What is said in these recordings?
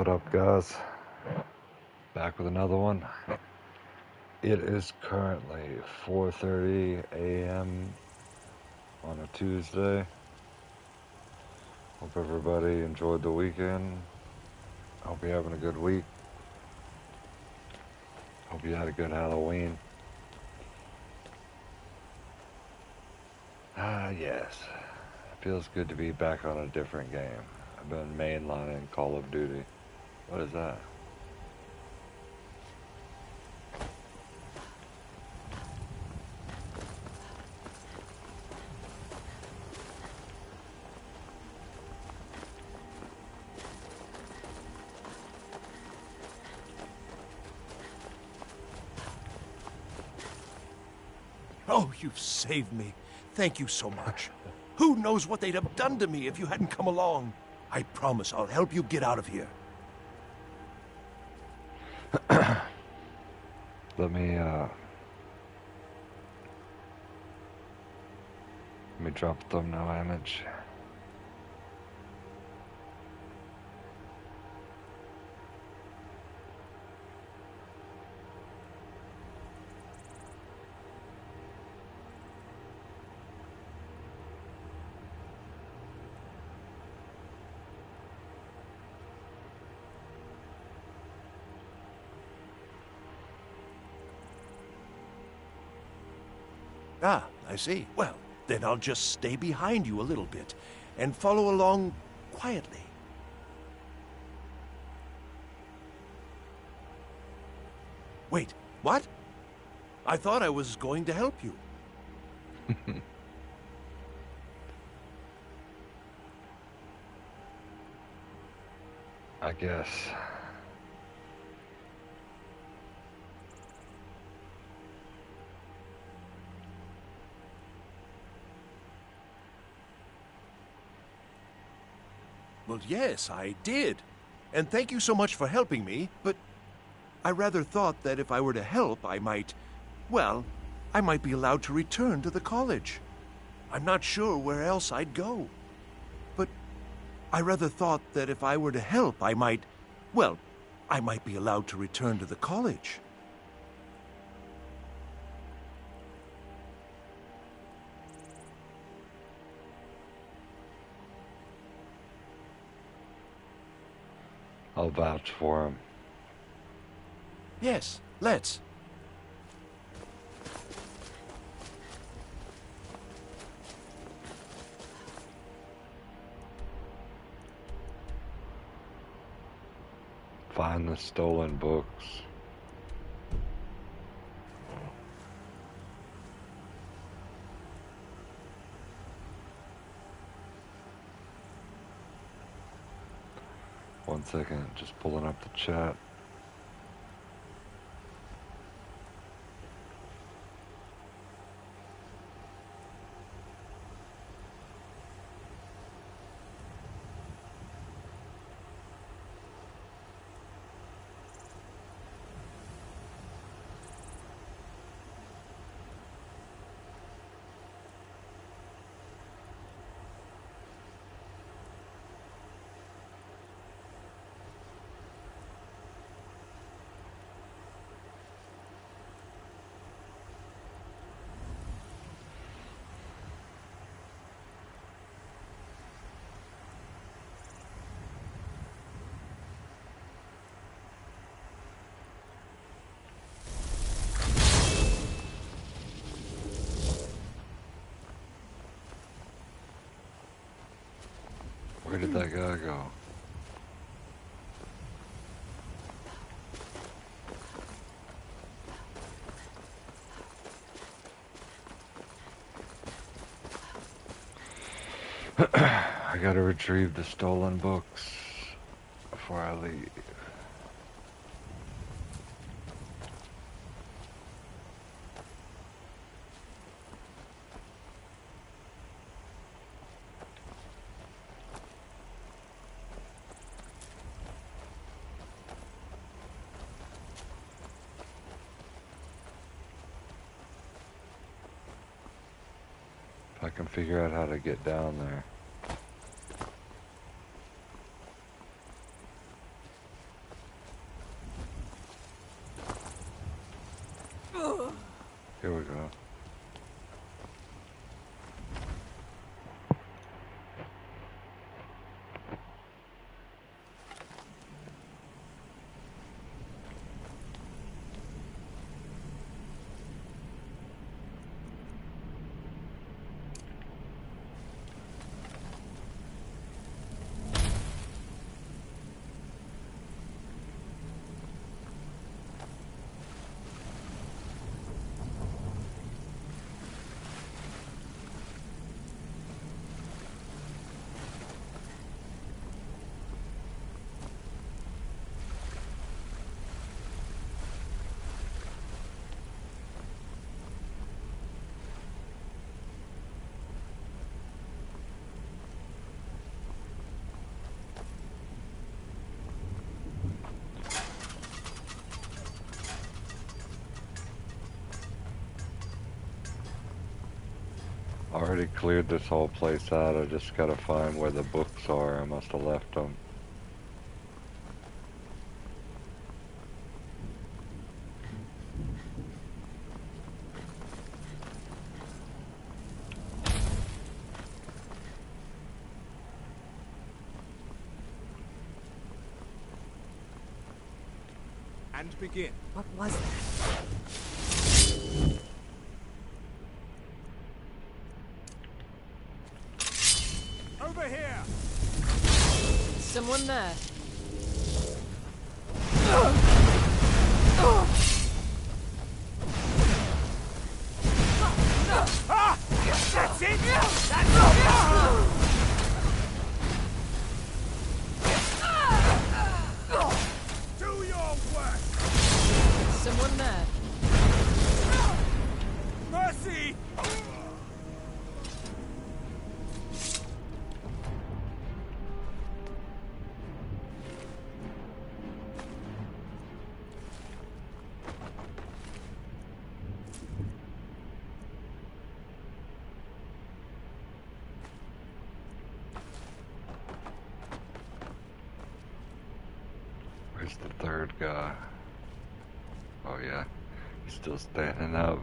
What up, guys? Back with another one. It is currently 4:30 a.m. on a Tuesday. Hope everybody enjoyed the weekend. Hope you're having a good week. Hope you had a good Halloween. Yes. It feels good to be back on a different game. I've been mainlining Call of Duty. What is that? Oh, you've saved me. Thank you so much. Who knows what they'd have done to me if you hadn't come along? I promise I'll help you get out of here. Let me drop the thumbnail image. Ah, I see. Well, then I'll just stay behind you a little bit and follow along quietly. Wait, what? I thought I was going to help you. I guess. Well, yes, I did. And thank you so much for helping me, but I rather thought that if I were to help, I might be allowed to return to the college. I'm not sure where else I'd go. But I rather thought that if I were to help, I might be allowed to return to the college. I'll vouch for him. Yes, let's. Find the stolen books. One second, just pulling up the chat. Where did that guy go? I gotta retrieve the stolen books before I leave. If I can figure out how to get down there. already cleared this whole place out. I just gotta find where the books are. I must have left them. And begin. What was that? Over here! Someone there. Ah! That's it! That's Do your worst! Someone there. Mercy! Where's the third guy? Oh yeah, he's still standing up.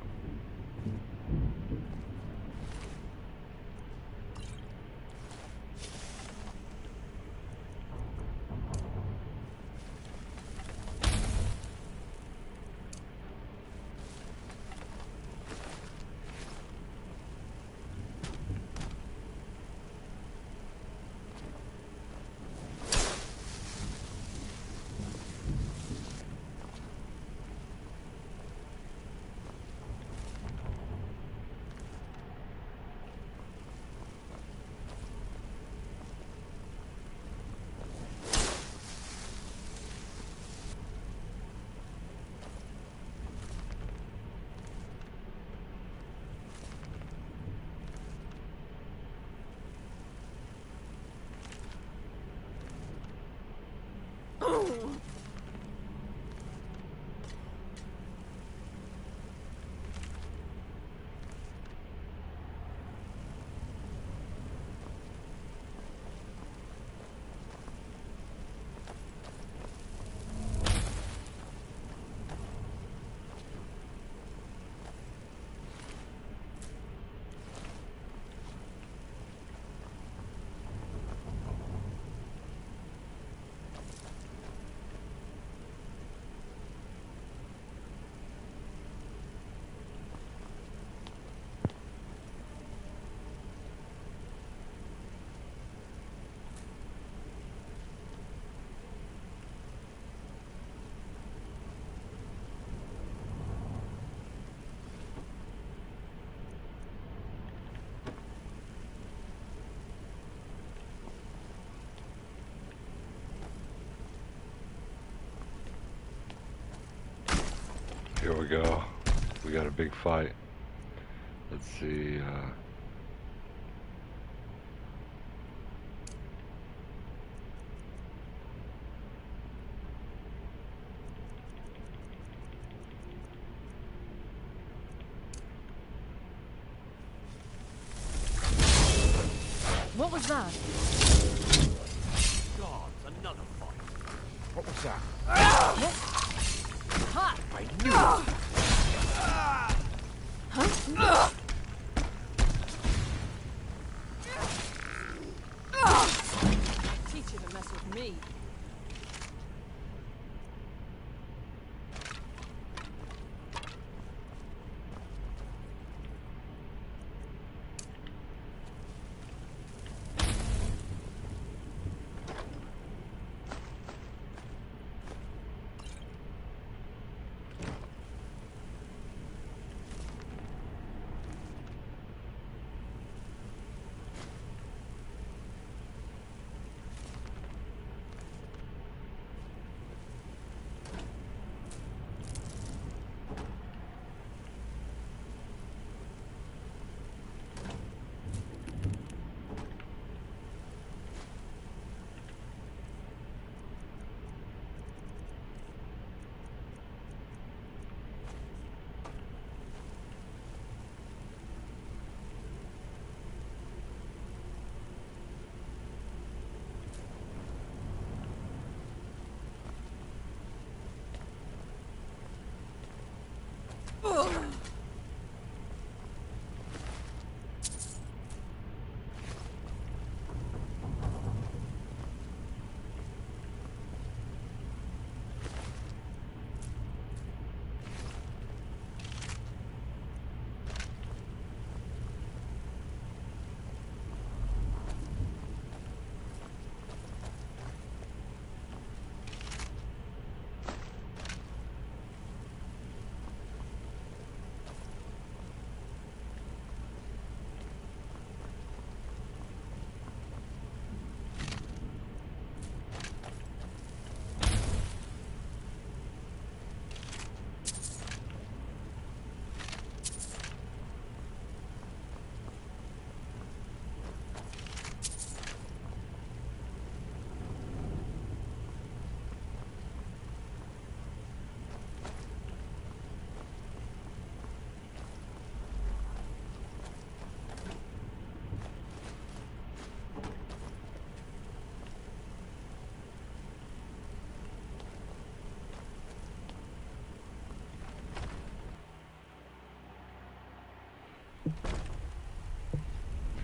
Here we go. We got a big fight. Let's see, What was that? God, another fight. What was that? Ha! I knew Teach you to mess with me.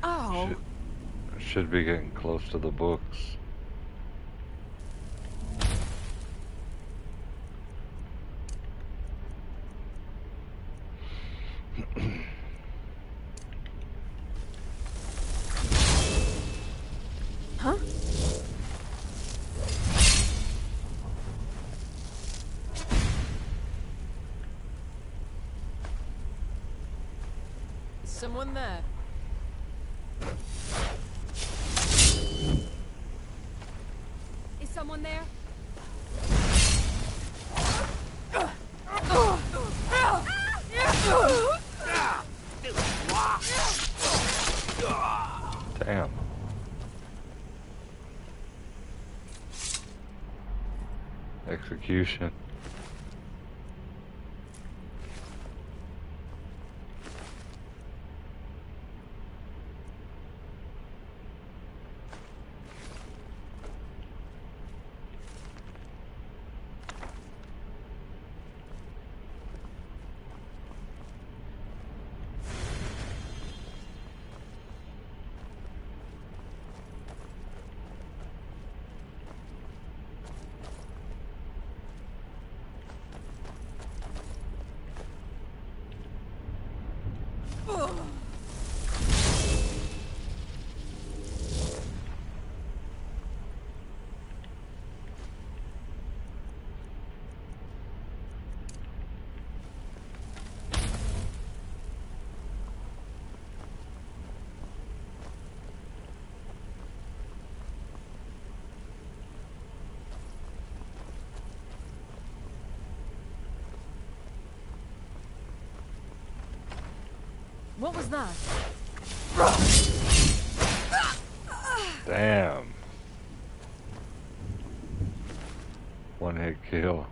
Oh, Should be getting close to the books. huh? Is someone there? Is someone there? Damn. Execution. What was that? Damn. One hit kill.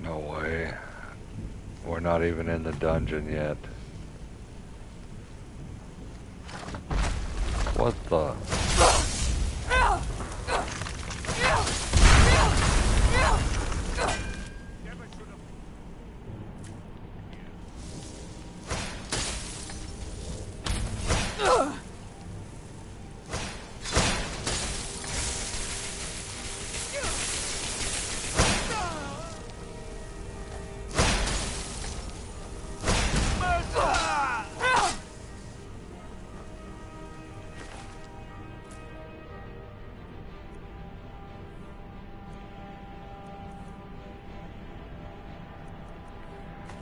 No way. We're not even in the dungeon yet. What the? Never should have.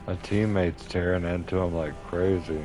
My teammates tearing into him like crazy.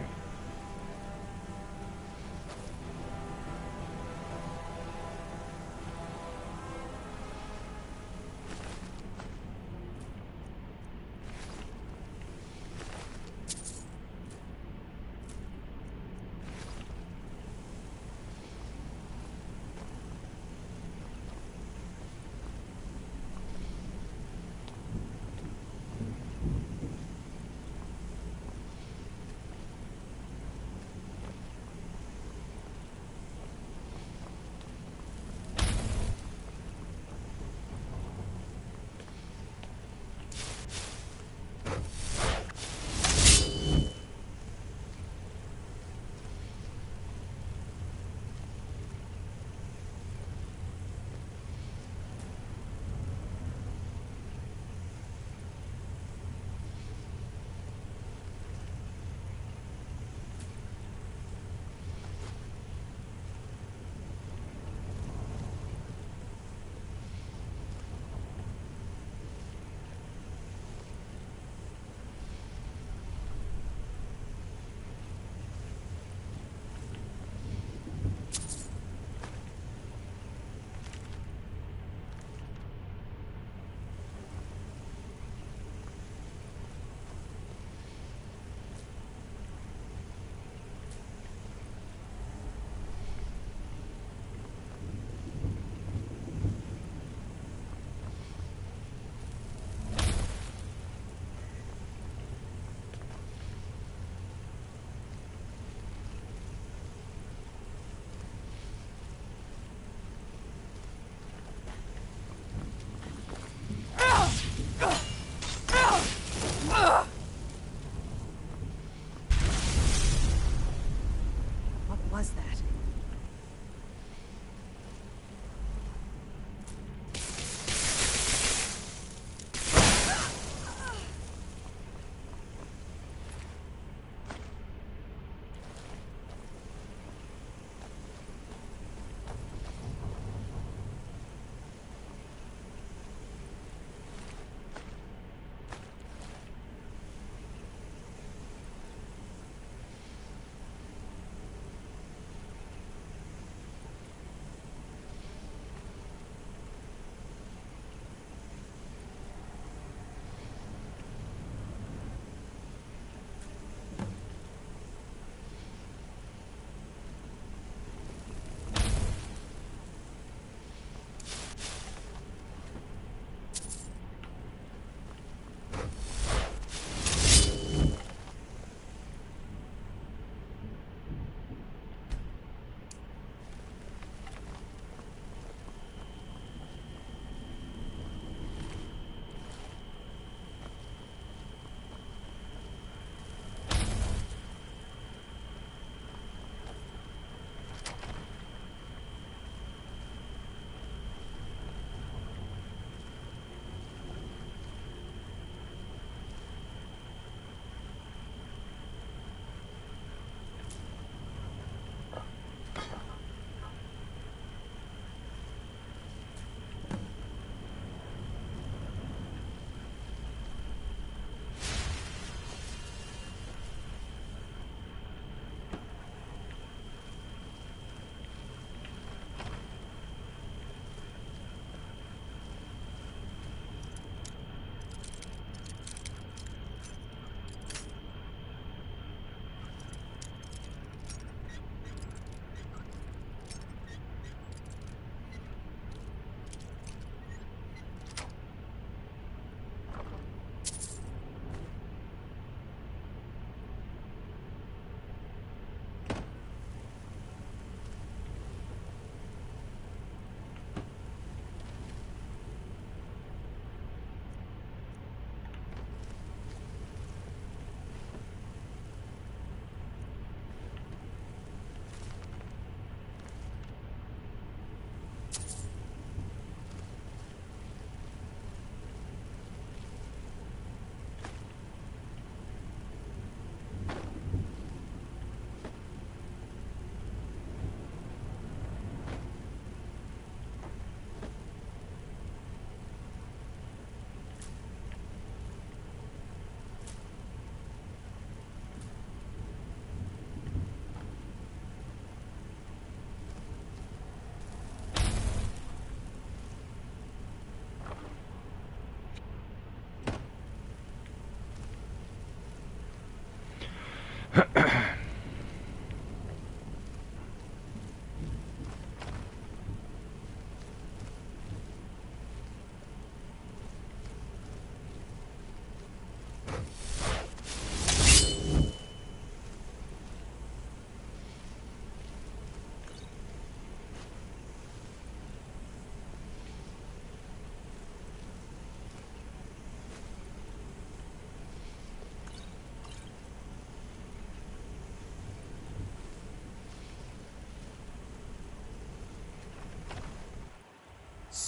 What was that?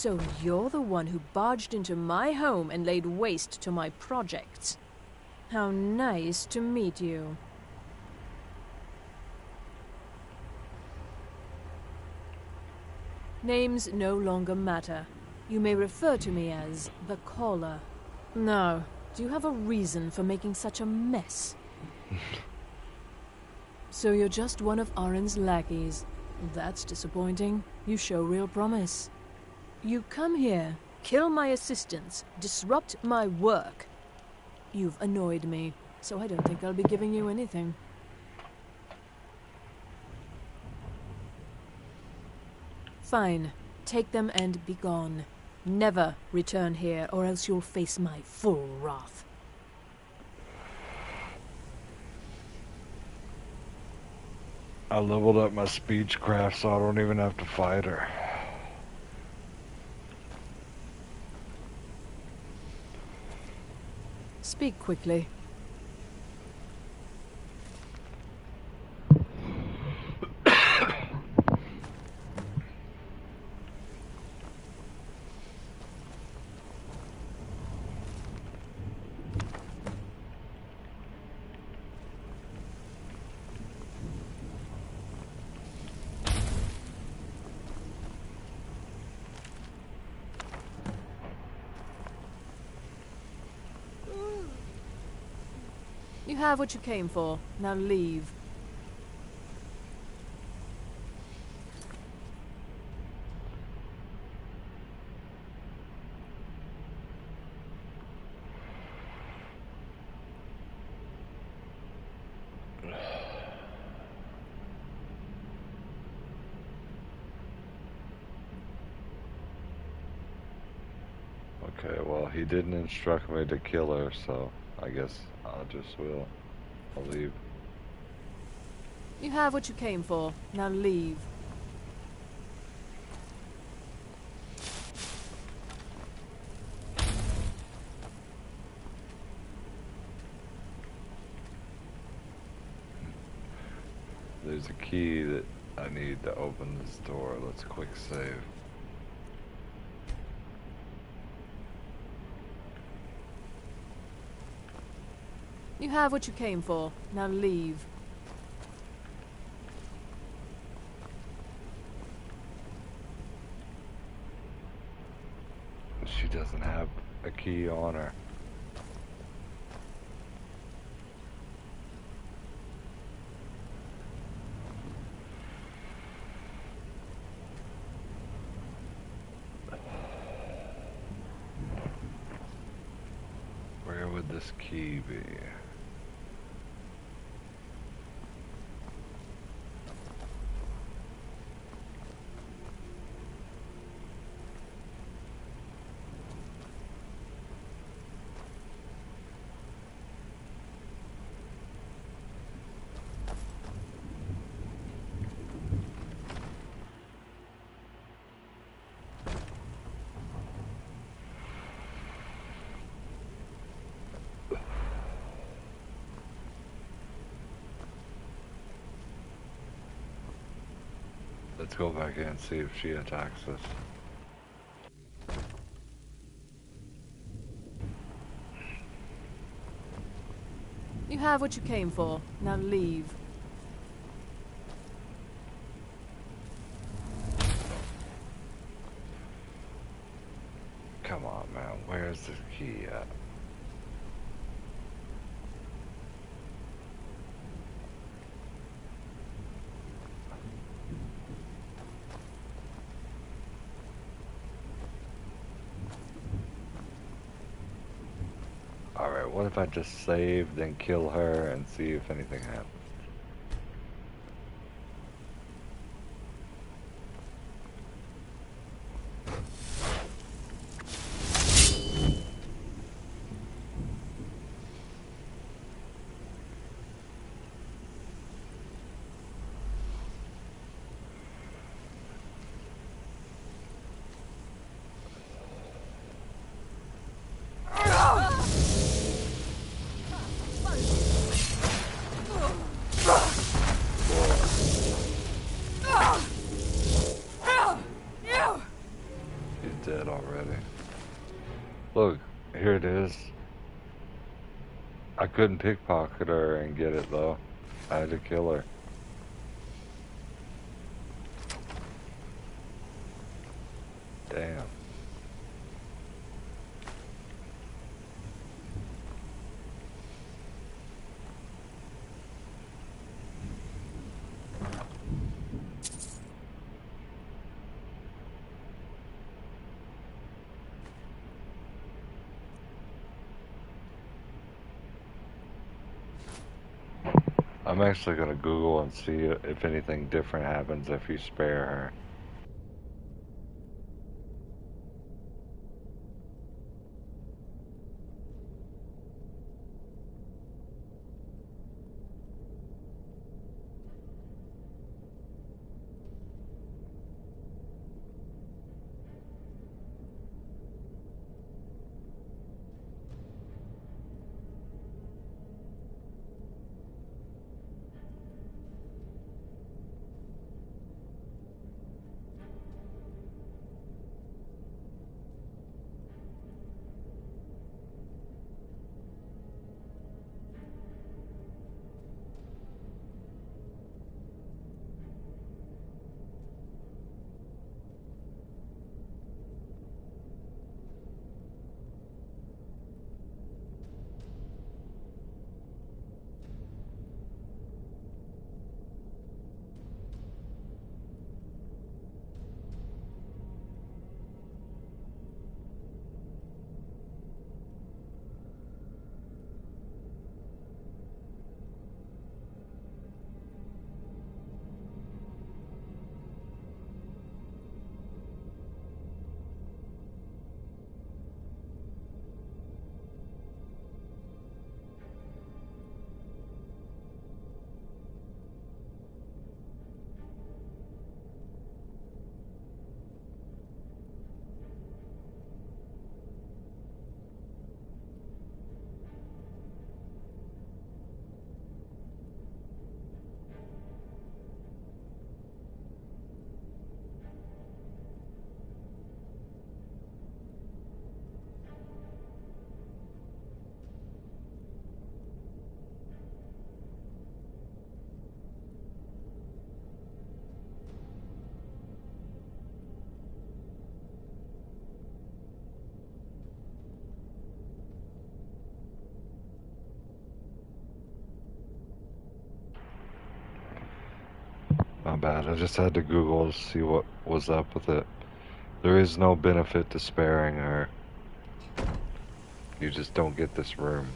So you're the one who barged into my home and laid waste to my projects. How nice to meet you. Names no longer matter. You may refer to me as the Caller. Now, do you have a reason for making such a mess? So you're just one of Arin's lackeys. That's disappointing. You show real promise. You come here, kill my assistants, disrupt my work. You've annoyed me, so I don't think I'll be giving you anything. Fine. Take them and be gone. Never return here, or else you'll face my full wrath. I leveled up my speechcraft so I don't even have to fight her. Speak quickly. You have what you came for. Now leave. Okay, well, he didn't instruct me to kill her, so I guess I just will. I'll leave. You have what you came for. Now leave. There's a key that I need to open this door. Let's quick save. You have what you came for. Now leave. She doesn't have a key on her. Where would this key be? Let's go back in and see if she attacks us. You have what you came for. Now leave. Come on, man. Where's the key at? Alright, what if I just save, then kill her, and see if anything happens? already. Look, here it is. I couldn't pickpocket her and get it though. I had to kill her. Damn. I'm actually gonna Google and see if anything different happens if you spare her. My bad, I just had to Google to see what was up with it. There is no benefit to sparing her. You just don't get this room.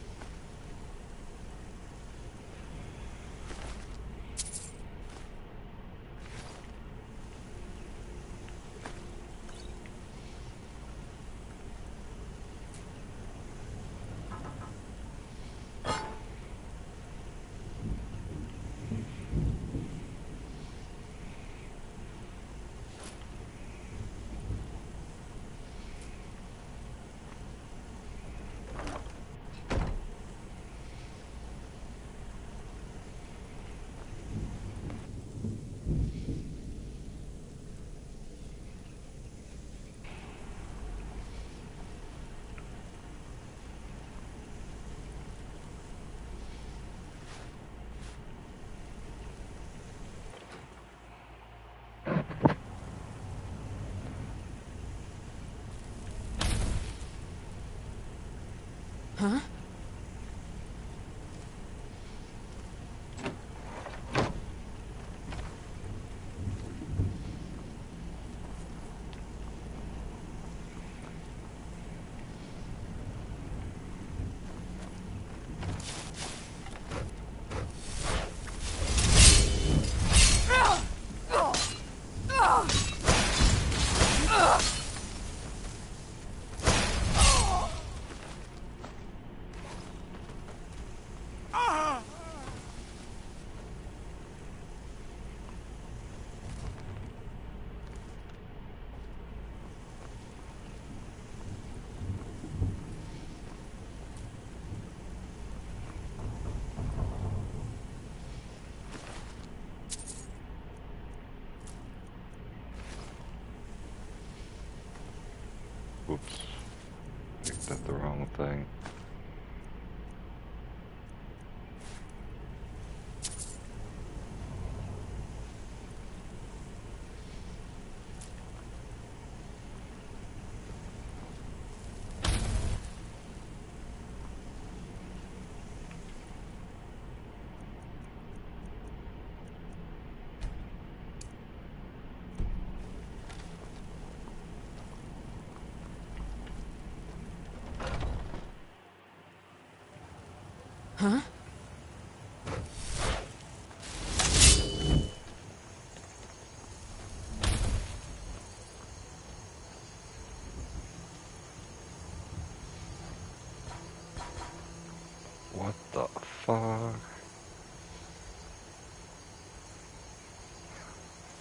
Huh? Oops. Picked up the wrong thing. Huh? What the fuck?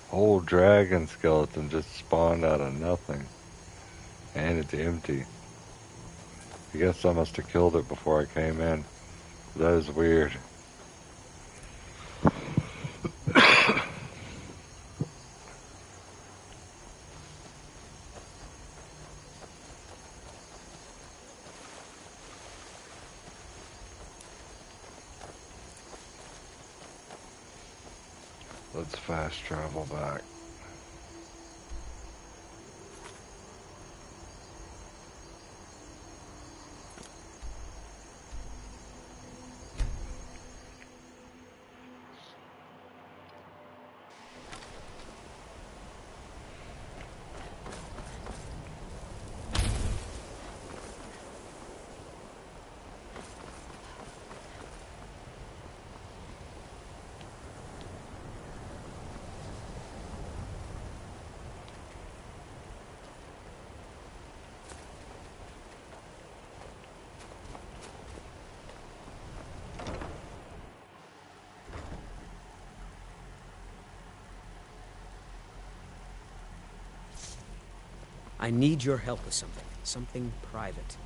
Whole dragon skeleton just spawned out of nothing. And it's empty. I guess I must have killed it before I came in. That is weird. Let's fast travel back. I need your help with something. Something private.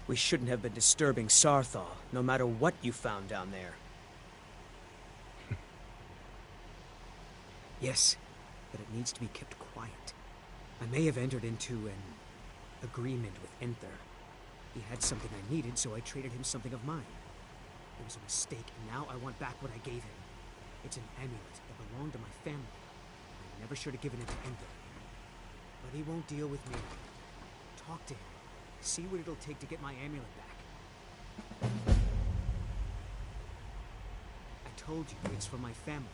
We shouldn't have been disturbing Sarthal, no matter what you found down there. Yes, but it needs to be kept quiet. I may have entered into an agreement with Enther. He had something I needed, so I traded him something of mine. It was a mistake, and now I want back what I gave him. It's an amulet that belonged to my family. I never should have given it to Enther. But he won't deal with me. Talk to him. See what it'll take to get my amulet back. I told you, it's for my family.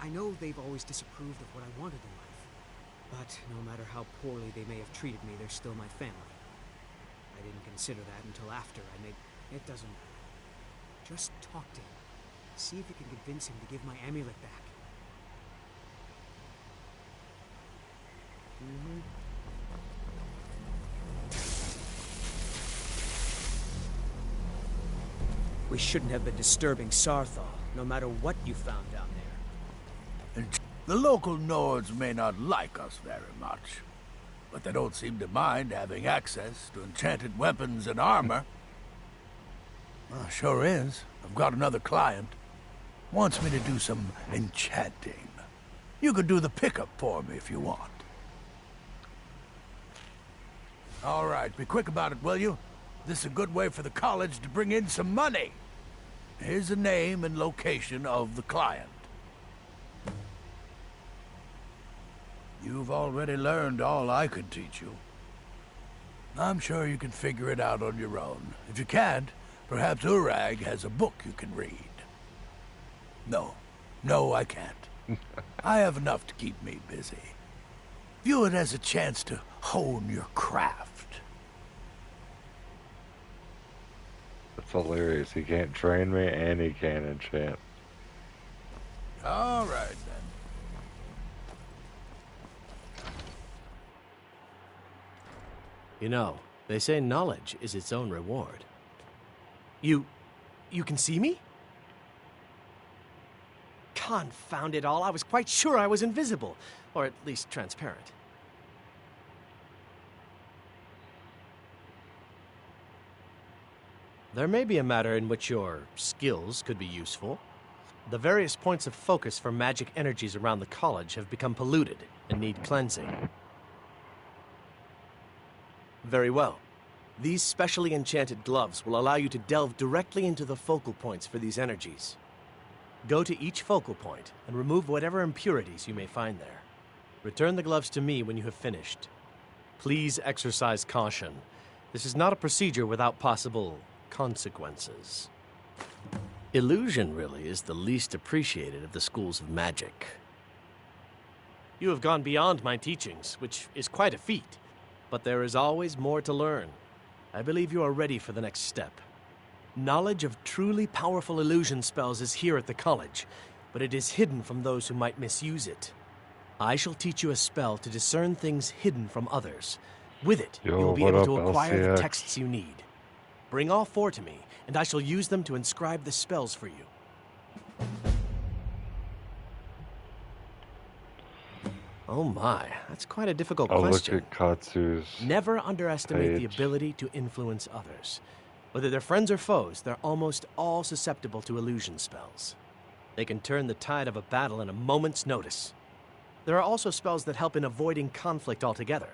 I know they've always disapproved of what I wanted in life. But no matter how poorly they may have treated me, they're still my family. I didn't consider that until after I made... It doesn't matter. Just talk to him. See if you can convince him to give my amulet back. We shouldn't have been disturbing Sarthal, no matter what you found down there. The local Nords may not like us very much, but they don't seem to mind having access to enchanted weapons and armor. Sure is. I've got another client. Wants me to do some enchanting. You could do the pickup for me if you want. All right, be quick about it, will you? This is a good way for the college to bring in some money. Here's the name and location of the client. You've already learned all I could teach you. I'm sure you can figure it out on your own. If you can't, perhaps Urag has a book you can read. No, I can't. I have enough to keep me busy. View it as a chance to hone your craft. That's hilarious. He can't train me and he can't enchant. All right, then. You know, they say knowledge is its own reward. You can see me? Confound it all, I was quite sure I was invisible. Or at least transparent. There may be a matter in which your skills could be useful. The various points of focus for magic energies around the college have become polluted and need cleansing. Very well. These specially enchanted gloves will allow you to delve directly into the focal points for these energies. Go to each focal point and remove whatever impurities you may find there. Return the gloves to me when you have finished. Please exercise caution. This is not a procedure without possible consequences. Illusion really is the least appreciated of the schools of magic. You have gone beyond my teachings, which is quite a feat, but there is always more to learn. I believe you are ready for the next step. Knowledge of truly powerful illusion spells is here at the college, but it is hidden from those who might misuse it. I shall teach you a spell to discern things hidden from others. With it, you will be able to acquire the texts you need. Bring all 4 to me, and I shall use them to inscribe the spells for you. Oh my, that's quite a difficult question. Look at Katsu's Never underestimate the page. ability to influence others. Whether they're friends or foes, they're almost all susceptible to illusion spells. They can turn the tide of a battle in a moment's notice. There are also spells that help in avoiding conflict altogether.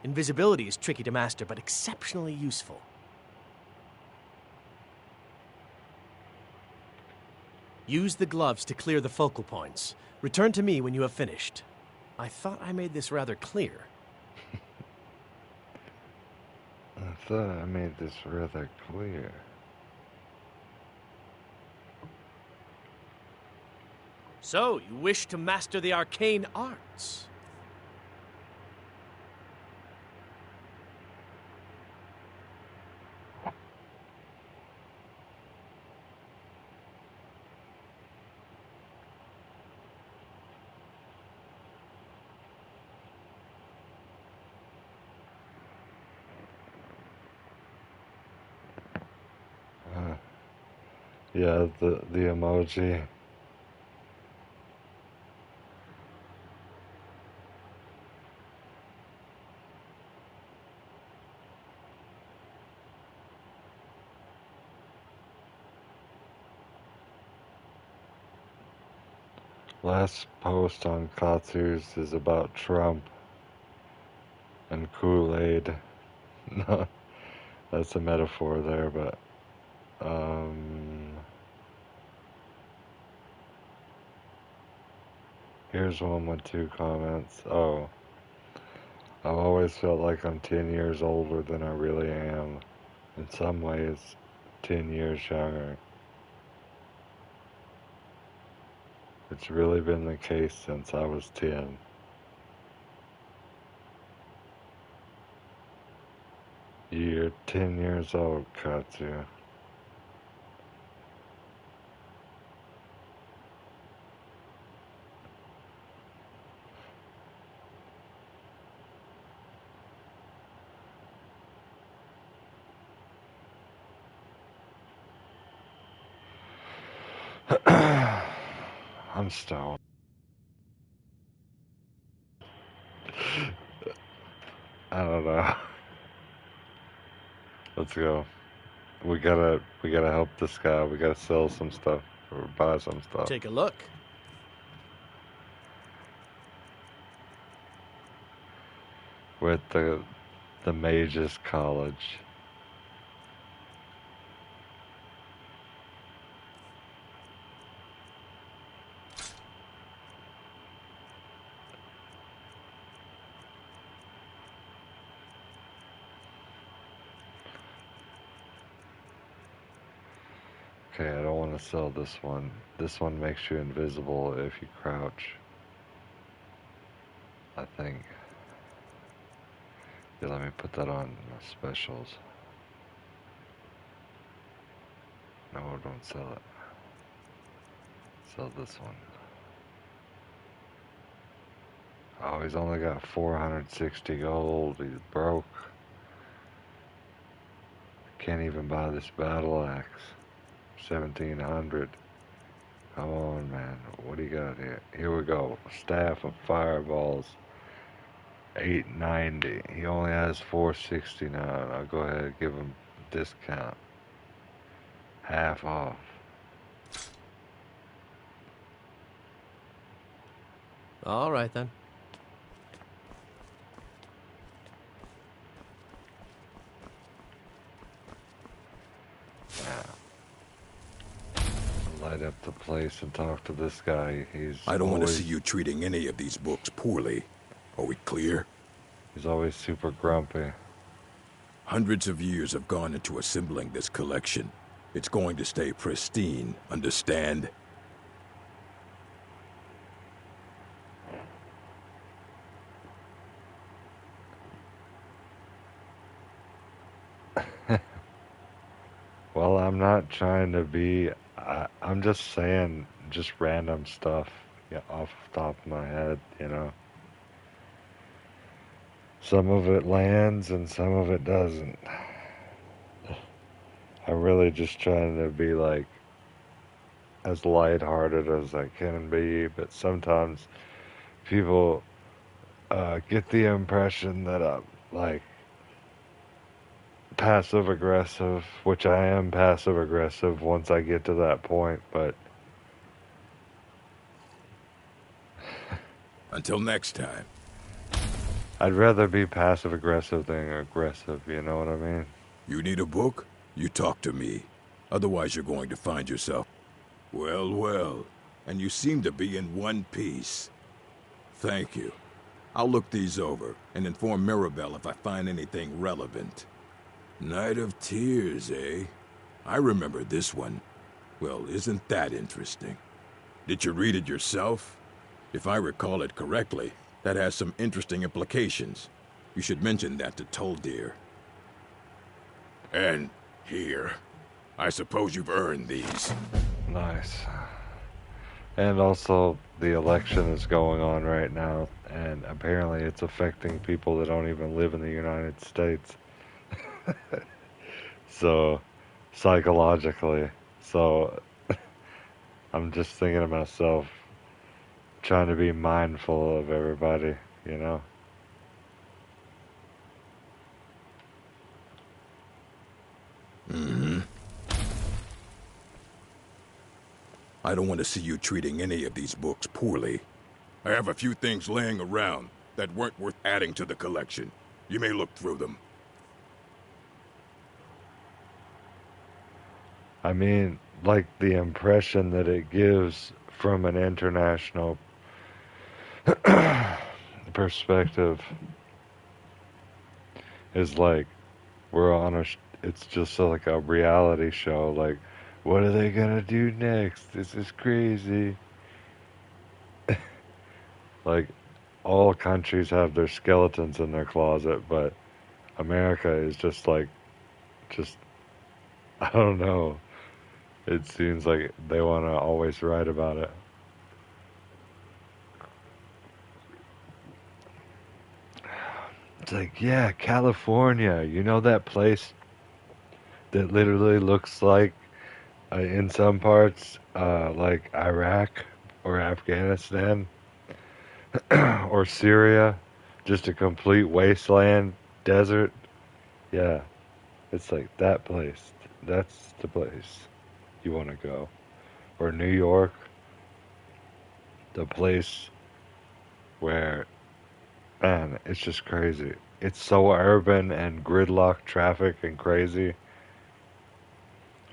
Invisibility is tricky to master, but exceptionally useful. Use the gloves to clear the focal points. Return to me when you have finished. I thought I made this rather clear. I thought I made this rather clear. So, you wish to master the arcane arts? Yeah, the emoji. Last post on Katsu's is about Trump and Kool-Aid. No, that's a metaphor there, but here's one with 2 comments. Oh, I've always felt like I'm 10 years older than I really am. In some ways, 10 years younger. It's really been the case since I was 10. You're 10 years old, Katsu. I'm stoned. I don't know. Let's go. We gotta help this guy. We gotta sell some stuff or buy some stuff. Take a look. We're at the Mages College. Okay, I don't want to sell this one. This one makes you invisible if you crouch. I think. Yeah, let me put that on my specials. No, don't sell it. Sell this one. Oh, he's only got 460 gold. He's broke. Can't even buy this battle axe. 1700. Come on, man. What do you got here? Here we go. Staff of fireballs. 890. He only has 469. I'll go ahead and give him a discount. Half off. All right, then. Light up the place and talk to this guy. I don't want to see you treating any of these books poorly. Are we clear? He's always super grumpy. Hundreds of years have gone into assembling this collection. It's going to stay pristine, understand? Well, I'm not trying to be... I'm just saying just random stuff, yeah, off the top of my head, you know? Some of it lands and some of it doesn't. I'm really just trying to be, like, as lighthearted as I can be, but sometimes people get the impression that I'm, like, passive-aggressive, which I am passive-aggressive once I get to that point, but... Until next time. I'd rather be passive-aggressive than aggressive, you know what I mean? You need a book? You talk to me. Otherwise you're going to find yourself... Well, well. And you seem to be in one piece. Thank you. I'll look these over and inform Mirabelle if I find anything relevant. Night of Tears, eh? I remember this one. Well, isn't that interesting? Did you read it yourself? If I recall it correctly, that has some interesting implications. You should mention that to Toldir. And here. I suppose you've earned these. Nice. And also, the election is going on right now, and apparently it's affecting people that don't even live in the United States. So, psychologically. So, I'm just thinking to myself, trying to be mindful of everybody, you know? Mm-hmm. I don't want to see you treating any of these books poorly. I have a few things laying around that weren't worth adding to the collection. You may look through them. I mean, like the impression that it gives from an international perspective is like we're on it's just like a reality show. Like, what are they gonna do next? This is crazy. Like, all countries have their skeletons in their closet, but America is just like, I don't know. It seems like they want to always write about it. It's like, yeah, California. You know that place that literally looks like, in some parts, like Iraq or Afghanistan or Syria? Just a complete wasteland, desert. Yeah, it's like that place. That's the place you want to go. Or New York, the place where, man, it's just crazy. It's so urban and gridlock traffic and crazy.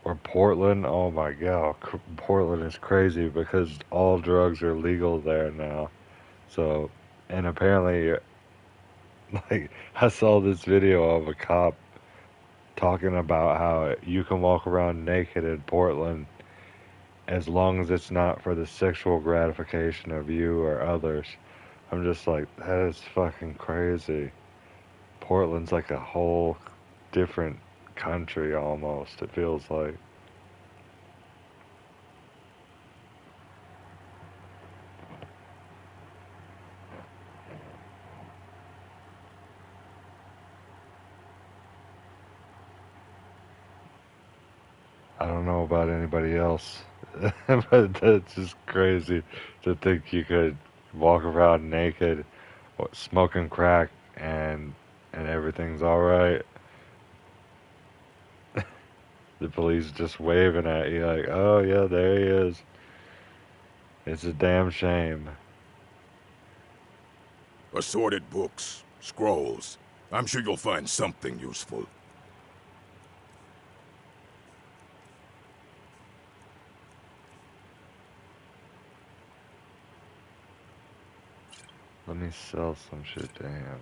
Or Portland, oh my god, Portland is crazy because all drugs are legal there now. So, and apparently, like, I saw this video of a cop talking about how you can walk around naked in Portland as long as it's not for the sexual gratification of you or others. I'm just like, that is fucking crazy. Portland's like a whole different country almost, it feels like. I don't know about anybody else, but that's just crazy to think you could walk around naked, smoking crack, and everything's alright. The police just waving at you like, oh yeah, there he is. It's a damn shame. Assorted books, scrolls. I'm sure you'll find something useful. Let me sell some shit to him.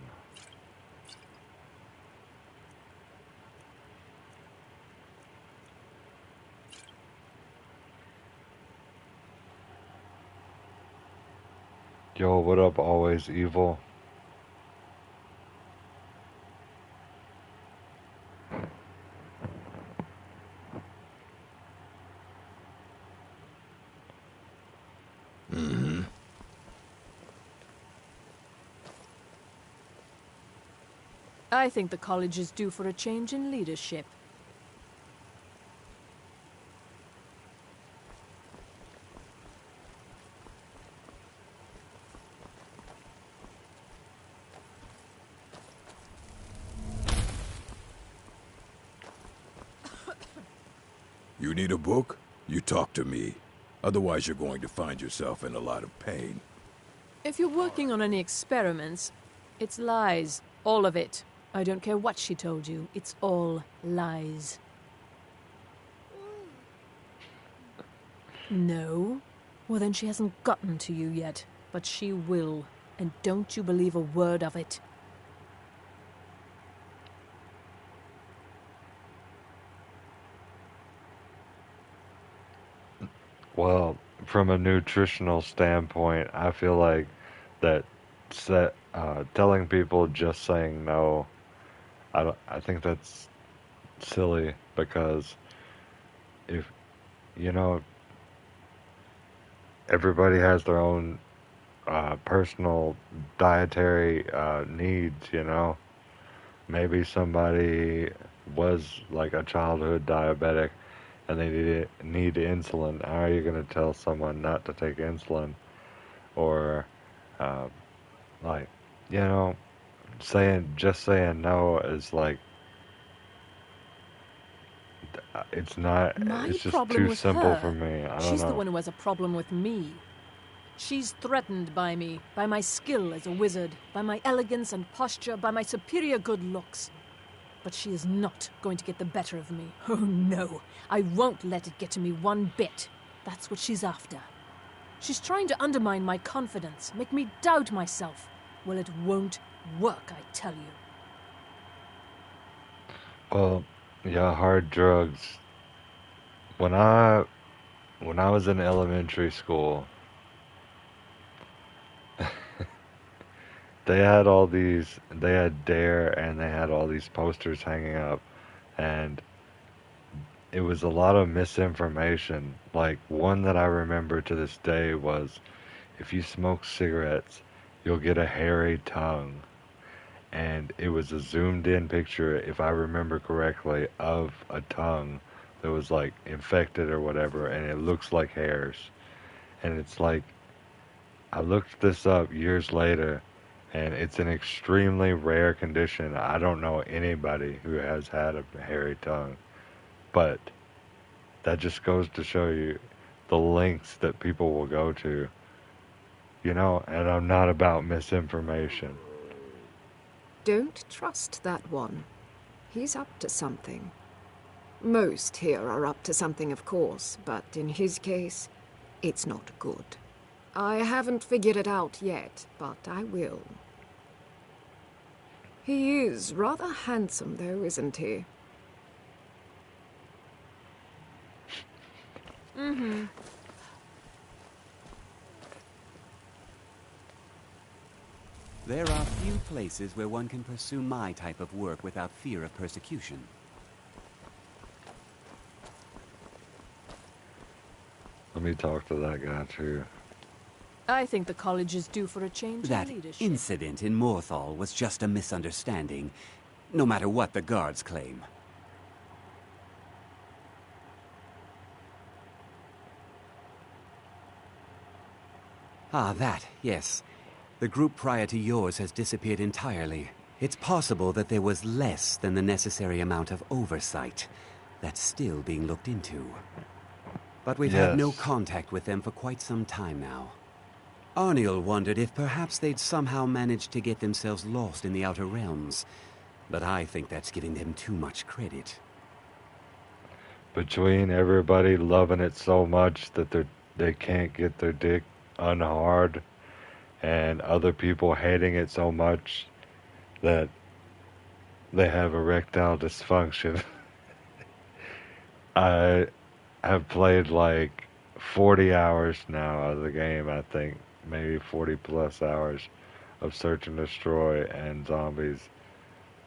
Yo, what up, Always Evil? Mm-hmm. I think the college is due for a change in leadership. You need a book? You talk to me. Otherwise you're going to find yourself in a lot of pain. If you're working on any experiments, it's lies. All of it. I don't care what she told you. It's all lies. No? Well, then she hasn't gotten to you yet. But she will. And don't you believe a word of it. Well, from a nutritional standpoint, I feel like that telling people just saying no, I think that's silly because if, you know, everybody has their own personal dietary needs, you know. Maybe somebody was like a childhood diabetic and they need insulin. How are you going to tell someone not to take insulin? Or, like, you know, just saying no is like, it's not, it's just too simple for me. I don't know. She's the one who has a problem with me. She's threatened by me, by my skill as a wizard, by my elegance and posture, by my superior good looks. But she is not going to get the better of me. Oh no, I won't let it get to me one bit. That's what she's after. She's trying to undermine my confidence, make me doubt myself. Well, it won't work, I tell you. Well, yeah, hard drugs. When I was in elementary school, they had DARE and they had all these posters hanging up, and it was a lot of misinformation. Like, one that I remember to this day was, if you smoke cigarettes, you'll get a hairy tongue. And it was a zoomed in picture, if I remember correctly, of a tongue that was like infected or whatever, and it looks like hairs. And it's like, I looked this up years later, and it's an extremely rare condition. I don't know anybody who has had a hairy tongue. But that just goes to show you the lengths that people will go to. You know, and I'm not about misinformation. Don't trust that one. He's up to something. Most here are up to something, of course, but in his case, it's not good. I haven't figured it out yet, but I will. He is rather handsome, though, isn't he? Mm-hmm. There are few places where one can pursue my type of work without fear of persecution. Let me talk to that guy, too. I think the college is due for a change That in leadership. incident in Morthal was just a misunderstanding, no matter what the guards claim. Ah, that, yes. The group prior to yours has disappeared entirely. It's possible that there was less than the necessary amount of oversight. That's still being looked into. But we've had no contact with them for quite some time now. Arniel wondered if perhaps they'd somehow managed to get themselves lost in the Outer Realms, but I think that's giving them too much credit. Between everybody loving it so much that they can't get their dick unhard, and other people hating it so much that they have erectile dysfunction. I have played like 40 hours now of the game, I think. Maybe 40 plus hours of Search and Destroy and zombies,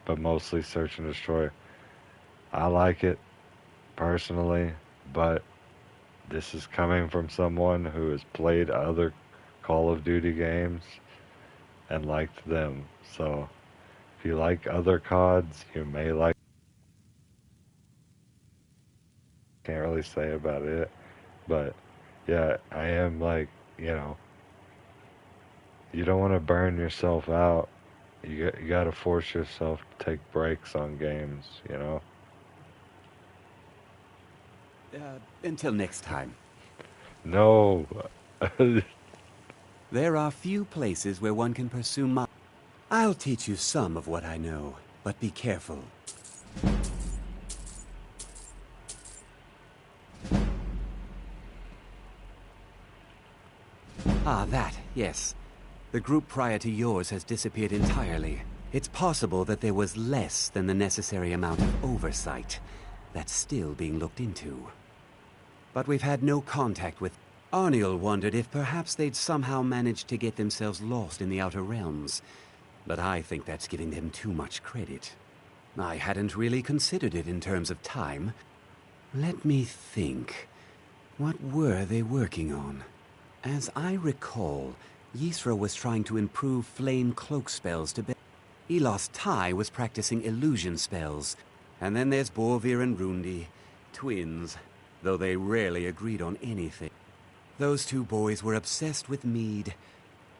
but mostly Search and Destroy. I like it personally, but this is coming from someone who has played other Call of Duty games and liked them. So if you like other CODs, you may like. Can't really say about it, but yeah, I am like, you don't want to burn yourself out. You got to force yourself to take breaks on games, Until next time. No. There are few places where one can pursue my... I'll teach you some of what I know, but be careful. Ah, that, yes. The group prior to yours has disappeared entirely. It's possible that there was less than the necessary amount of oversight. That's still being looked into. But we've had no contact with... Arniel wondered if perhaps they'd somehow managed to get themselves lost in the Outer Realms. But I think that's giving them too much credit. I hadn't really considered it in terms of time. Let me think. What were they working on? As I recall, Ysra was trying to improve flame cloak spells to be... Elos Tai was practicing illusion spells. And then there's Borvir and Rundi, twins, though they rarely agreed on anything. Those two boys were obsessed with mead.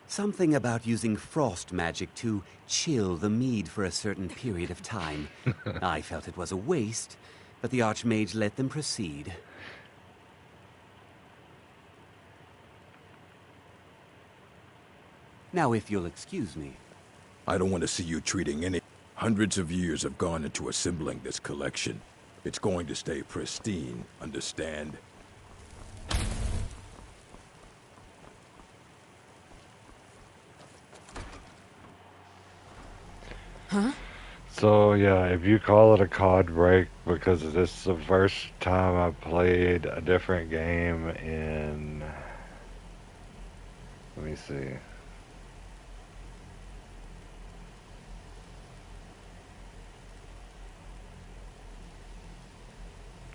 Something about using frost magic to chill the mead for a certain period of time. I felt it was a waste, but the Archmage let them proceed. Now, if you'll excuse me. I don't want to see you treating any... Hundreds of years have gone into assembling this collection. It's going to stay pristine, understand? Huh? So yeah, if you call it a COD break, because this is the first time I've played a different game in... Let me see.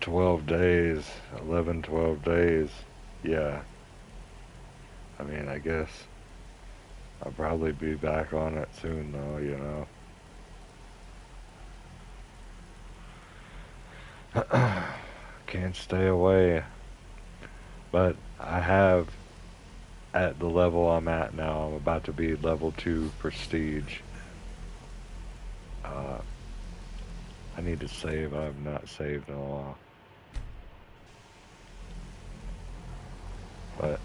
12 days, 11, 12 days, yeah. I mean, I guess I'll probably be back on it soon though, Can't stay away. But I have, at the level I'm at now, I'm about to be level 2 prestige. I need to save. I've not saved in a while. But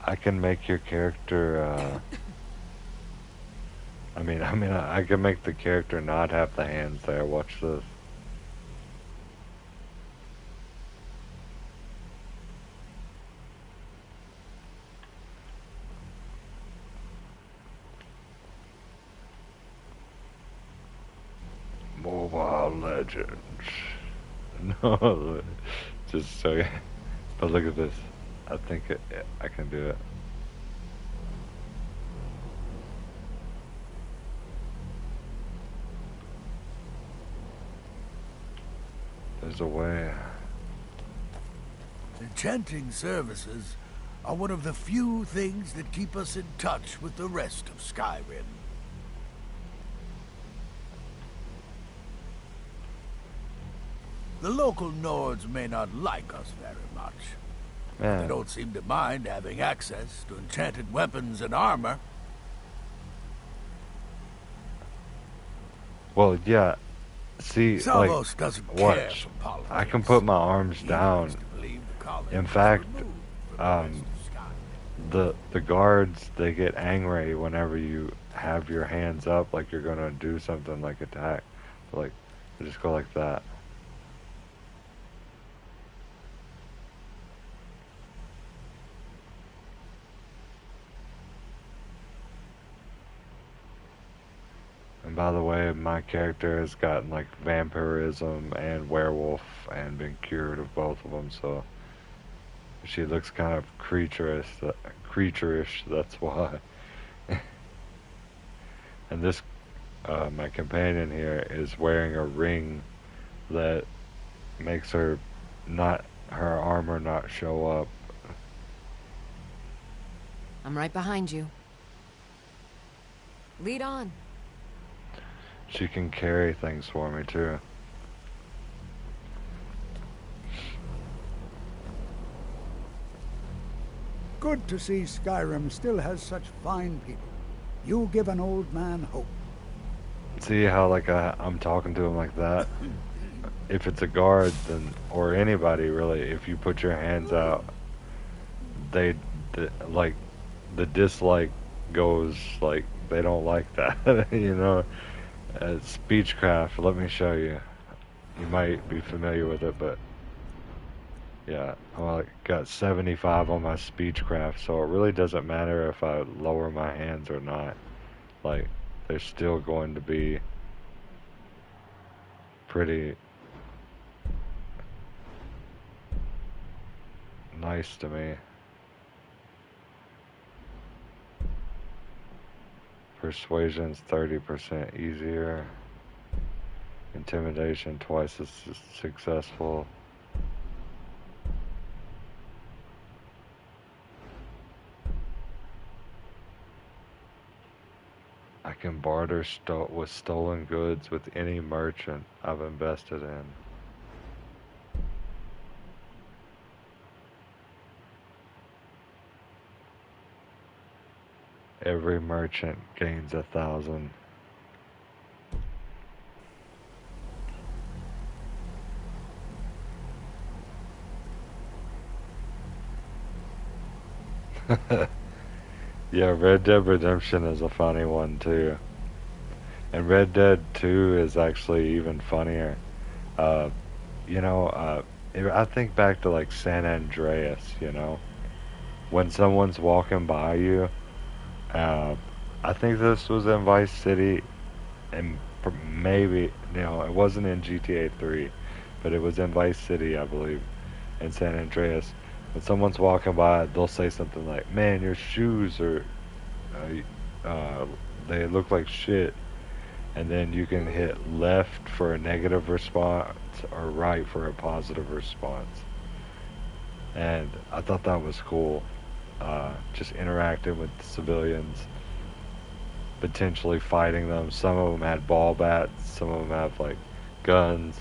I can make your character I can make the character not have the hands there. Watch this. Mobile Legends. No, just so you. But look at this. I think I can do it. There's a way. Enchanting services are one of the few things that keep us in touch with the rest of Skyrim. The local Nords may not like us very much. Man. They don't seem to mind having access to enchanted weapons and armor. Well, yeah, See, Savos doesn't care watch. for politics. I can put my arms He down. wants to believe the college In was fact, removed from the rest of Scotland. the guards, they get angry whenever you have your hands up like you're gonna do something like attack. Like, they just go like that. And by the way, my character has gotten like vampirism and werewolf and been cured of both of them, so she looks kind of creature-ish, that's why. And this, my companion here is wearing a ring that makes her armor not show up. I'm right behind you. Lead on. She can carry things for me too. Good to see Skyrim still has such fine people. You give an old man hope. See how like I'm talking to him like that? If it's a guard, then, or anybody really, if you put your hands out, like the dislike goes like they don't like that, you know. Speechcraft, let me show you. You might be familiar with it, but yeah, I got 75 on my speechcraft, so it really doesn't matter if I lower my hands or not. Like, they're still going to be pretty nice to me. Persuasion's 30% easier. Intimidation twice as successful. I can barter with stolen goods with any merchant I've invested in. Every merchant gains 1,000. Yeah, Red Dead Redemption is a funny one too. And Red Dead 2 is actually even funnier. You know, I think back to like San Andreas, you know. When someone's walking by you, I think this was in Vice City, and maybe, you know, it wasn't in GTA 3, but it was in Vice City, I believe, in San Andreas. When someone's walking by, they'll say something like, "Man, your shoes are, they look like shit." And then you can hit left for a negative response or right for a positive response. And I thought that was cool. Just interacting with the civilians, potentially fighting them. Some of them had ball bats, some of them have like guns.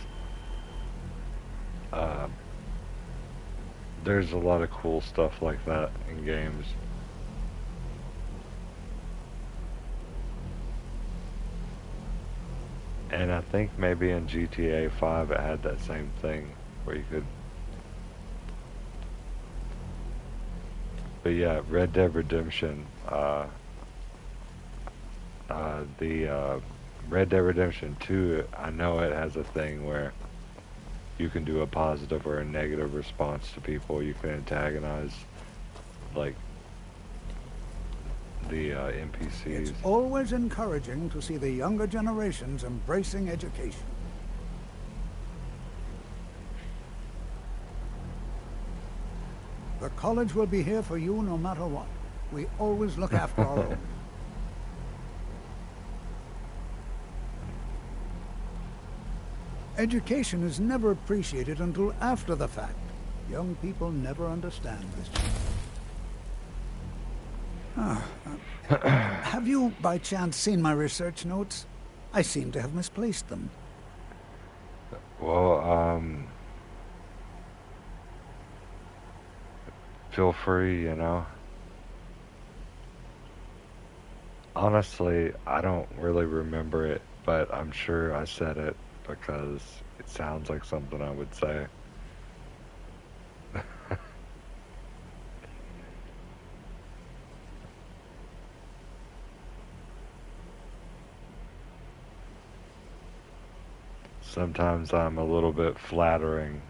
There's a lot of cool stuff like that in games. And I think maybe in GTA 5 it had that same thing where you could. But yeah, Red Dead Redemption, Red Dead Redemption 2, I know it has a thing where you can do a positive or a negative response to people. You can antagonize, like, the NPCs. It's always encouraging to see the younger generations embracing education. The college will be here for you no matter what. We always look after our own. Education is never appreciated until after the fact. Young people never understand this. Have you, by chance, seen my research notes? I seem to have misplaced them. Well, feel free, you know. Honestly, I don't really remember it, but I'm sure I said it because it sounds like something I would say. Sometimes I'm a little bit flattering.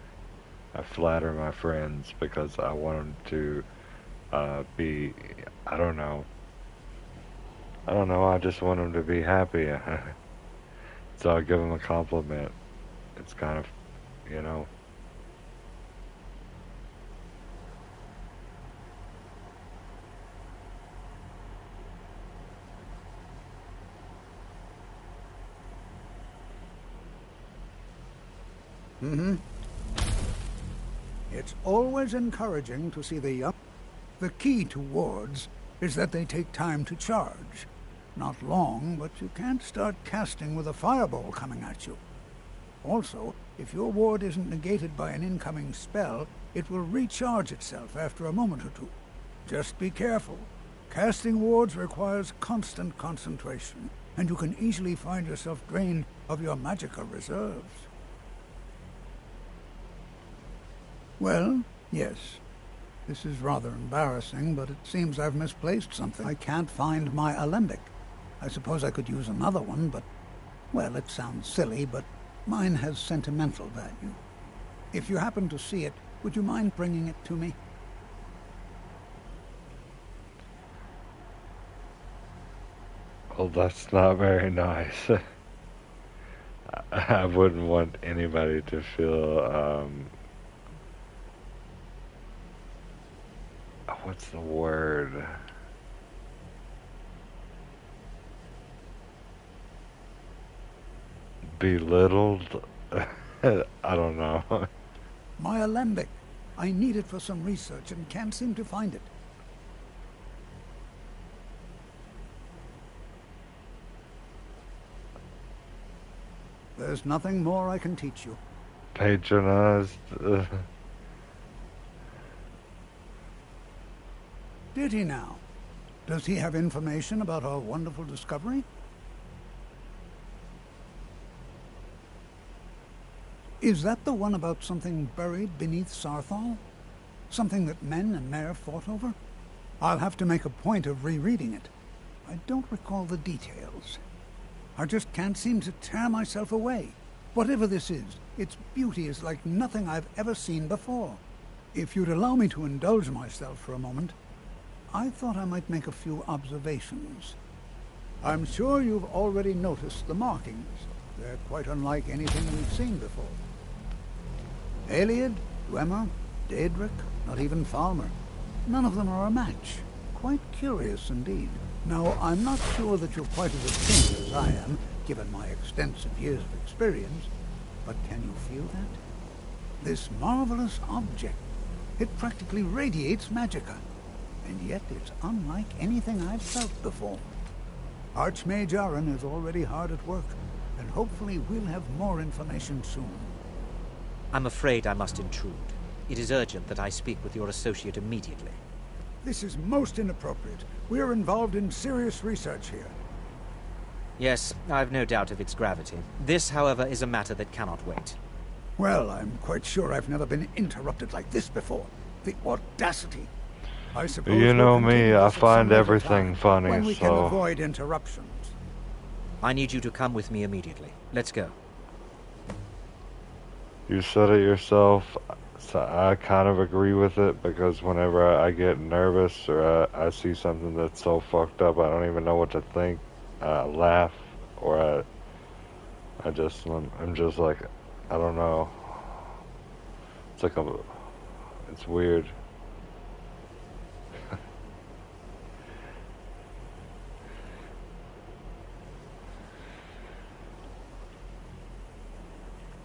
I flatter my friends because I want them to be, I don't know. I just want them to be happy. So I give them a compliment. It's kind of, you know. Mm-hmm. It's always encouraging to see the young. The key to wards is that they take time to charge. Not long, but you can't start casting with a fireball coming at you. Also, if your ward isn't negated by an incoming spell, it will recharge itself after a moment or two. Just be careful. Casting wards requires constant concentration, and you can easily find yourself drained of your magical reserves. Well, yes. This is rather embarrassing, but it seems I've misplaced something. I can't find my alembic. I suppose I could use another one, but, well, it sounds silly, but mine has sentimental value. If you happen to see it, would you mind bringing it to me? Well, that's not very nice. I wouldn't want anybody to feel, what's the word? Belittled? I don't know. My alembic. I need it for some research and can't seem to find it. There's nothing more I can teach you. Patronized. Did he now? Does he have information about our wonderful discovery? Is that the one about something buried beneath Saarthal? Something that men and Mare fought over? I'll have to make a point of rereading it. I don't recall the details. I just can't seem to tear myself away. Whatever this is, its beauty is like nothing I've ever seen before. If you'd allow me to indulge myself for a moment, I thought I might make a few observations. I'm sure you've already noticed the markings. They're quite unlike anything we've seen before. Ayleid, Dwemer, Daedric, not even Falmer. None of them are a match. Quite curious indeed. Now, I'm not sure that you're quite as attuned as I am, given my extensive years of experience, but can you feel that? This marvelous object, it practically radiates magicka, and yet it's unlike anything I've felt before. Archmage Aaron is already hard at work, and hopefully we'll have more information soon. I'm afraid I must intrude. It is urgent that I speak with your associate immediately. This is most inappropriate. We're involved in serious research here. Yes, I've no doubt of its gravity. This, however, is a matter that cannot wait. Well, I'm quite sure I've never been interrupted like this before. The audacity. I suppose you know me, I find some everything funny, when we so... can avoid interruptions. I need you to come with me immediately. Let's go. You said it yourself, so I kind of agree with it, because whenever I get nervous or I see something that's so fucked up, I don't even know what to think. I laugh, or I'm just like, I don't know. It's like it's weird.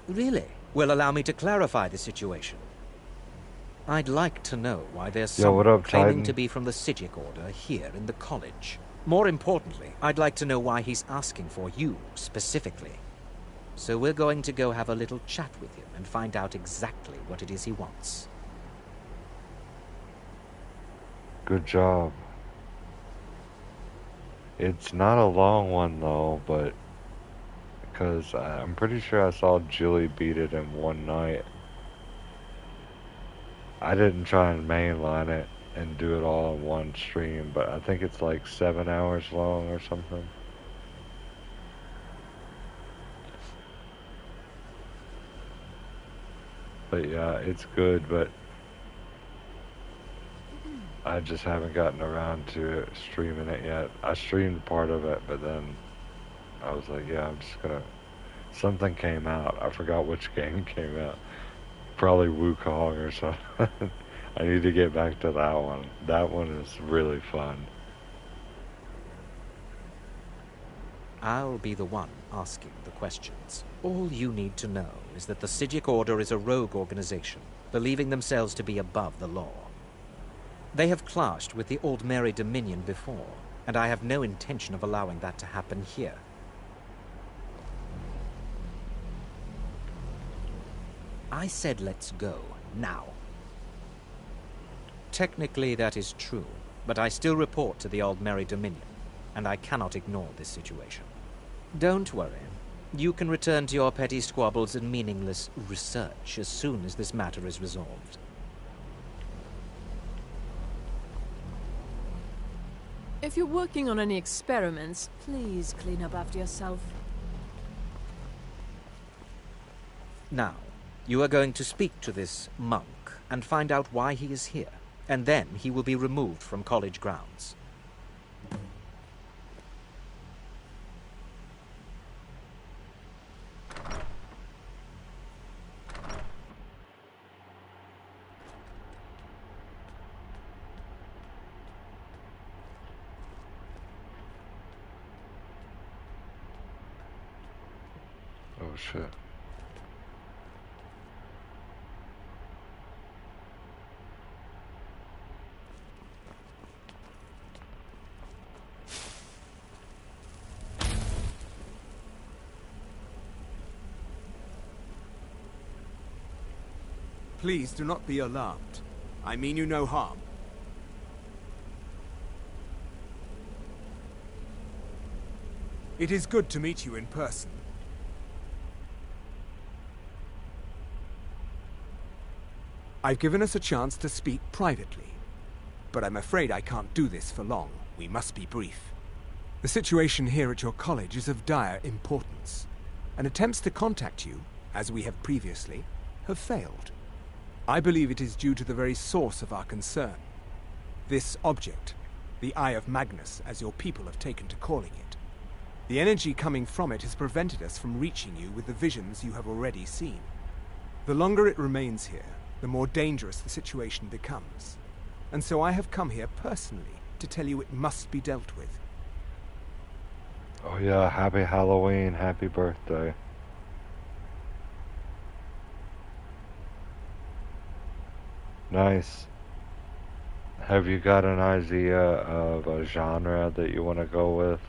Really? Well, allow me to clarify the situation. I'd like to know why there's someone what up, claiming Titan? to be from the Psijic Order here in the college. More importantly, I'd like to know why he's asking for you, specifically. So we're going to go have a little chat with him and find out exactly what it is he wants. Good job. It's not a long one, though, but because I'm pretty sure I saw Julie beat it in one night. I didn't try and mainline it and do it all in one stream, but I think it's like 7 hours long or something. But yeah, it's good, but I just haven't gotten around to streaming it yet. I streamed part of it, but then I was like, yeah, I'm just gonna... Something came out. I forgot which game came out. Probably Wukong or something. I need to get back to that one. That one is really fun. I'll be the one asking the questions. All you need to know is that the Psijic Order is a rogue organization, believing themselves to be above the law. They have clashed with the Aldmeri Dominion before, and I have no intention of allowing that to happen here. I said let's go, now. Technically that is true, but I still report to the Aldmeri Dominion, and I cannot ignore this situation. Don't worry. You can return to your petty squabbles and meaningless research as soon as this matter is resolved. If you're working on any experiments, please clean up after yourself. Now, you are going to speak to this monk and find out why he is here, and then he will be removed from college grounds. Oh shit. Please do not be alarmed. I mean you no harm. It is good to meet you in person. I've given us a chance to speak privately, but I'm afraid I can't do this for long. We must be brief. The situation here at your college is of dire importance, and attempts to contact you, as we have previously, have failed. I believe it is due to the very source of our concern. This object, the Eye of Magnus, as your people have taken to calling it. The energy coming from it has prevented us from reaching you with the visions you have already seen. The longer it remains here, the more dangerous the situation becomes. And so I have come here personally to tell you it must be dealt with. Oh yeah, happy Halloween, happy birthday. Nice. Have you got an idea of a genre that you want to go with?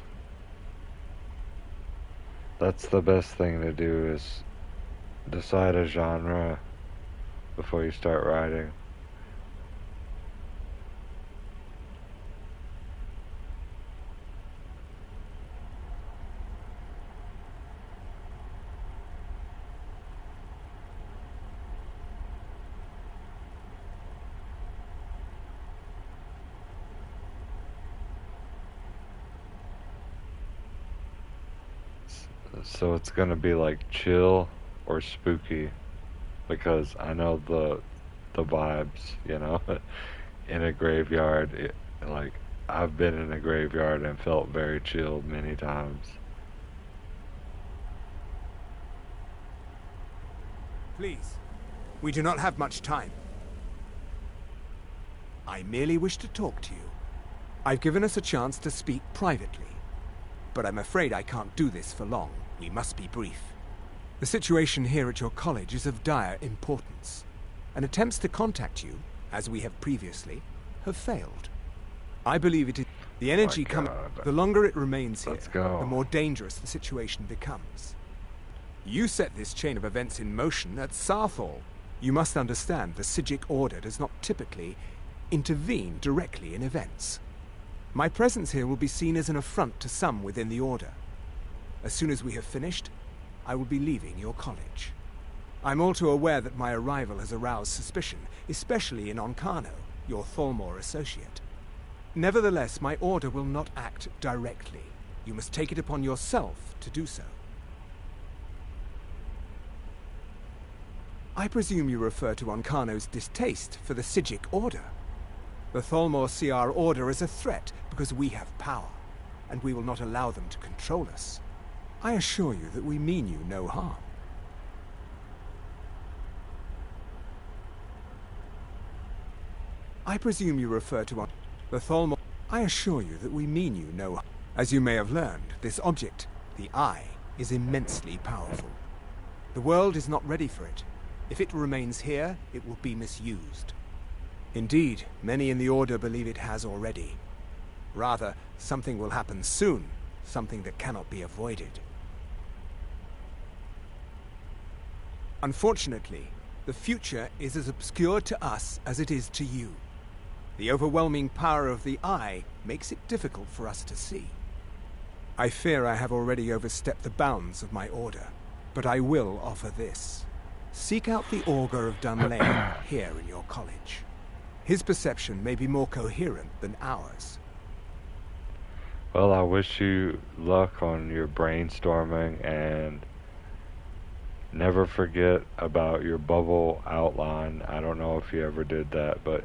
That's the best thing to do, is decide a genre before you start writing. So it's gonna be like chill or spooky, because I know the vibes, you know. In a graveyard, like I've been in a graveyard and felt very chilled many times. Please, we do not have much time. I merely wish to talk to you. I've given us a chance to speak privately, but I'm afraid I can't do this for long. We must be brief. The situation here at your college is of dire importance, and attempts to contact you, as we have previously, have failed. I believe it is the energy coming. The longer it remains here, the more dangerous the situation becomes. You set this chain of events in motion at Saarthal. You must understand the Psijic Order does not typically intervene directly in events. My presence here will be seen as an affront to some within the Order. As soon as we have finished, I will be leaving your college. I'm all too aware that my arrival has aroused suspicion, especially in Onkano, your Thalmor associate. Nevertheless, my order will not act directly. You must take it upon yourself to do so. I presume you refer to Onkano's distaste for the Psijic Order. The Thalmor see our order as a threat because we have power, and we will not allow them to control us. I assure you that we mean you no harm. I presume you refer to the Thalmor. I assure you that we mean you no harm. As you may have learned, this object, the Eye, is immensely powerful. The world is not ready for it. If it remains here, it will be misused. Indeed, many in the Order believe it has already. Rather, something will happen soon, something that cannot be avoided. Unfortunately, the future is as obscure to us as it is to you. The overwhelming power of the Eye makes it difficult for us to see. I fear I have already overstepped the bounds of my order, but I will offer this. Seek out the Augur of Dunlane here in your college. His perception may be more coherent than ours. Well, I wish you luck on your brainstorming, and never forget about your bubble outline. I don't know if you ever did that, but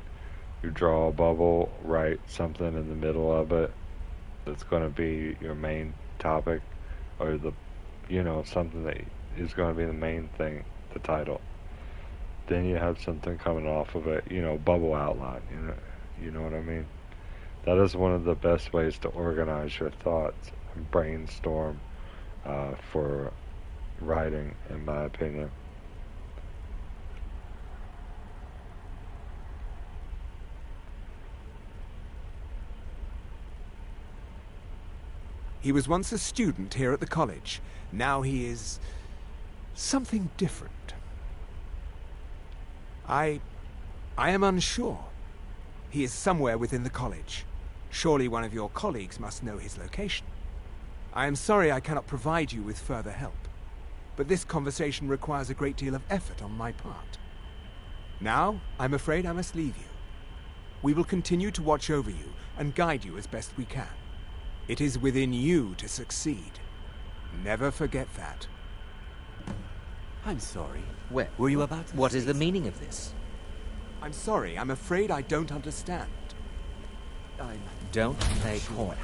you draw a bubble, write something in the middle of it that's going to be your main topic, or something that is going to be the main thing, the title. Then you have something coming off of it, bubble outline, you know what I mean? That is one of the best ways to organize your thoughts and brainstorm for writing, in my opinion. He was once a student here at the college. Now he is something different. I am unsure. He is somewhere within the college. Surely one of your colleagues must know his location. I am sorry I cannot provide you with further help, but this conversation requires a great deal of effort on my part. Now, I'm afraid I must leave you. We will continue to watch over you and guide you as best we can. It is within you to succeed. Never forget that. I'm sorry. Where? Were you about to What say is the something? meaning of this? I'm sorry. I'm afraid I don't understand. Don't play coy.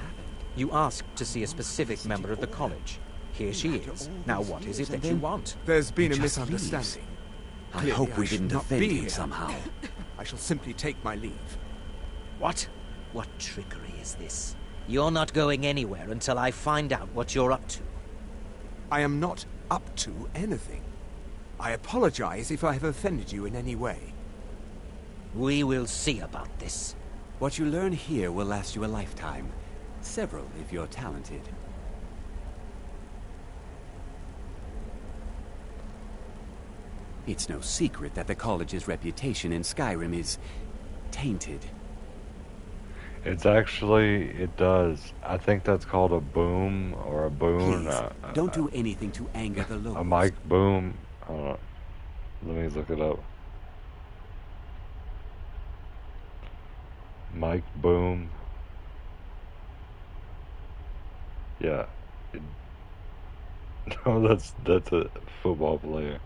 You asked to see a specific member of the college. Here she is. Now what is it that you want? There's been a He just misunderstanding. I Clearly, hope we should didn't not offend be him here. somehow. I shall simply take my leave. What? What trickery is this? You're not going anywhere until I find out what you're up to. I am not up to anything. I apologize if I have offended you in any way. We will see about this. What you learn here will last you a lifetime. Several, if you're talented. It's no secret that the college's reputation in Skyrim is tainted. It does. I think that's called a boom or a boon. Please, don't do anything to anger the locals. A mic boom. Let me look it up. Mike Boom. Yeah. No, that's a football player.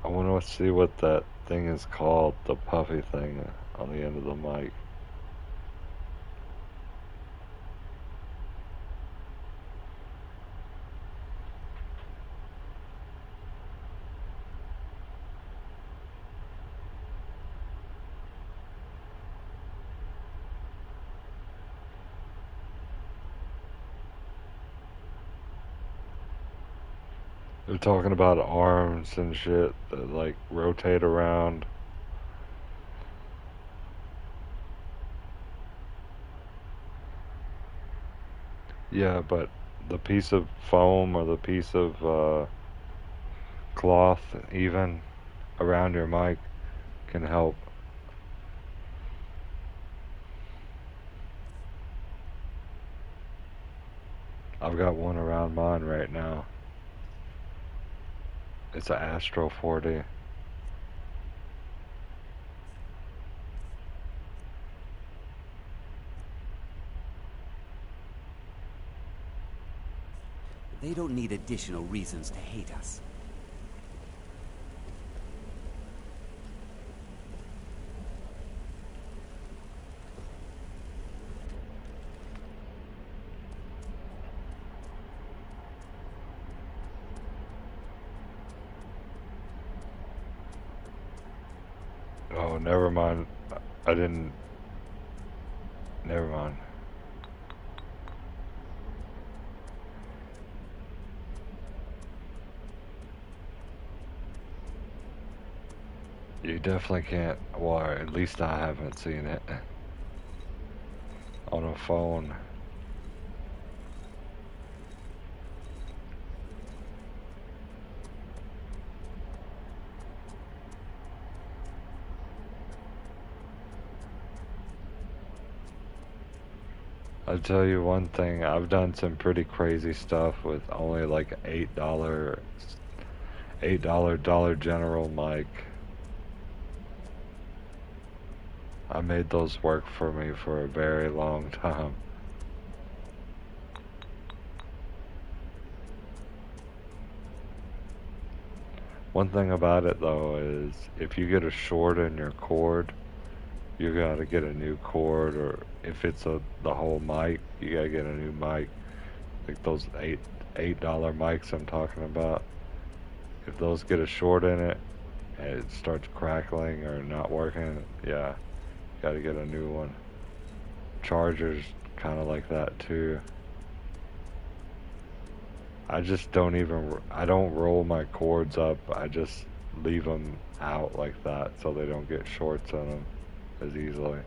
I want to see what that thing is called, the puffy thing on the end of the mic. They're talking about arms and shit that like rotate around. Yeah, but the piece of foam or the piece of cloth even around your mic can help. I've got one around mine right now. It's an Astro 40. They don't need additional reasons to hate us. Oh, never mind. I didn't... Never mind. You definitely can't, well, at least I haven't seen it on a phone. I'll tell you one thing, I've done some pretty crazy stuff with only like $8 Dollar General mic. I made those work for me for a very long time. One thing about it though is if you get a short in your cord, you gotta get a new cord, or if it's the whole mic, you gotta get a new mic. Like those $8 mics I'm talking about. If those get a short in it and it starts crackling or not working, yeah, gotta get a new one. Chargers kind of like that too. I just don't roll my cords up. I just leave them out like that so they don't get shorts in them as easily.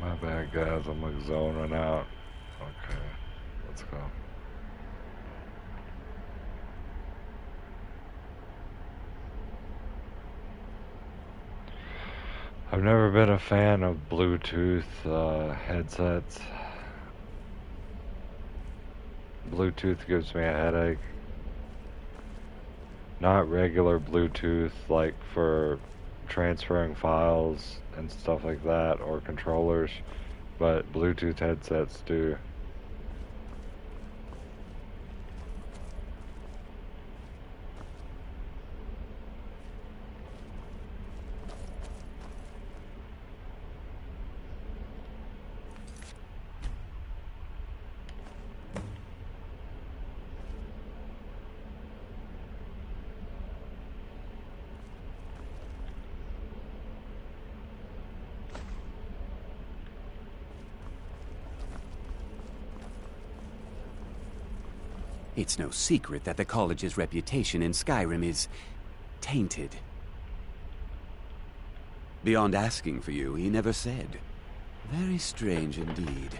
My bad guys, I'm like zoning out. Okay, let's go. I've never been a fan of Bluetooth headsets. Bluetooth gives me a headache. Not regular Bluetooth like for transferring files and stuff like that, or controllers, but Bluetooth headsets do. It's no secret that the college's reputation in Skyrim is tainted. Beyond asking for you, he never said. Very strange indeed.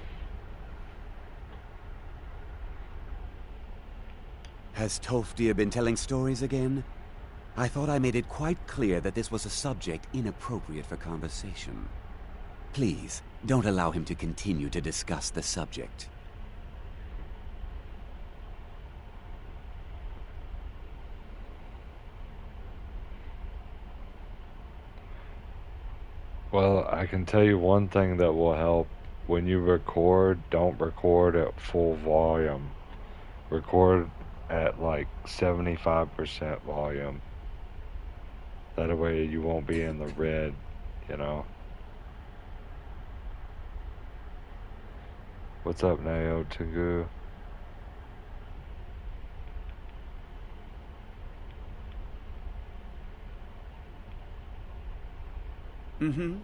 Has Tolfdir been telling stories again? I thought I made it quite clear that this was a subject inappropriate for conversation. Please, don't allow him to continue to discuss the subject. Well, I can tell you one thing that will help. When you record, don't record at full volume. Record at like 75% volume. That way you won't be in the red, you know? What's up, Nao Tengu? Mm-hmm.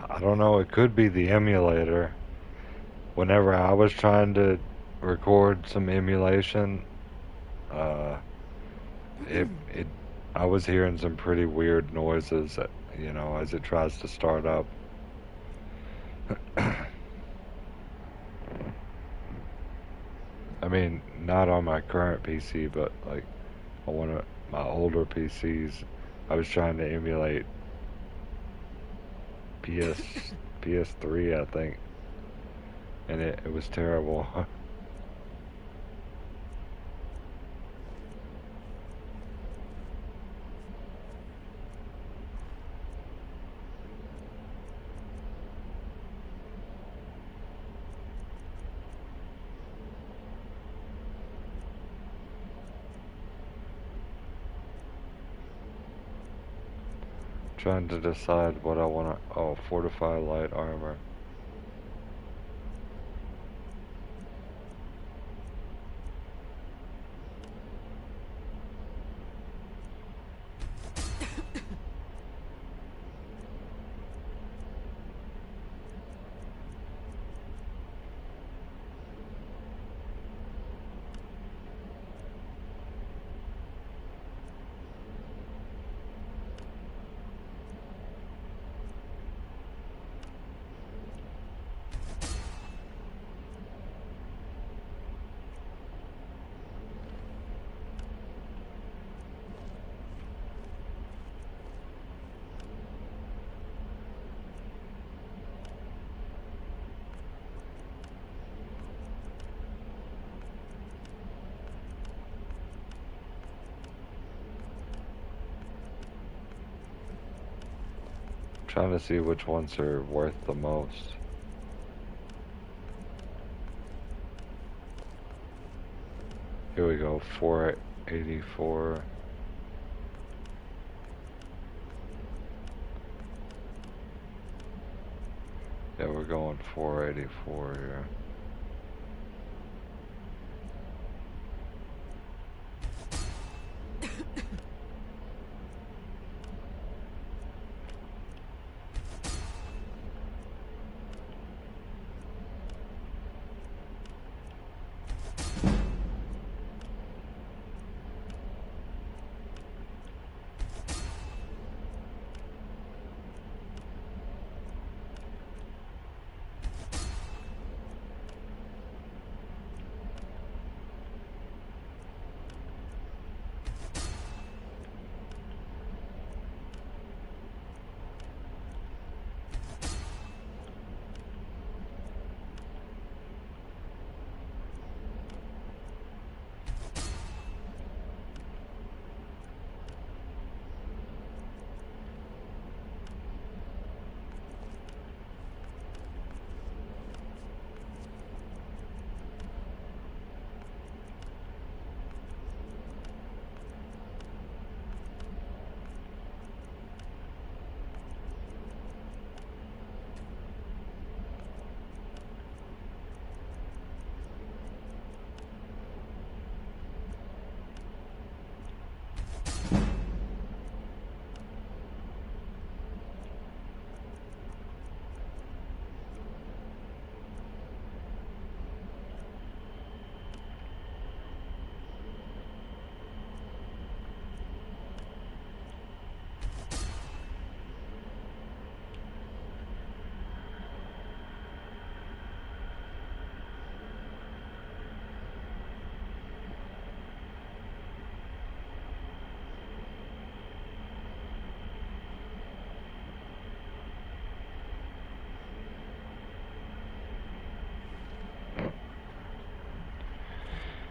I don't know, it could be the emulator. Whenever I was trying to record some emulation, I was hearing some pretty weird noises, you know, as it tries to start up. I mean, not on my current PC, but like on one of my older PCs, I was trying to emulate PS3, I think, and it was terrible. Trying to decide what I want to... Oh, fortify light armor. Trying to see which ones are worth the most. Here we go, 484. Yeah, we're going 484 here.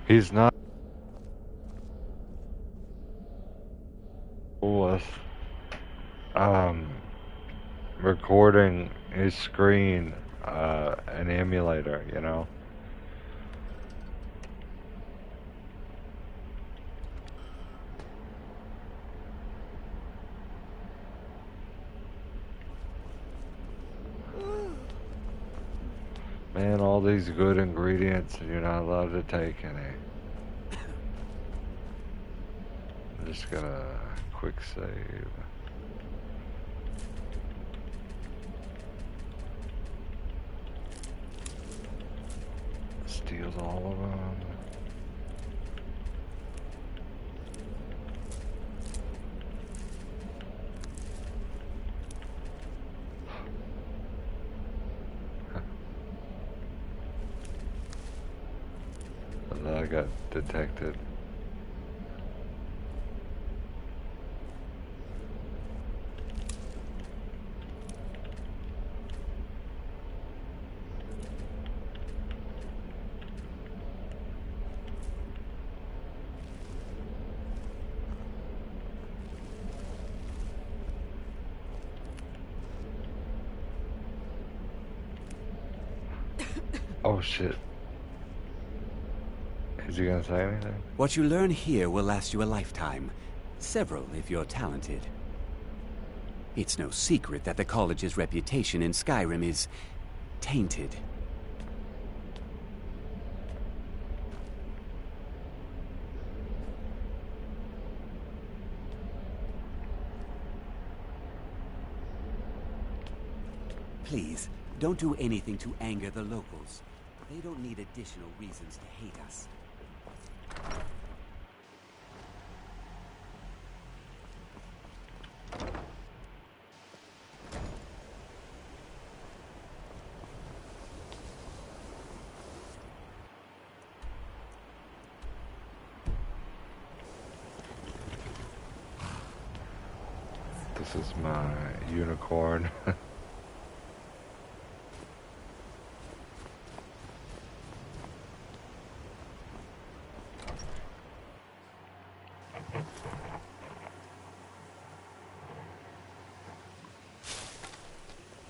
He's not with recording his screen an emulator, you know. Man, all these good ingredients and you're not allowed to take any. I'm just gonna quick save. Steals all of them. I got detected. Oh shit. Is he gonna say anything? What you learn here will last you a lifetime. Several, if you're talented. It's no secret that the college's reputation in Skyrim is tainted. Please, don't do anything to anger the locals. They don't need additional reasons to hate us. This is my unicorn.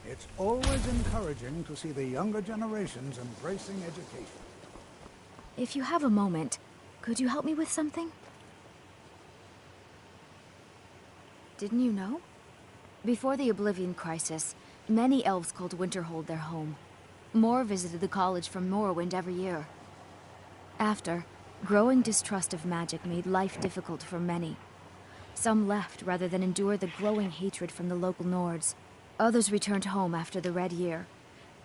It's always encouraging to see the younger generations embracing education. If you have a moment, could you help me with something? Didn't you know? Before the Oblivion Crisis, many elves called Winterhold their home. More visited the college from Morrowind every year. After, growing distrust of magic made life difficult for many. Some left rather than endure the growing hatred from the local Nords. Others returned home after the Red Year,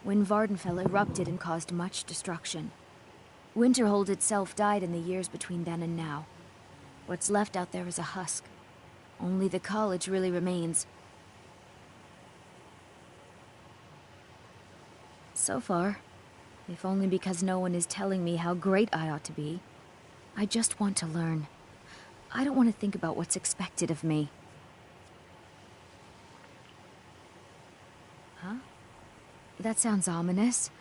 when Vardenfell erupted and caused much destruction. Winterhold itself died in the years between then and now. What's left out there is a husk. Only the college really remains. So far, if only because no one is telling me how great I ought to be. I just want to learn. I don't want to think about what's expected of me. Huh? That sounds ominous.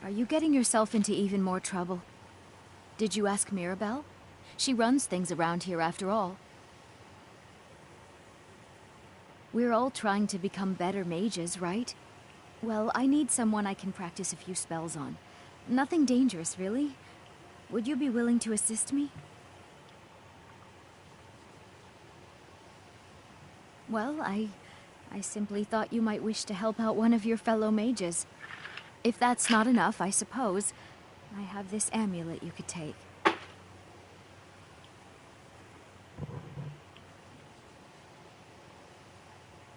Are you getting yourself into even more trouble? Did you ask Mirabelle? She runs things around here after all. We're all trying to become better mages, right? Well, I need someone I can practice a few spells on. Nothing dangerous, really. Would you be willing to assist me? Well, I simply thought you might wish to help out one of your fellow mages. If that's not enough, I suppose, I have this amulet you could take.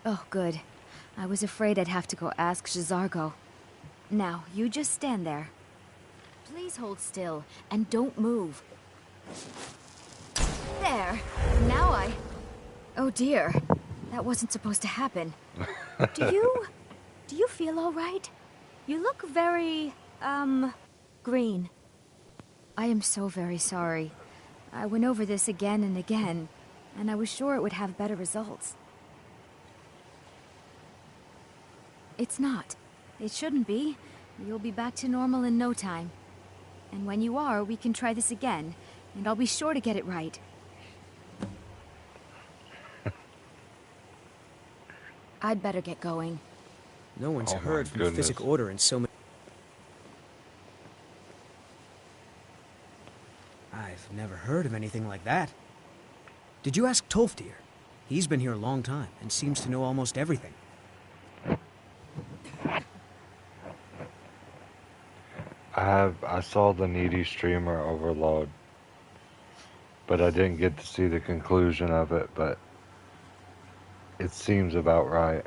Oh, good. I was afraid I'd have to go ask J'zargo. Now, you just stand there. Please hold still, and don't move. There! Now Oh dear. That wasn't supposed to happen. Do you feel all right? You look very, green. I am so very sorry. I went over this again and again, and I was sure it would have better results. It's not. It shouldn't be. You'll be back to normal in no time. And when you are, we can try this again, and I'll be sure to get it right. I'd better get going. No one's Oh my heard from the goodness. Physic Order in so many... I've never heard of anything like that. Did you ask Tolfdir? He's been here a long time and seems to know almost everything. I saw the Needy Streamer Overload, but I didn't get to see the conclusion of it, but it seems about right.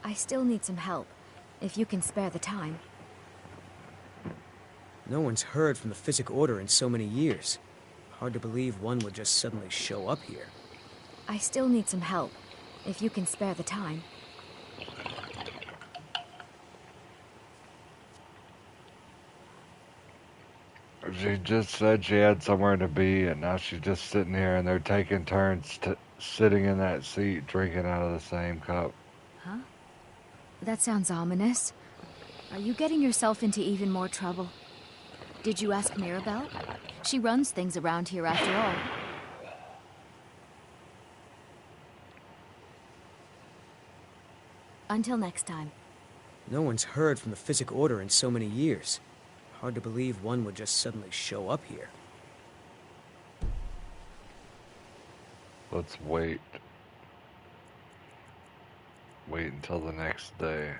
I still need some help, if you can spare the time. No one's heard from the Physic Order in so many years. Hard to believe one would just suddenly show up here. I still need some help, if you can spare the time. She just said she had somewhere to be, and now she's just sitting here, and they're taking turns sitting in that seat, drinking out of the same cup. Huh? That sounds ominous. Are you getting yourself into even more trouble? Did you ask Mirabelle? She runs things around here after all. Until next time. No one's heard from the Physic Order in so many years. Hard to believe one would just suddenly show up here. Let's wait. Wait until the next day.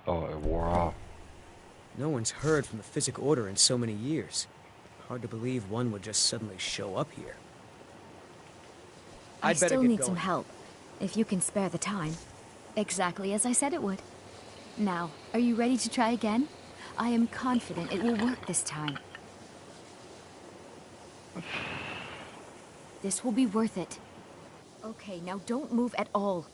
Oh, it wore off. No one's heard from the Physic Order in so many years. Hard to believe one would just suddenly show up here. I still need some help, if you can spare the time. Exactly as I said it would. Now, are you ready to try again? I am confident it will work this time. This will be worth it. Okay, now don't move at all.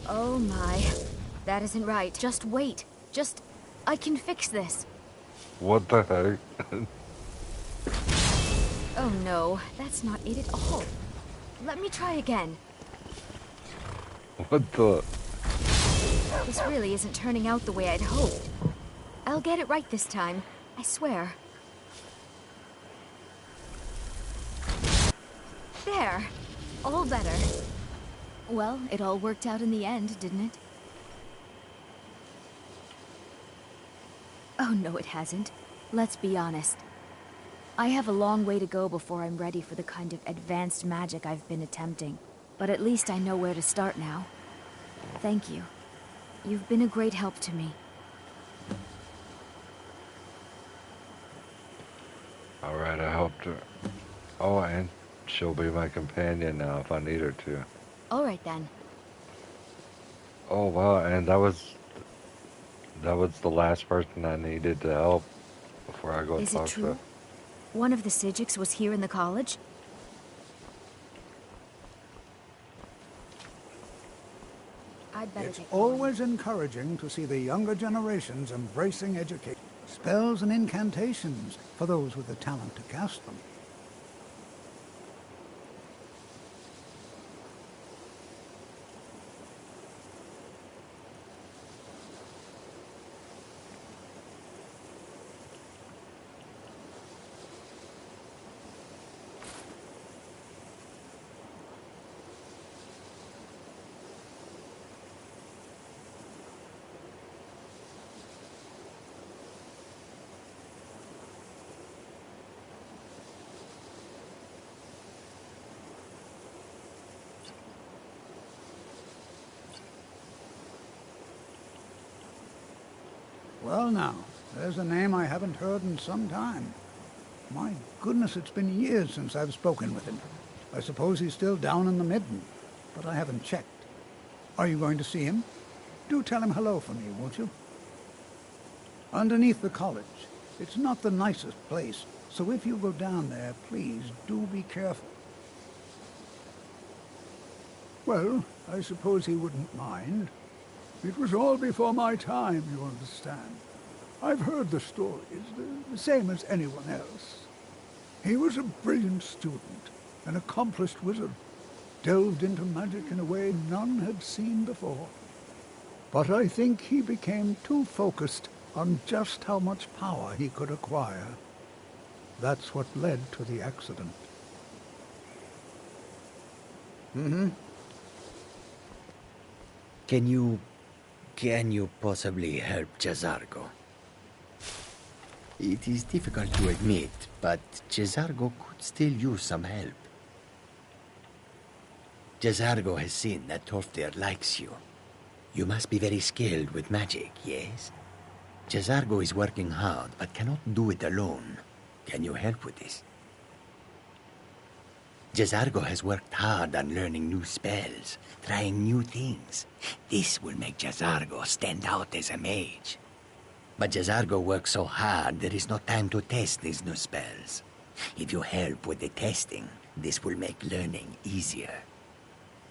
Oh my. That isn't right. Just wait. I can fix this. What the heck? Oh no, that's not it at all. Let me try again. What the? This really isn't turning out the way I'd hoped. I'll get it right this time, I swear. There! All better. Well, it all worked out in the end, didn't it? Oh no, it hasn't. Let's be honest. I have a long way to go before I'm ready for the kind of advanced magic I've been attempting. But at least I know where to start now. Thank you. You've been a great help to me. Alright, I helped her. Oh, and she'll be my companion now if I need her to. Alright then. Oh wow, and that was the last person I needed to help before I go Is talk it to true? her. One of the Psijics was here in the college? I'd better It's get going. always encouraging to see the younger generations embracing education. Spells and incantations for those with the talent to cast them. Well now, there's a name I haven't heard in some time. My goodness, it's been years since I've spoken with him. I suppose he's still down in the Midden, but I haven't checked. Are you going to see him? Do tell him hello for me, won't you? Underneath the college. It's not the nicest place, so if you go down there, please do be careful. Well, I suppose he wouldn't mind. It was all before my time, you understand. I've heard the stories, the same as anyone else. He was a brilliant student, an accomplished wizard, delved into magic in a way none had seen before. But I think he became too focused on just how much power he could acquire. That's what led to the accident. Mm-hmm. Can you possibly help J'zargo? It is difficult to admit, but J'zargo could still use some help. J'zargo has seen that Tolfdir likes you. You must be very skilled with magic, yes? J'zargo is working hard, but cannot do it alone. Can you help with this? J'zargo has worked hard on learning new spells, trying new things. This will make J'zargo stand out as a mage. But J'zargo works so hard, there is no time to test these new spells. If you help with the testing, this will make learning easier.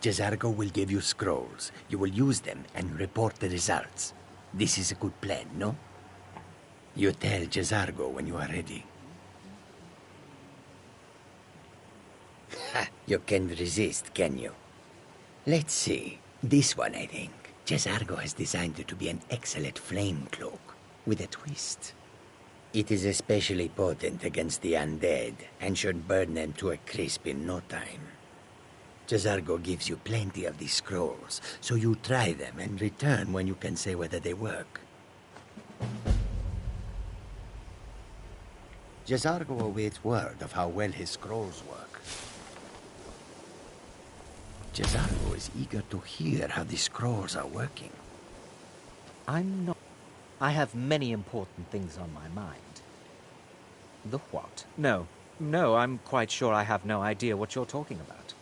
J'zargo will give you scrolls. You will use them and report the results. This is a good plan, no? You tell J'zargo when you are ready. Ha! You can resist, can you? Let's see. This one, I think. J'zargo has designed it to be an excellent flame cloak, with a twist. It is especially potent against the undead, and should burn them to a crisp in no time. J'zargo gives you plenty of these scrolls, so you try them and return when you can say whether they work. J'zargo awaits word of how well his scrolls work. J'zargo is eager to hear how the scrolls are working. I'm not. I have many important things on my mind. The what? No, I'm quite sure I have no idea what you're talking about.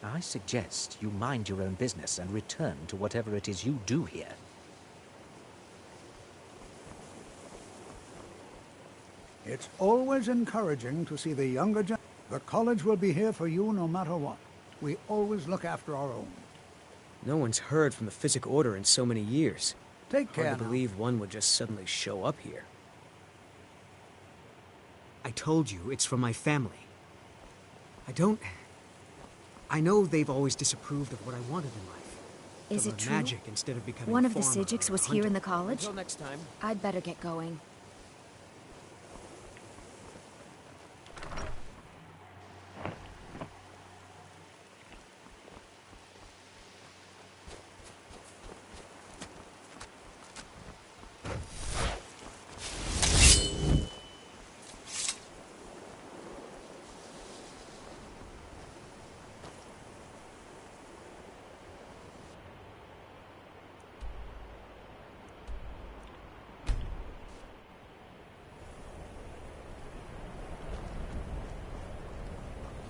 I suggest you mind your own business and return to whatever it is you do here. It's always encouraging to see the younger gen. The college will be here for you no matter what. We always look after our own. No one's heard from the Physic Order in so many years. Take care Hard to now. believe one would just suddenly show up here. I told you, it's from my family. I know they've always disapproved of what I wanted in life. Is To it learn true? magic instead of becoming One a of the farmer Psijics or a was here in the hunter. college? Until next time. I'd better get going.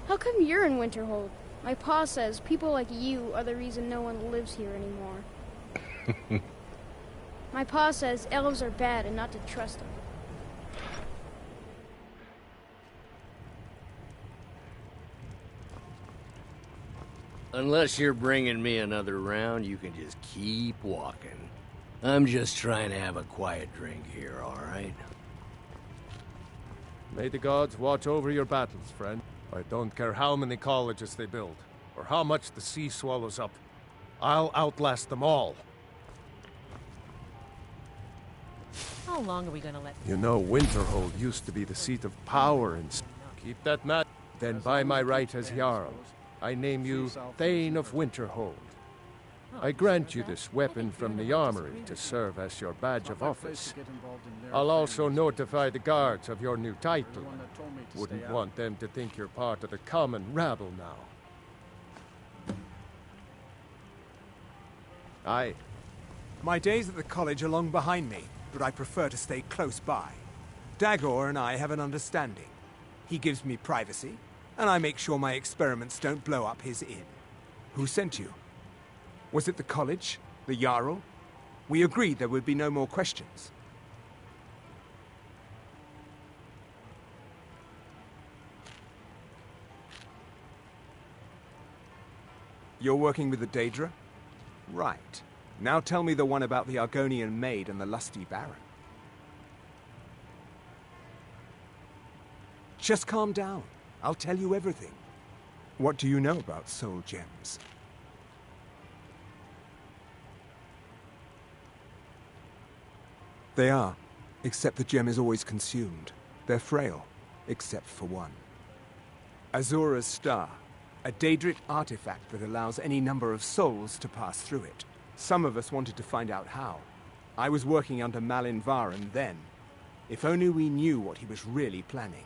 How come you're in Winterhold? My pa says people like you are the reason no one lives here anymore. My pa says elves are bad and not to trust them. Unless you're bringing me another round, you can just keep walking. I'm just trying to have a quiet drink here, all right? May the gods watch over your battles, friend. I don't care how many colleges they build, or how much the sea swallows up. I'll outlast them all. How long are we gonna let... You know, Winterhold used to be the seat of power and... Keep that mad. Then by my right as Jarl, I name you Thane of Winterhold. I grant you this weapon from the armory to serve as your badge of office. I'll also notify the guards of your new title. Wouldn't want them to think you're part of the common rabble now. My days at the college are long behind me, but I prefer to stay close by. Dagor and I have an understanding. He gives me privacy, and I make sure my experiments don't blow up his inn. Who sent you? Was it the college? The Jarl? We agreed there would be no more questions. You're working with the Daedra? Right. Now tell me the one about the Argonian maid and the lusty baron. Just calm down. I'll tell you everything. What do you know about soul gems? They are, except the gem is always consumed. They're frail, except for one. Azura's Star, a Daedric artifact that allows any number of souls to pass through it. Some of us wanted to find out how. I was working under Malin Varen then. If only we knew what he was really planning.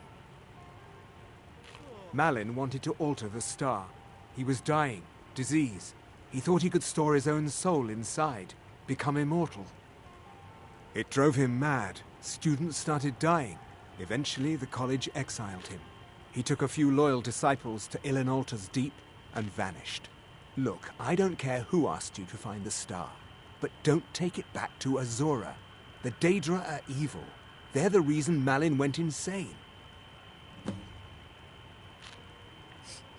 Malin wanted to alter the star. He was dying, disease. He thought he could store his own soul inside, become immortal. It drove him mad. Students started dying. Eventually, the college exiled him. He took a few loyal disciples to Ilinalta's Deep and vanished. Look, I don't care who asked you to find the star, but don't take it back to Azura. The Daedra are evil. They're the reason Malin went insane.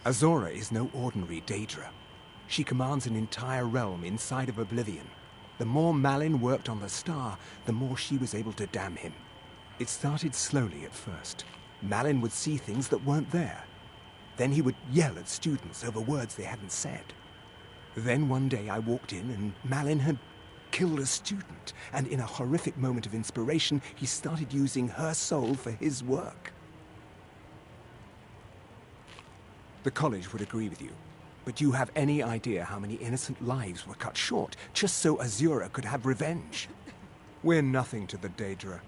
Azura is no ordinary Daedra. She commands an entire realm inside of Oblivion. The more Malin worked on the star, the more she was able to damn him. It started slowly at first. Malin would see things that weren't there. Then he would yell at students over words they hadn't said. Then one day I walked in and Malin had killed a student, and in a horrific moment of inspiration, he started using her soul for his work. The college would agree with you, but do you have any idea how many innocent lives were cut short just so Azura could have revenge? We're nothing to the Daedra.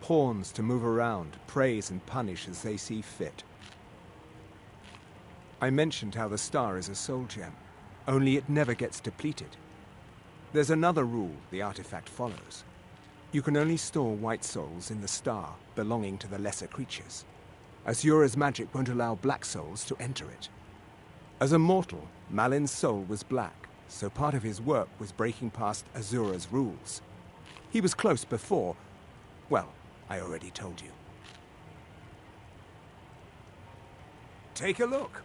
Pawns to move around, praise and punish as they see fit. I mentioned how the star is a soul gem, only it never gets depleted. There's another rule the artifact follows. You can only store white souls in the star belonging to the lesser creatures. Azura's magic won't allow black souls to enter it. As a mortal, Malin's soul was black, so part of his work was breaking past Azura's rules. He was close before. Well, I already told you. Take a look.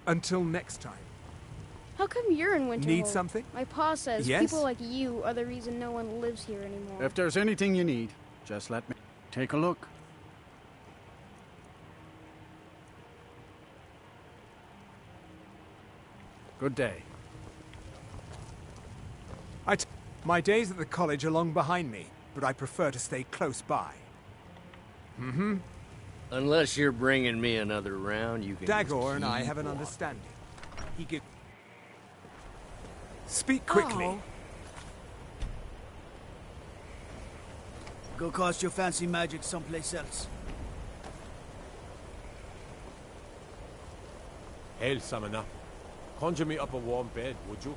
Until next time. How come you're in Winterhold? Need something? My pa says Yes? people like you are the reason no one lives here anymore. If there's anything you need, just let me take a look. Good day. My days at the college are long behind me, but I prefer to stay close by. Mm-hmm. Unless you're bringing me another round, you can Dagor and I keep have an walking. understanding. He gives... Speak quickly. Oh. Go cast your fancy magic someplace else. Hail, Samana. Conjure me up a warm bed, would you?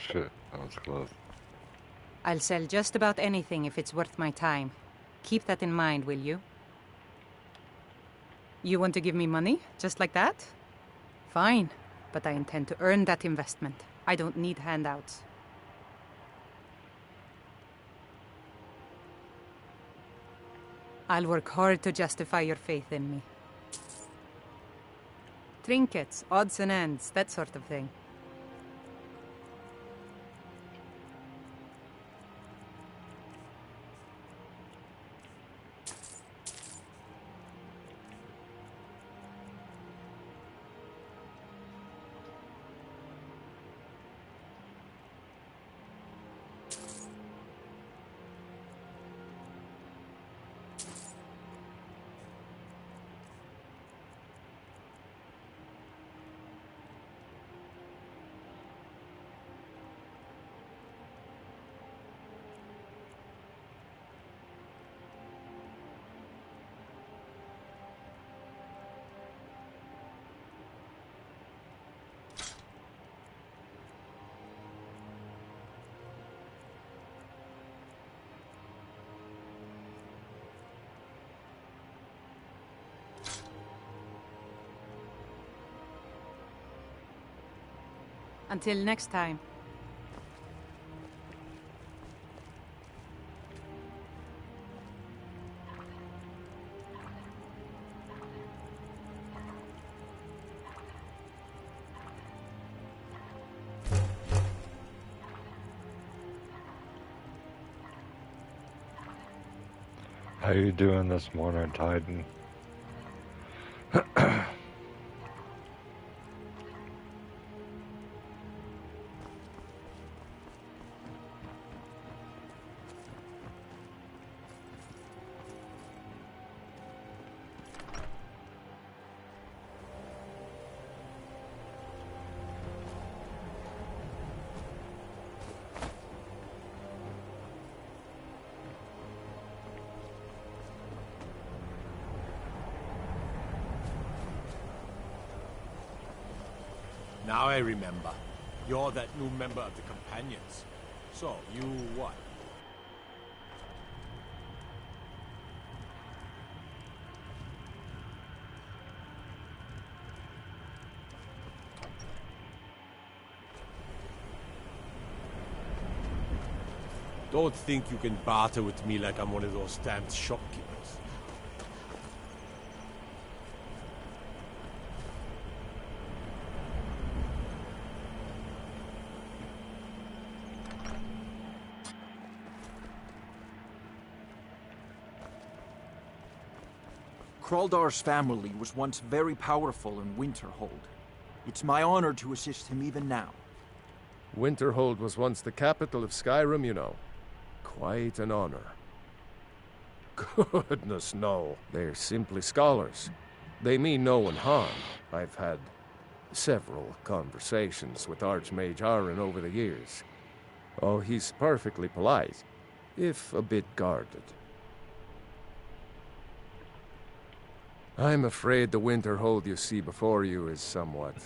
shit, that was close. I'll sell just about anything if it's worth my time. Keep that in mind, will you? You want to give me money, just like that? Fine, but I intend to earn that investment. I don't need handouts. I'll work hard to justify your faith in me. Trinkets, odds and ends, that sort of thing. Until next time. How you doing this morning, Titan? Now I remember. You're that new member of the Companions. So, you what? Don't think you can barter with me like I'm one of those damned shopkeepers. Kraldar's family was once very powerful in Winterhold. It's my honor to assist him even now. Winterhold was once the capital of Skyrim, you know. Quite an honor. Goodness, no. They're simply scholars. They mean no one harm. I've had several conversations with Archmage Aren over the years. Oh, he's perfectly polite, if a bit guarded. I'm afraid the Winterhold you see before you is somewhat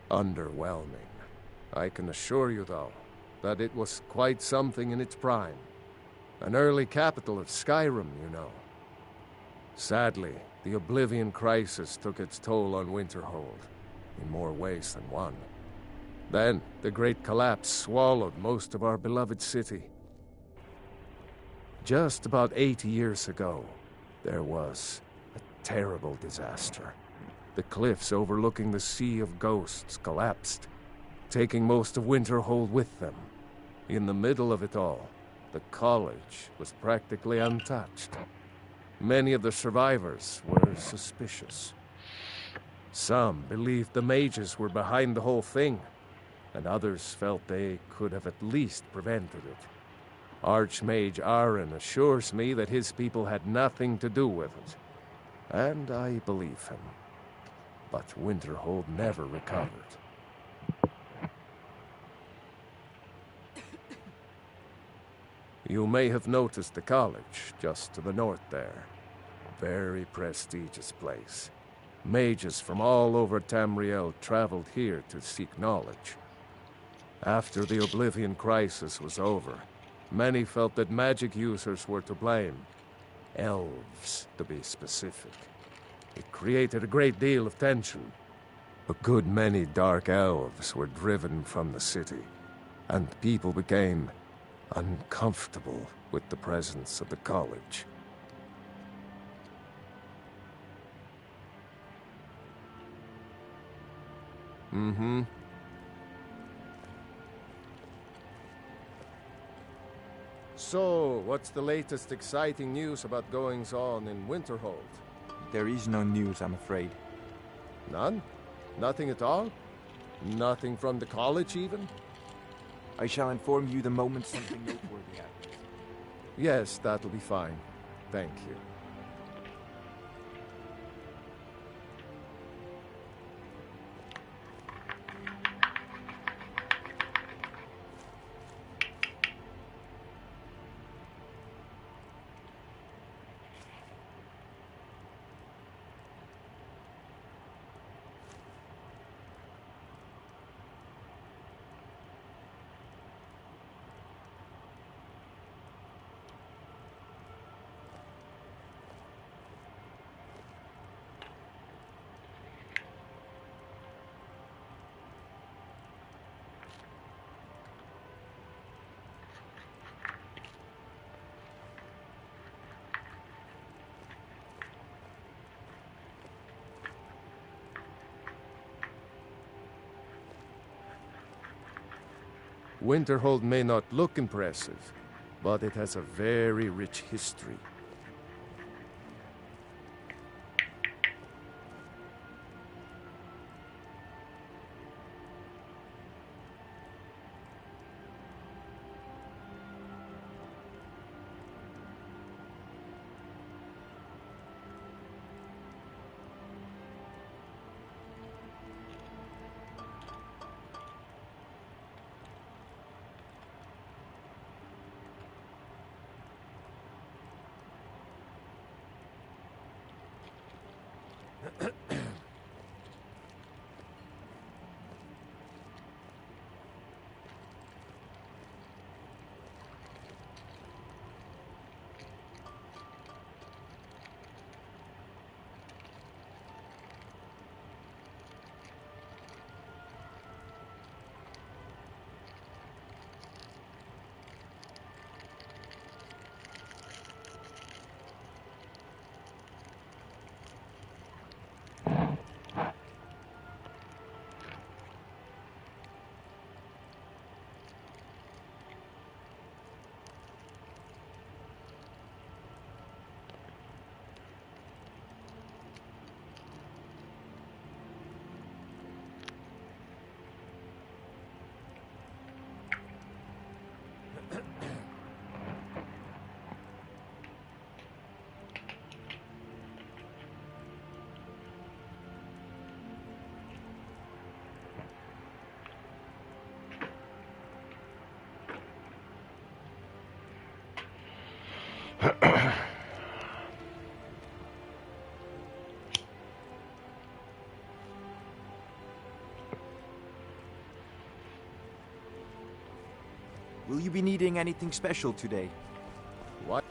underwhelming. I can assure you, though, that it was quite something in its prime. An early capital of Skyrim, you know. Sadly, the Oblivion Crisis took its toll on Winterhold, in more ways than one. Then, the Great Collapse swallowed most of our beloved city. Just about 80 years ago, there was a terrible disaster. The cliffs overlooking the Sea of Ghosts collapsed, taking most of Winterhold with them. In the middle of it all, the college was practically untouched. Many of the survivors were suspicious. Some believed the mages were behind the whole thing, and others felt they could have at least prevented it. Archmage Aren assures me that his people had nothing to do with it, and I believe him. But Winterhold never recovered. You may have noticed the college just to the north there. Very prestigious place. Mages from all over Tamriel traveled here to seek knowledge. After the Oblivion Crisis was over, many felt that magic users were to blame. Elves, to be specific. It created a great deal of tension. A good many dark elves were driven from the city, and people became uncomfortable with the presence of the college. Mm-hmm. So, what's the latest exciting news about goings-on in Winterhold? There is no news, I'm afraid. None? Nothing at all? Nothing from the college, even? I shall inform you the moment something noteworthy happens. Yes, that'll be fine. Thank you. Winterhold may not look impressive, but it has a very rich history. Will you be needing anything special today? What?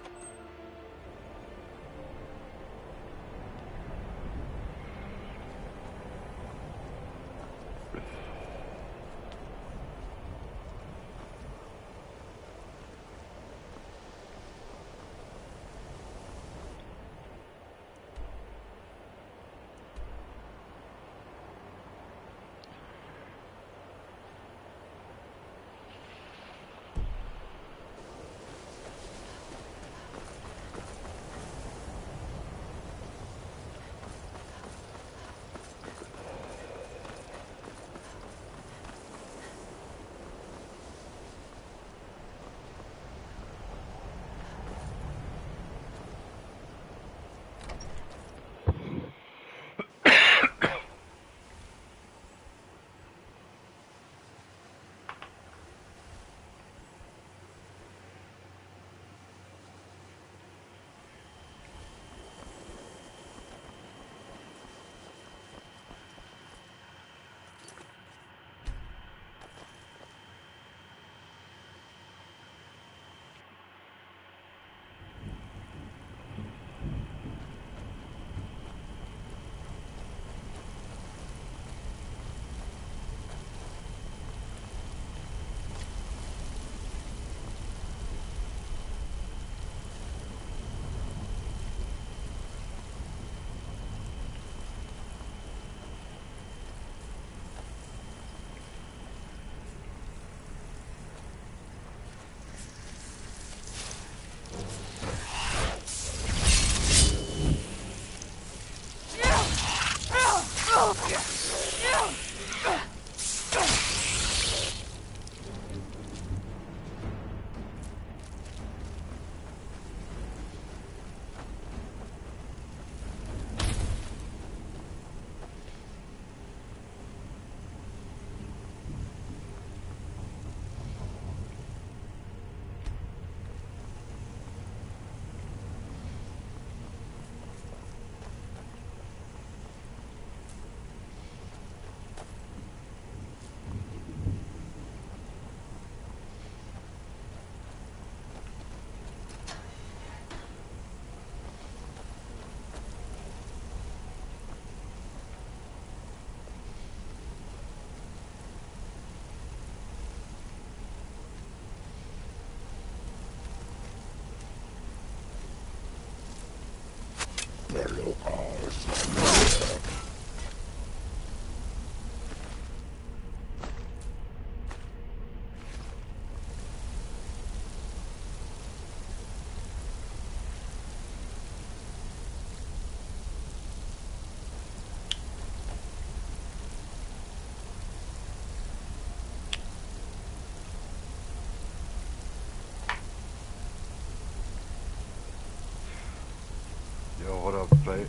Yo, what up, Fade?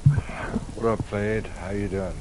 What up, Fade? How you doing?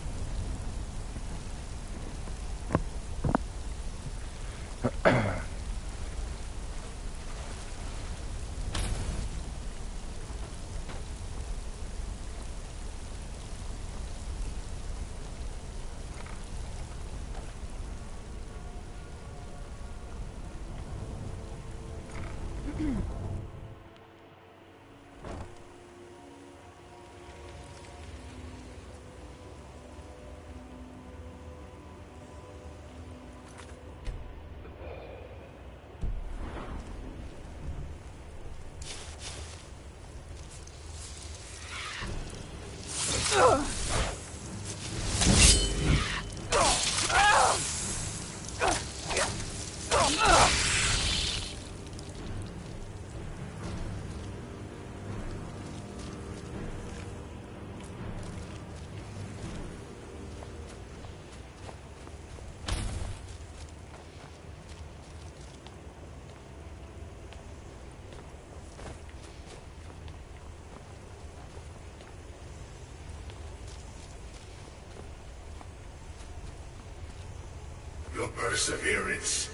Your perseverance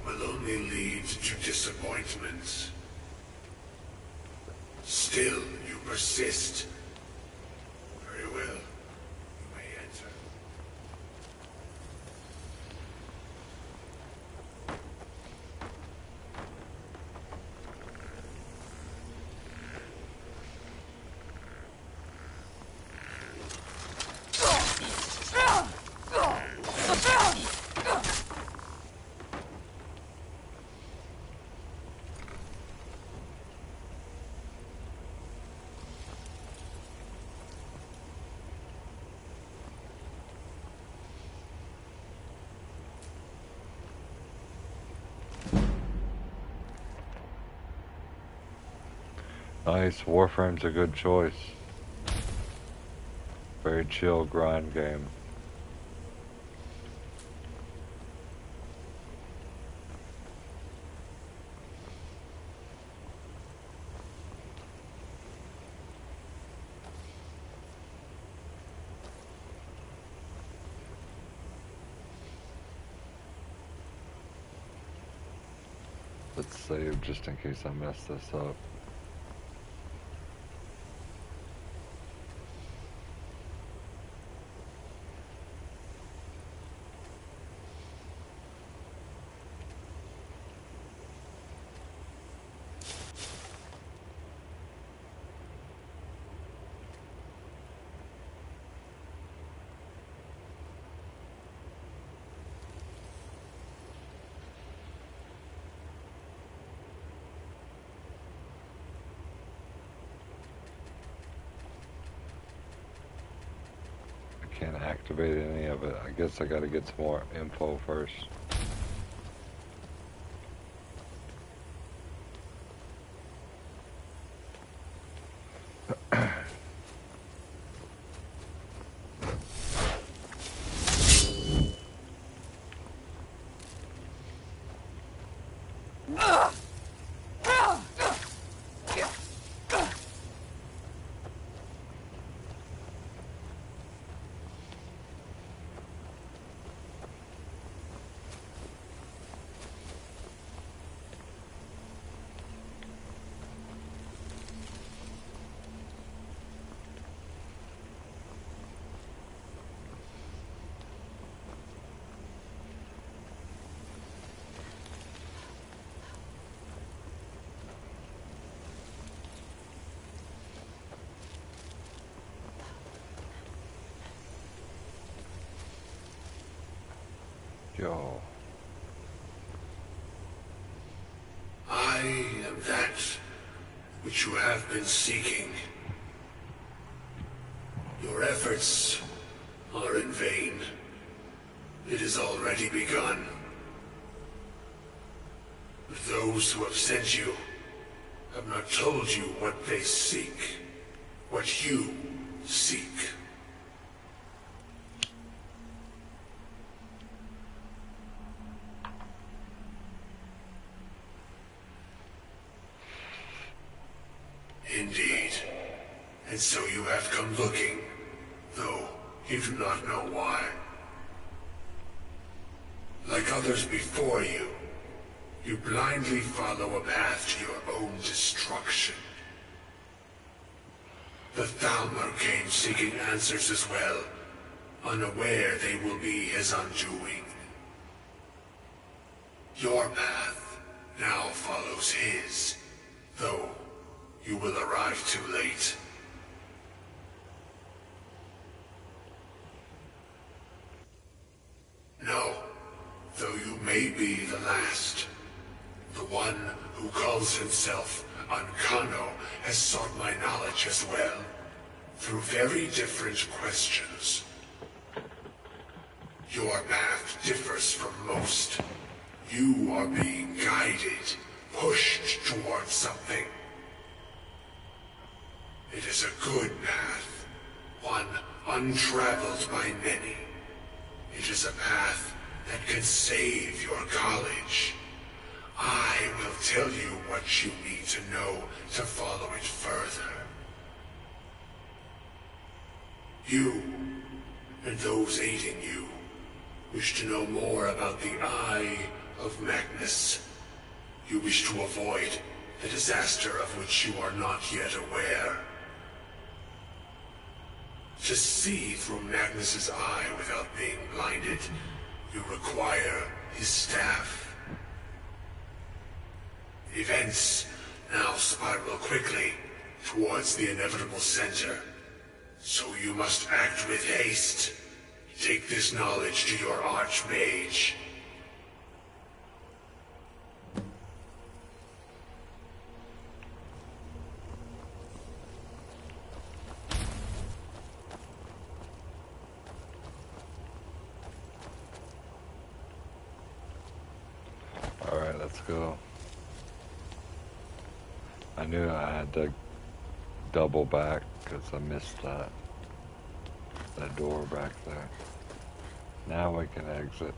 will only lead to disappointments. Still, you persist. Very well. You may enter. Nice. Warframe's a good choice. Very chill grind game. Let's save just in case I mess this up. Can't activate any of it. I guess I gotta get some more info first. Yo. I am that which you have been seeking. Your efforts are in vain. It has already begun. But those who have sent you have not told you what they seek, what you seek. Indeed. And so you have come looking, though you do not know why. Like others before you, you blindly follow a path to your own destruction. The Thalmor came seeking answers as well, unaware they will be his undoing. Your path now follows his, though you will arrive too late. No, though you may be the last. The one who calls himself Ancano has sought my knowledge as well, through very different questions. Your path differs from most. You are being guided, pushed towards something. It is a good path, one untraveled by many. It is a path that can save your college. I will tell you what you need to know to follow it further. You, and those aiding you, wish to know more about the Eye of Magnus. You wish to avoid the disaster of which you are not yet aware. To see through Magnus's eye without being blinded, you require his staff. Events now spiral quickly towards the inevitable center. So you must act with haste. Take this knowledge to your Archmage. Alright, let's go. I knew I had to double back because I missed that door back there. Now we can exit.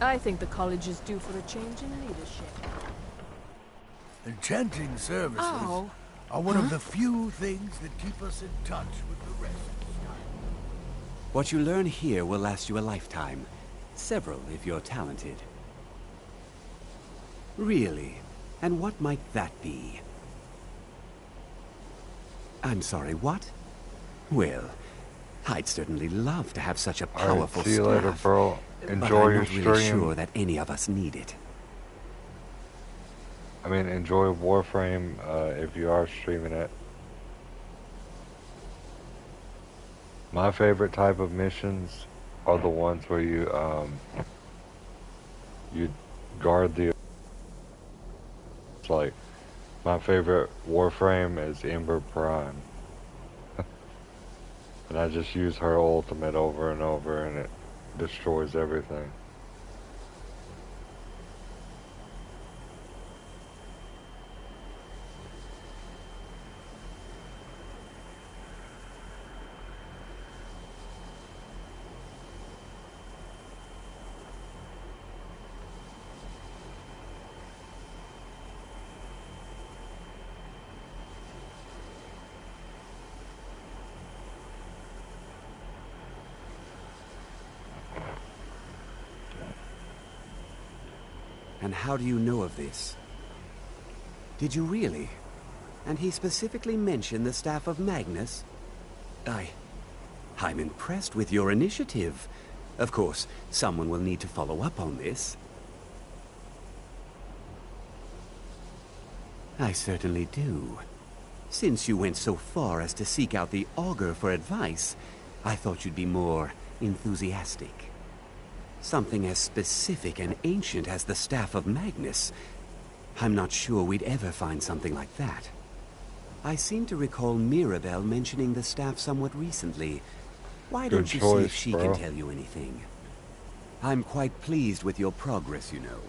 I think the college is due for a change in leadership. Enchanting services Ow. are one of the few things that keep us in touch with the rest. What you learn here will last you a lifetime. Several, if you're talented. Really? And what might that be? I'm sorry, what? Well, I'd certainly love to have such a All right, powerful see you staff. later, bro. But Enjoy I'm your not really stream. sure that any of us need it. I mean, enjoy Warframe if you are streaming it. My favorite type of missions are the ones where you guard the. It's like my favorite Warframe is Ember Prime, and I just use her ultimate over and over, and it destroys everything. And how do you know of this? Did you really? And he specifically mentioned the staff of Magnus? I'm impressed with your initiative. Of course, someone will need to follow up on this. I certainly do. Since you went so far as to seek out the Augur for advice, I thought you'd be more enthusiastic. Something as specific and ancient as the Staff of Magnus. I'm not sure we'd ever find something like that. I seem to recall Mirabelle mentioning the staff somewhat recently. Why Good don't you see choice, if she bro. can tell you anything? I'm quite pleased with your progress, you know.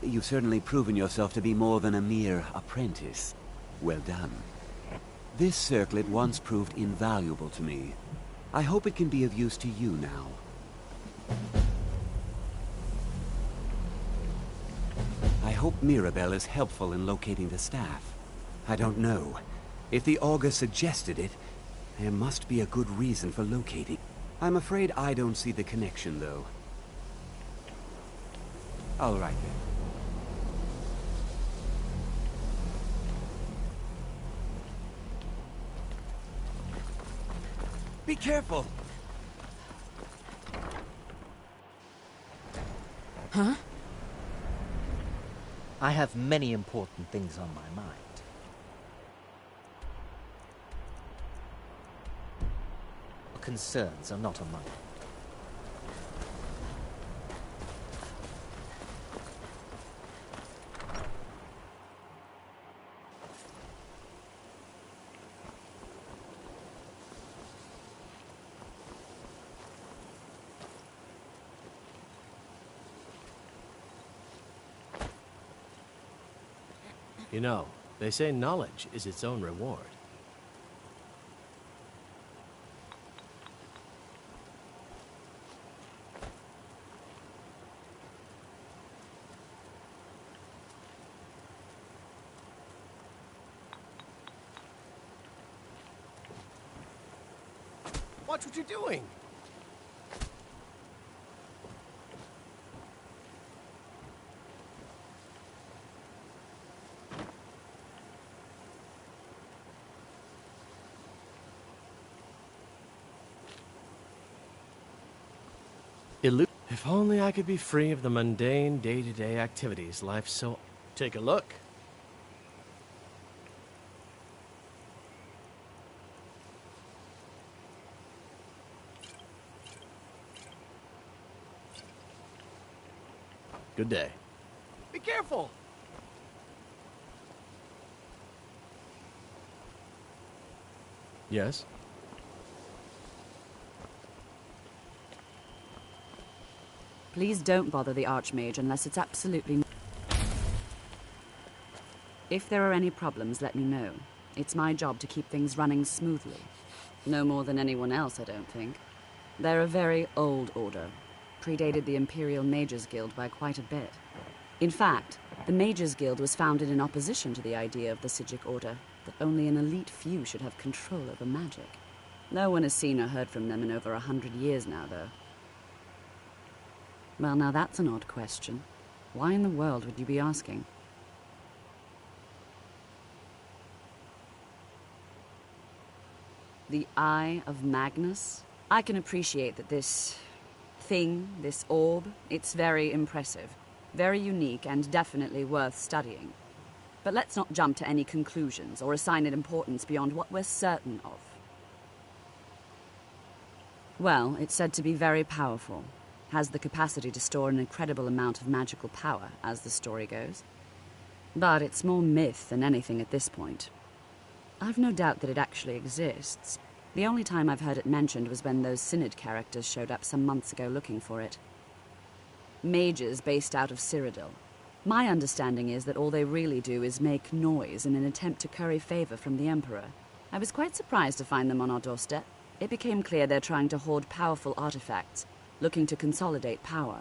You've certainly proven yourself to be more than a mere apprentice. Well done. This circlet once proved invaluable to me. I hope it can be of use to you now. I hope Mirabelle is helpful in locating the staff. I don't know. If the Augur suggested it, there must be a good reason for locating. I'm afraid I don't see the connection, though. All right, then. Be careful! Huh? I have many important things on my mind. Concerns are not among them. You know, they say knowledge is its own reward. Watch what you're doing! If only I could be free of the mundane, day-to-day activities life so... Take a look. Good day. Be careful! Yes? Please don't bother the Archmage unless it's absolutely... If there are any problems, let me know. It's my job to keep things running smoothly. No more than anyone else, I don't think. They're a very old order. Predated the Imperial Mages Guild by quite a bit. In fact, the Mages Guild was founded in opposition to the idea of the Psijic Order, that only an elite few should have control over magic. No one has seen or heard from them in over 100 years now, though. Well, now that's an odd question. Why in the world would you be asking? The Eye of Magnus? I can appreciate that this thing, this orb, it's very impressive, very unique, and definitely worth studying. But let's not jump to any conclusions or assign it importance beyond what we're certain of. Well, it's said to be very powerful. Has the capacity to store an incredible amount of magical power, as the story goes. But it's more myth than anything at this point. I've no doubt that it actually exists. The only time I've heard it mentioned was when those Synod characters showed up some months ago looking for it. Mages based out of Cyrodiil. My understanding is that all they really do is make noise in an attempt to curry favor from the Emperor. I was quite surprised to find them on our doorstep. It became clear they're trying to hoard powerful artifacts, looking to consolidate power.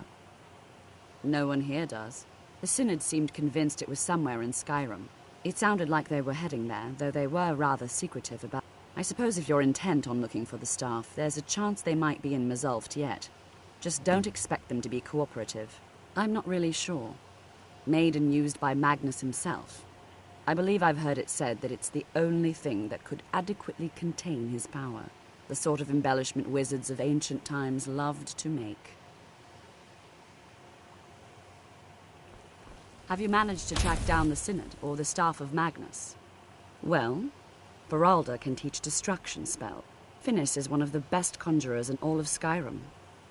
No one here does. The Synod seemed convinced it was somewhere in Skyrim. It sounded like they were heading there, though they were rather secretive about it. I suppose if you're intent on looking for the staff, there's a chance they might be in Mazulft yet. Just don't expect them to be cooperative. I'm not really sure. Made and used by Magnus himself. I believe I've heard it said that it's the only thing that could adequately contain his power. The sort of embellishment wizards of ancient times loved to make. Have you managed to track down the Synod, or the staff of Magnus? Well, Beralda can teach destruction spell. Finis is one of the best conjurers in all of Skyrim.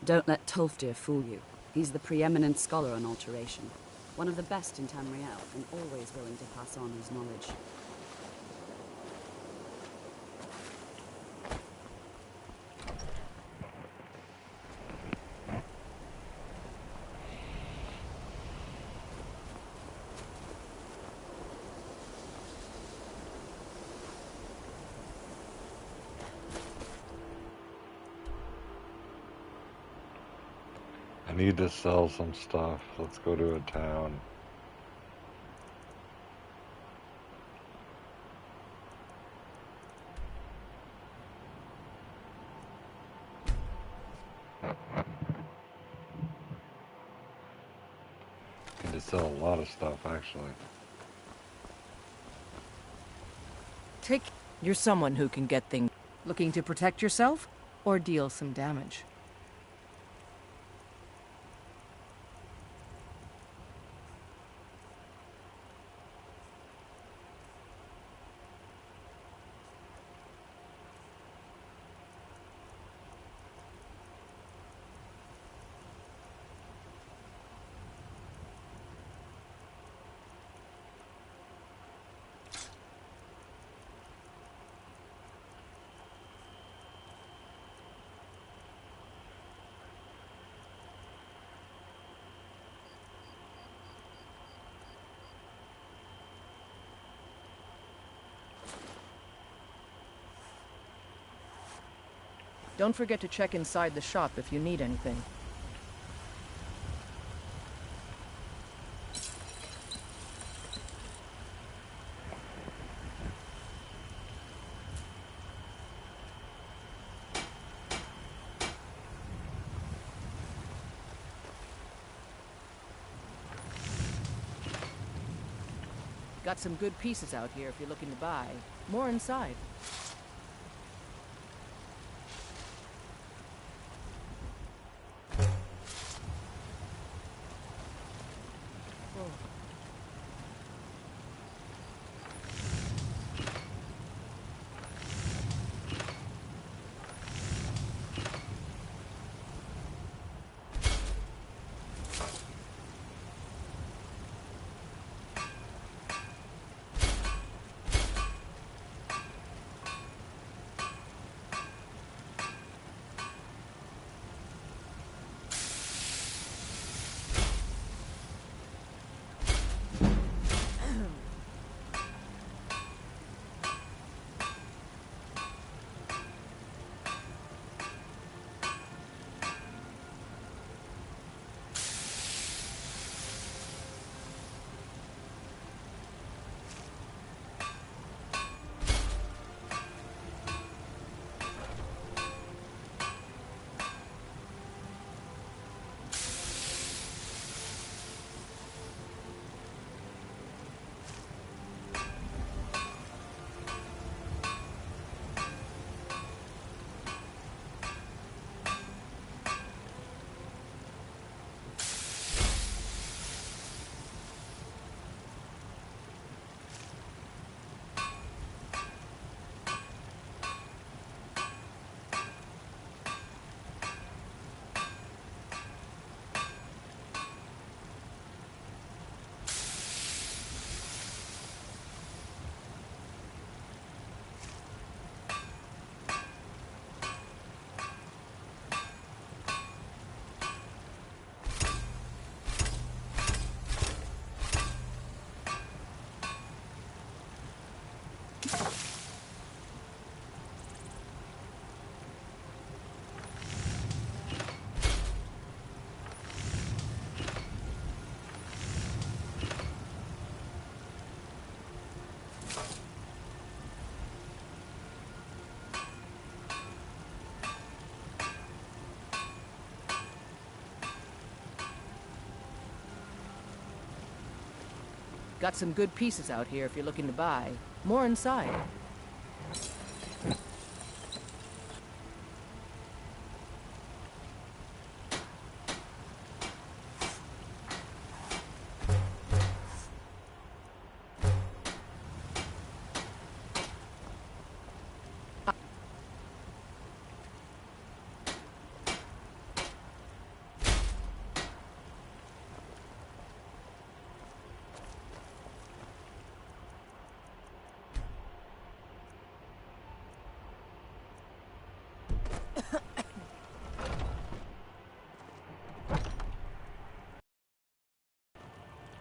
Don't let Tolfdir fool you. He's the preeminent scholar on alteration. One of the best in Tamriel, and always willing to pass on his knowledge. I need to sell some stuff. Let's go to a town. Need to sell a lot of stuff, actually. You're someone who can get things. Looking to protect yourself or deal some damage? Don't forget to check inside the shop if you need anything. Got some good pieces out here if you're looking to buy. More inside. Got some good pieces out here if you're looking to buy. More inside.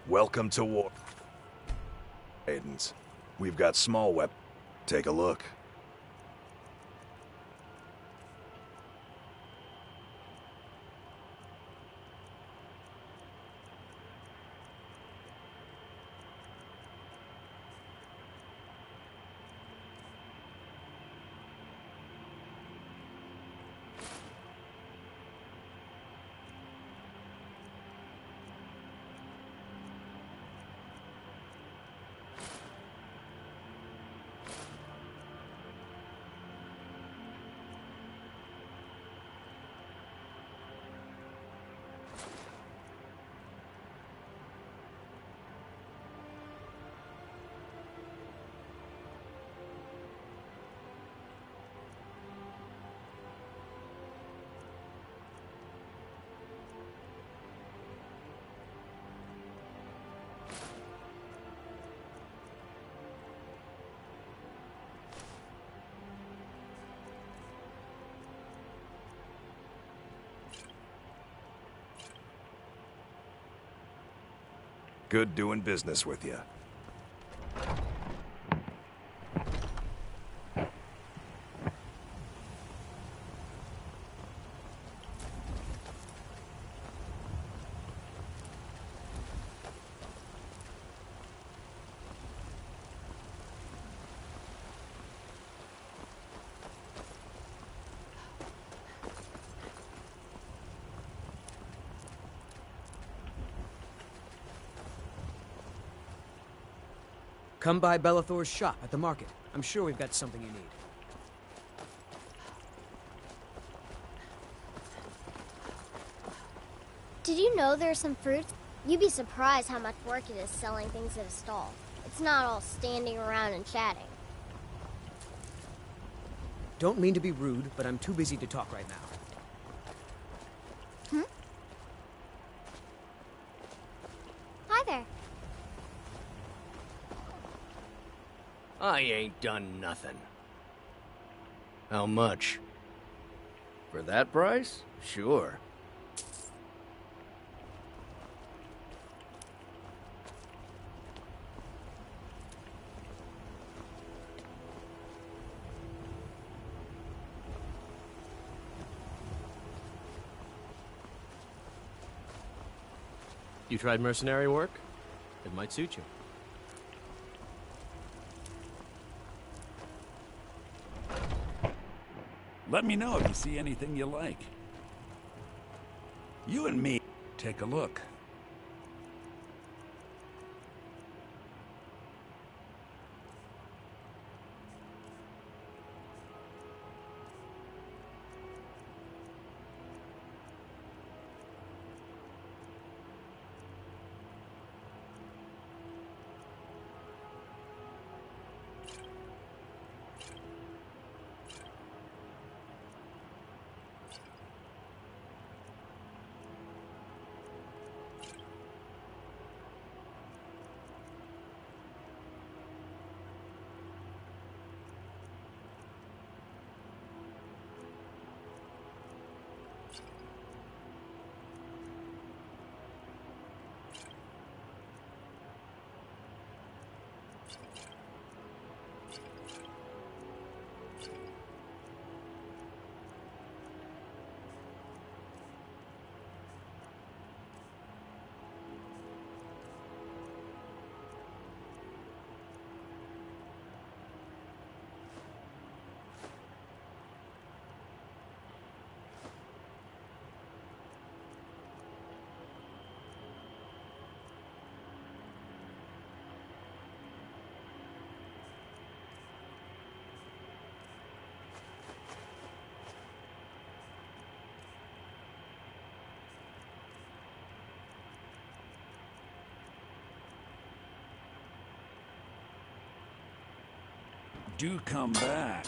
Welcome to war. Maidens. We've got small weapons. Take a look. Good doing business with you. Come by Bellathor's shop at the market. I'm sure we've got something you need. Did you know there's some fruits? You'd be surprised how much work it is selling things at a stall. It's not all standing around and chatting. Don't mean to be rude, but I'm too busy to talk right now. Hi there. I ain't done nothing. How much? For that price? Sure. You tried mercenary work? It might suit you. Let me know if you see anything you like. You and me, take a look. do come back.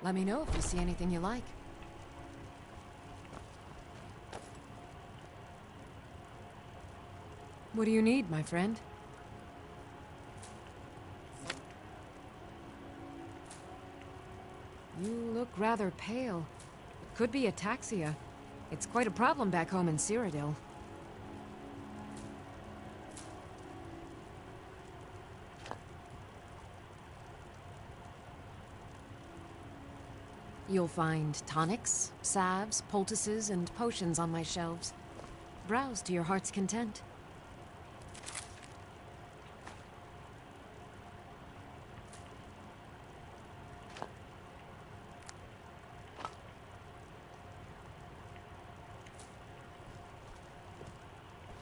Let me know if you see anything you like. What do you need, my friend? You look rather pale. Could be ataxia. It's quite a problem back home in Cyrodiil. You'll find tonics, salves, poultices, and potions on my shelves. Browse to your heart's content.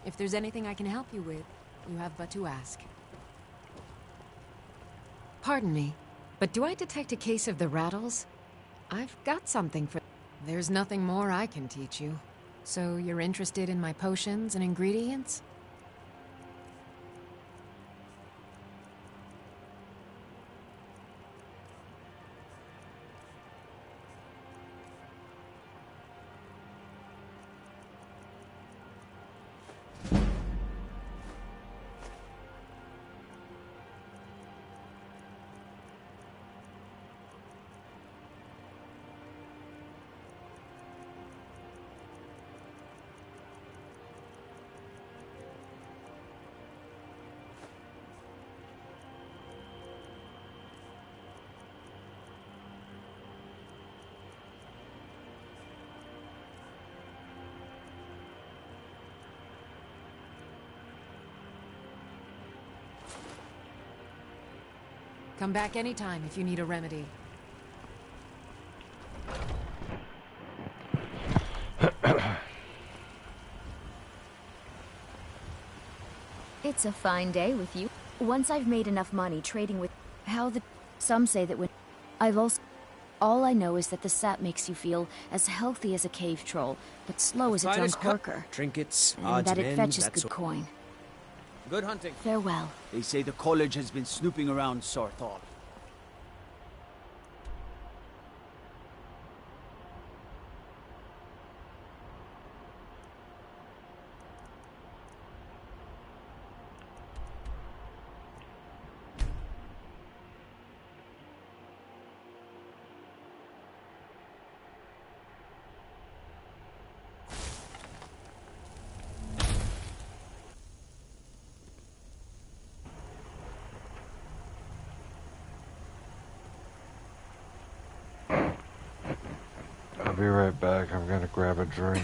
If there's anything I can help you with, you have but to ask. Pardon me, but do I detect a case of the rattles? I've got something for... There's nothing more I can teach you. So you're interested in my potions and ingredients? Come back anytime if you need a remedy. It's a fine day with you. Once I've made enough money trading with... Some say that when... I've also... All I know is that the sap makes you feel as healthy as a cave troll, but slow as a drunk horker. Trinkets, And odds that and it ends, fetches that good sort- coin. Good hunting. Farewell. They say the college has been snooping around Saarthal. I'll be right back. I'm gonna grab a drink.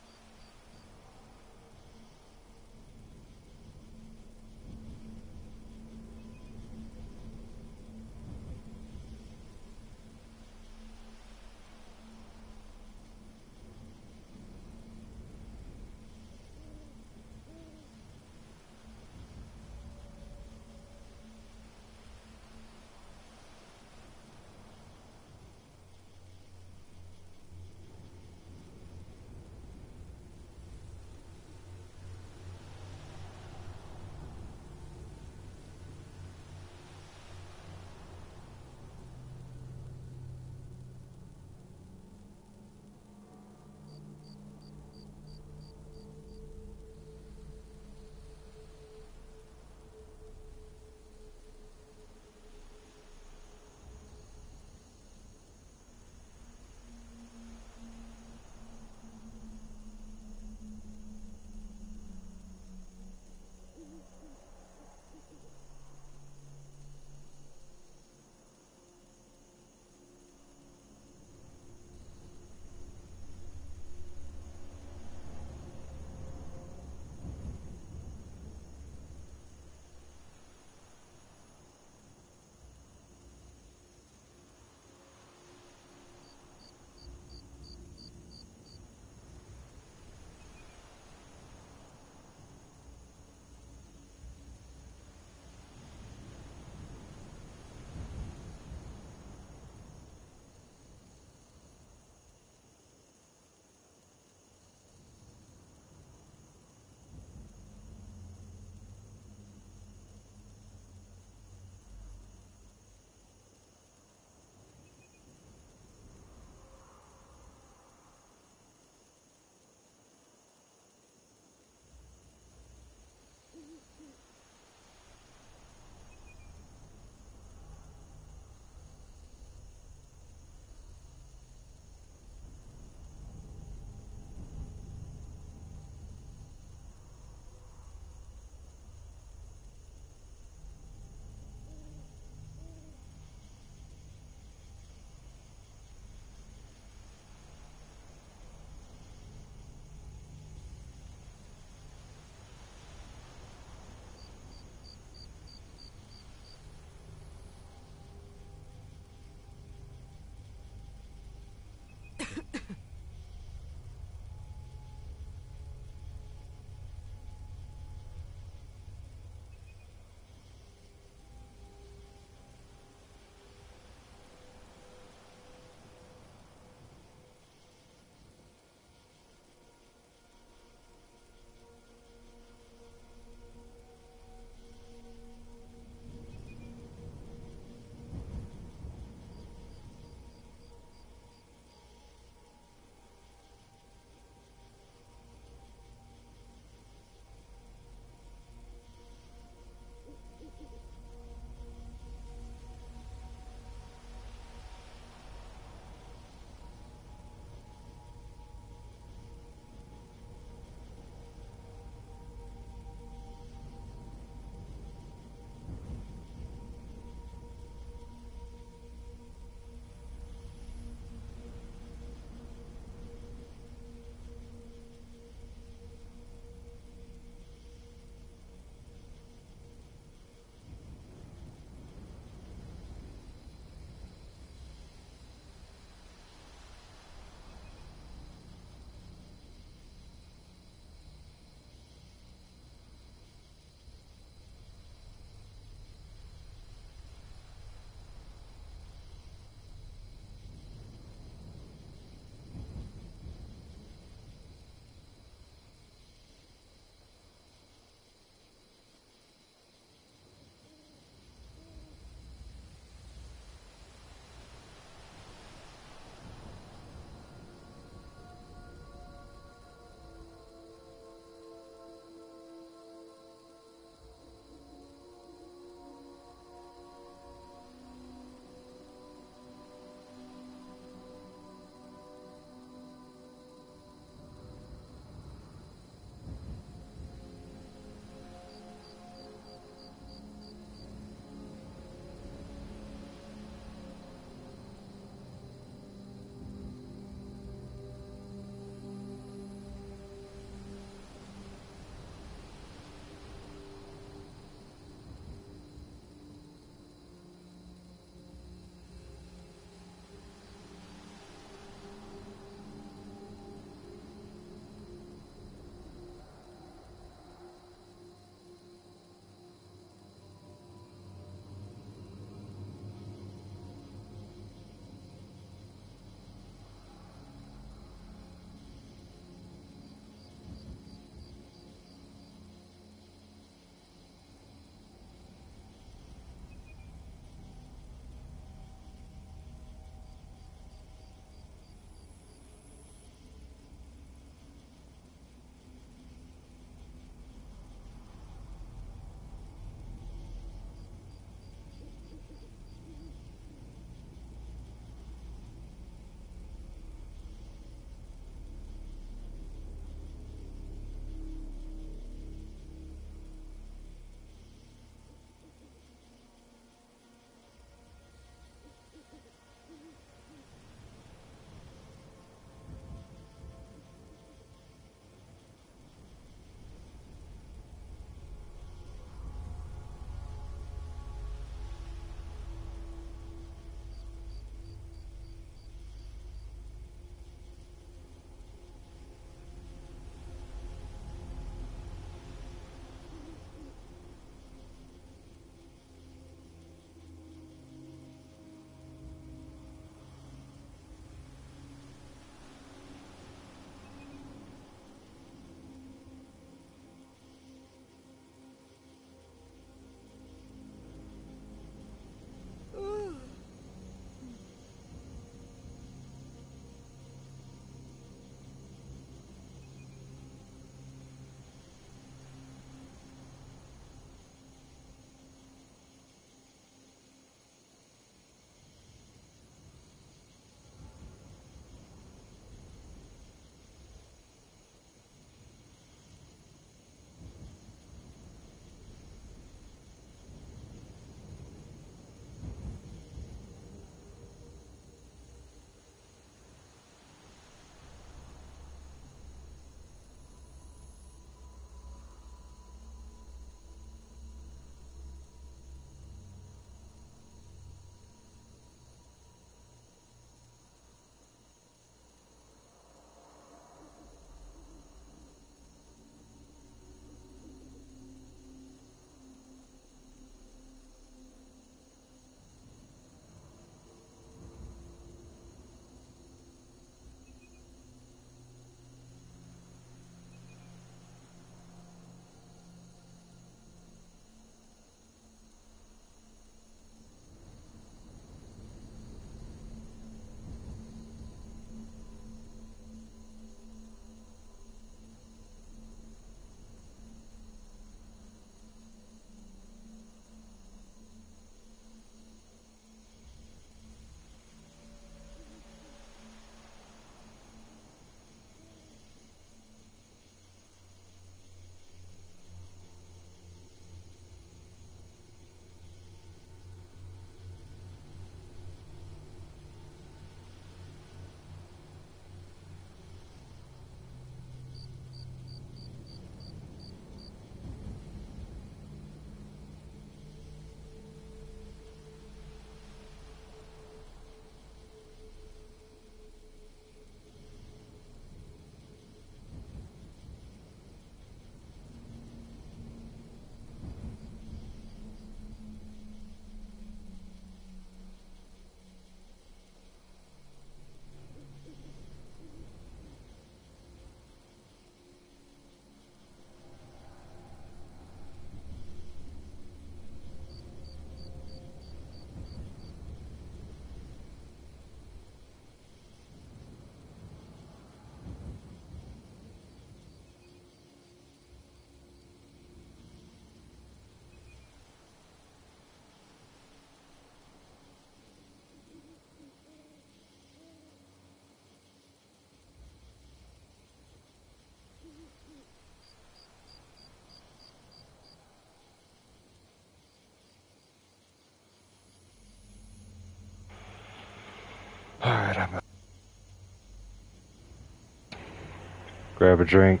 grab a drink,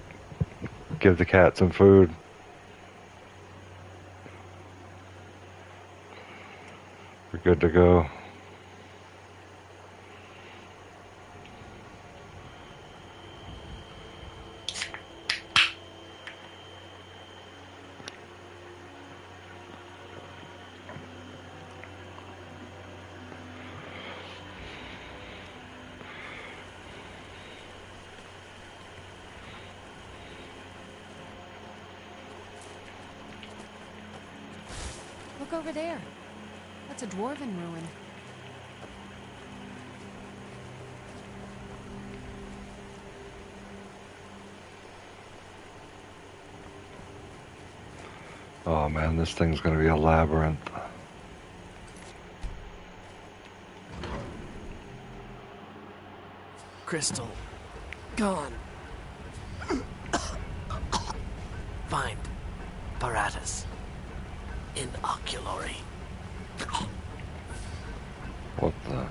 give the cat some food. We're good to go. Look over there. That's a dwarven ruin. Oh man, this thing's gonna be a labyrinth. Crystal. Gone. Find Paratus. In oculory. What the?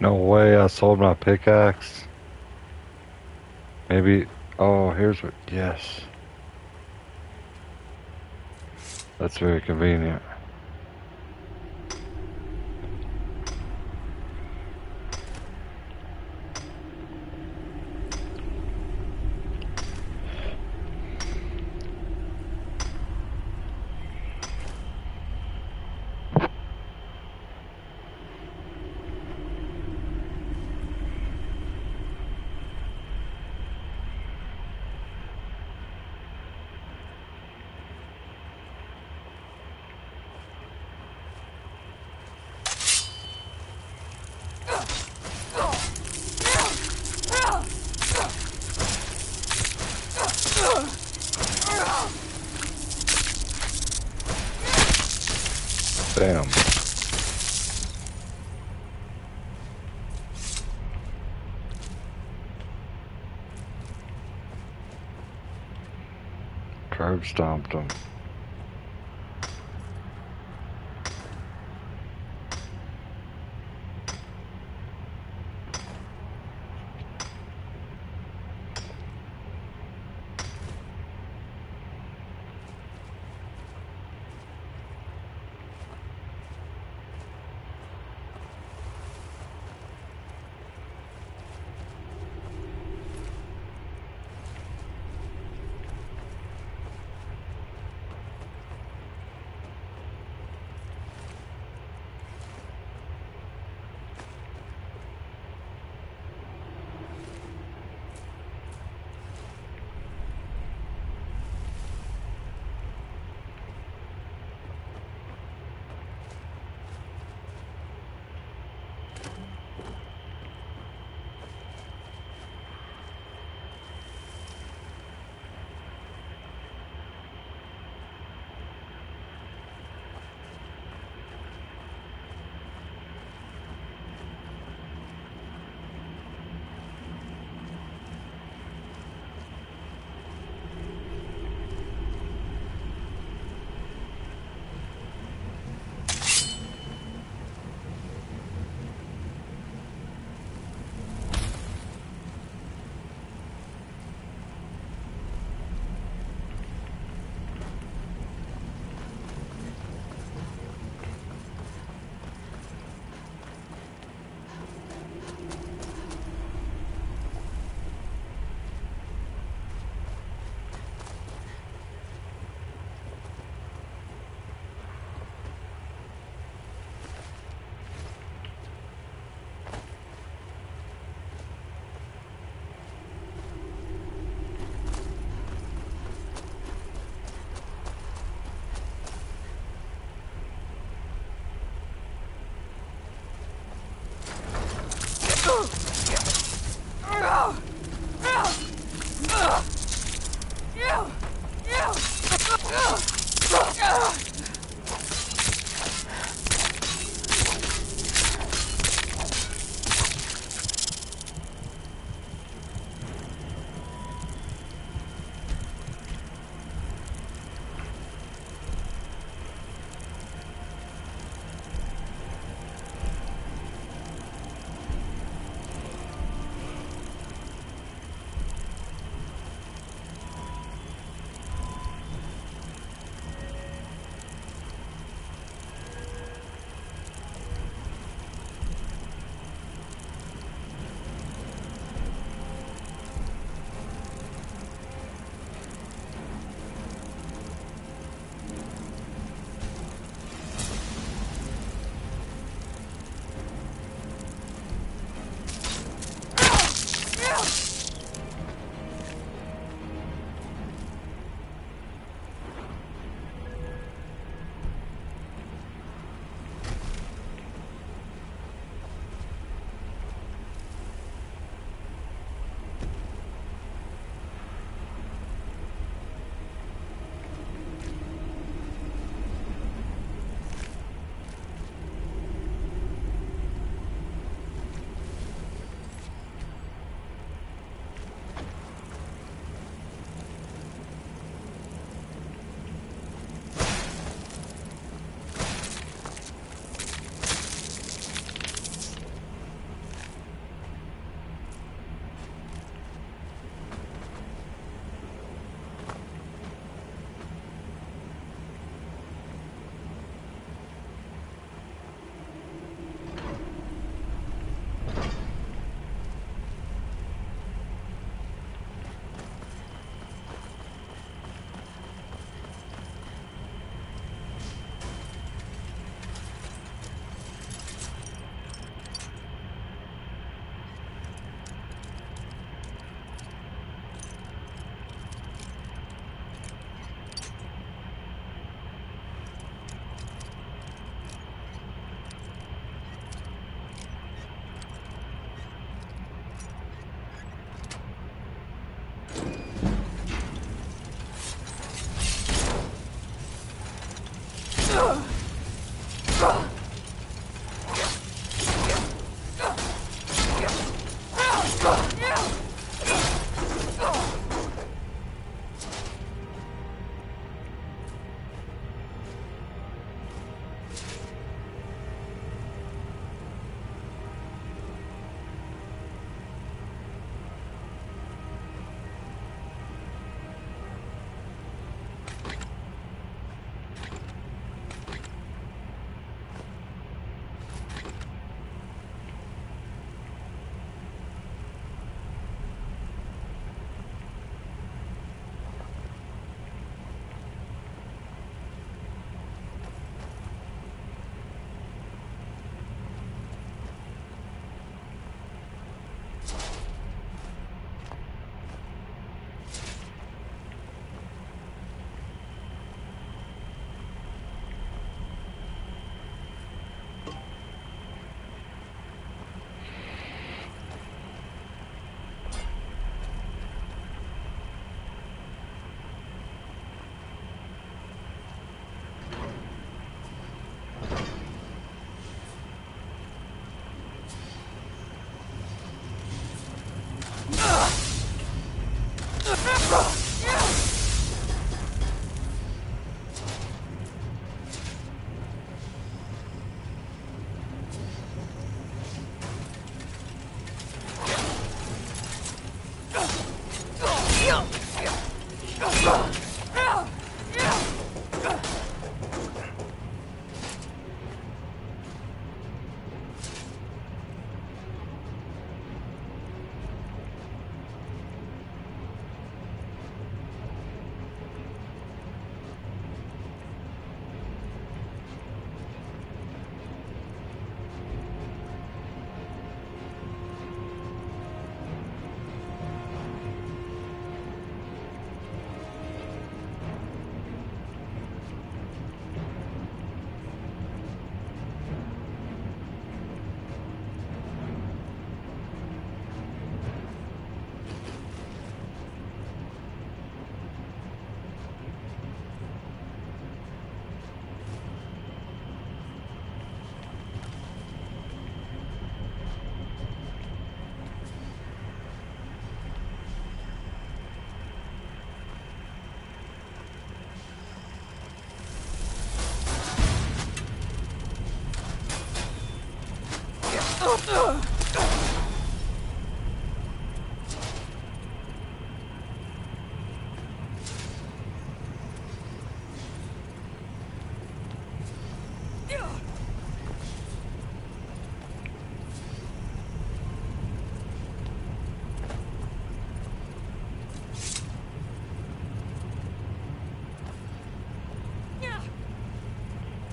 No way, I sold my pickaxe. Maybe, oh, here's what, yes. That's very convenient. Damn. Curb stomped him.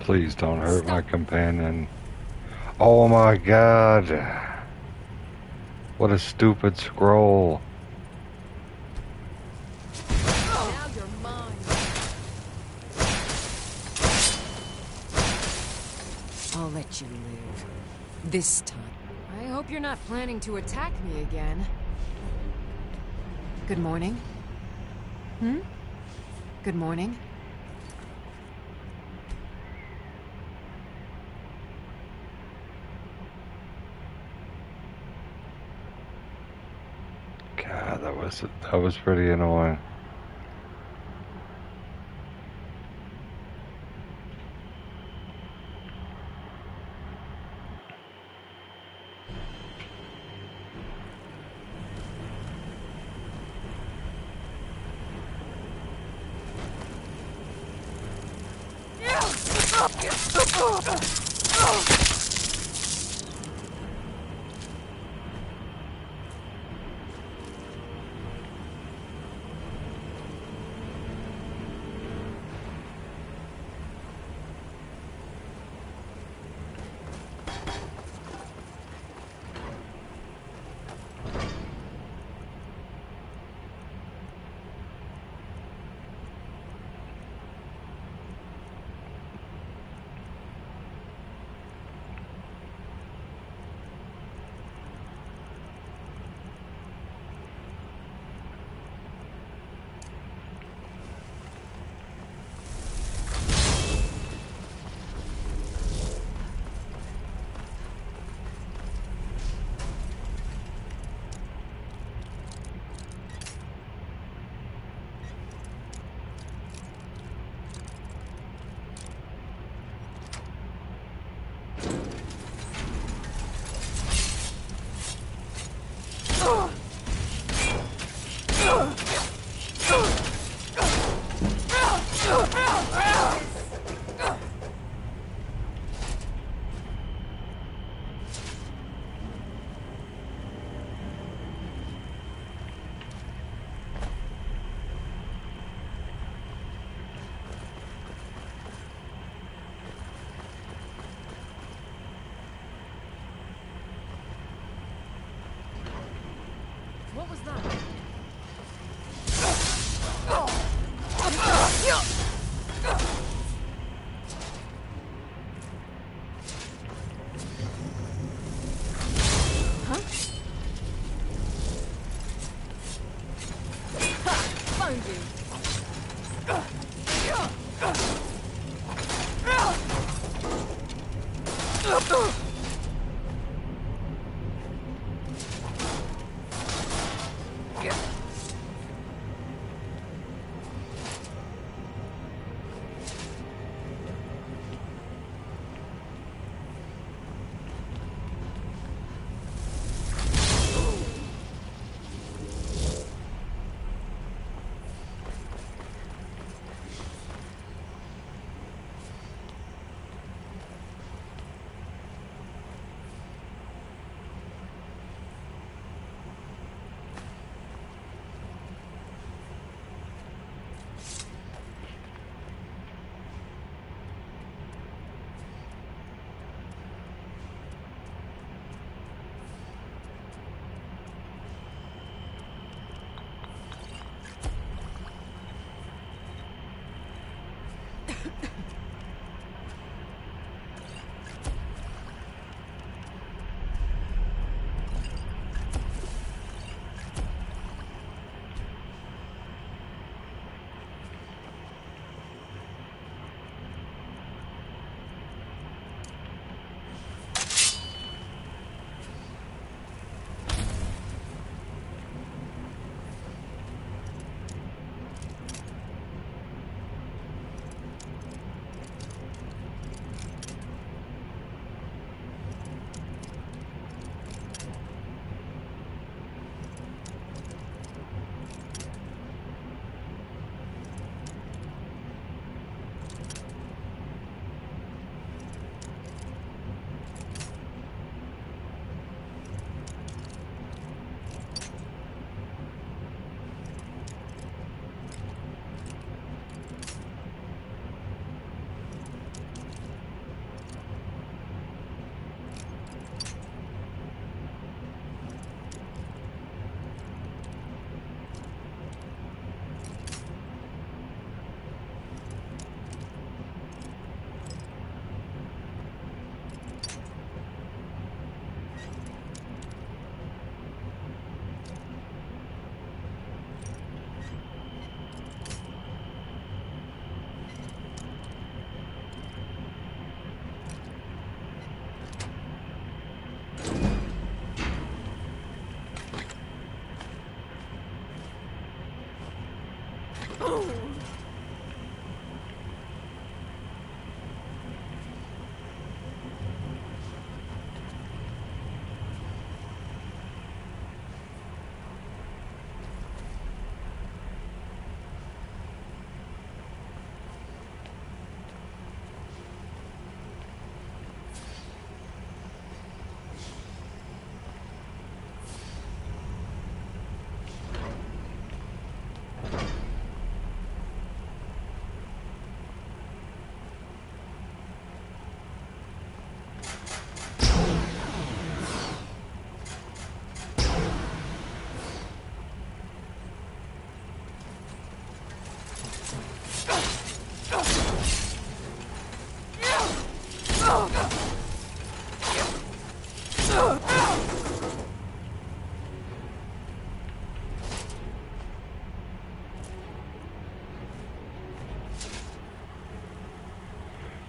Please don't hurt my companion. Oh my god. What a stupid scroll. Now you're mine. I'll let you live. This time. I hope you're not planning to attack me again. Good morning. Good morning. God, that was pretty annoying. What was that? Huh? Ha! Found you.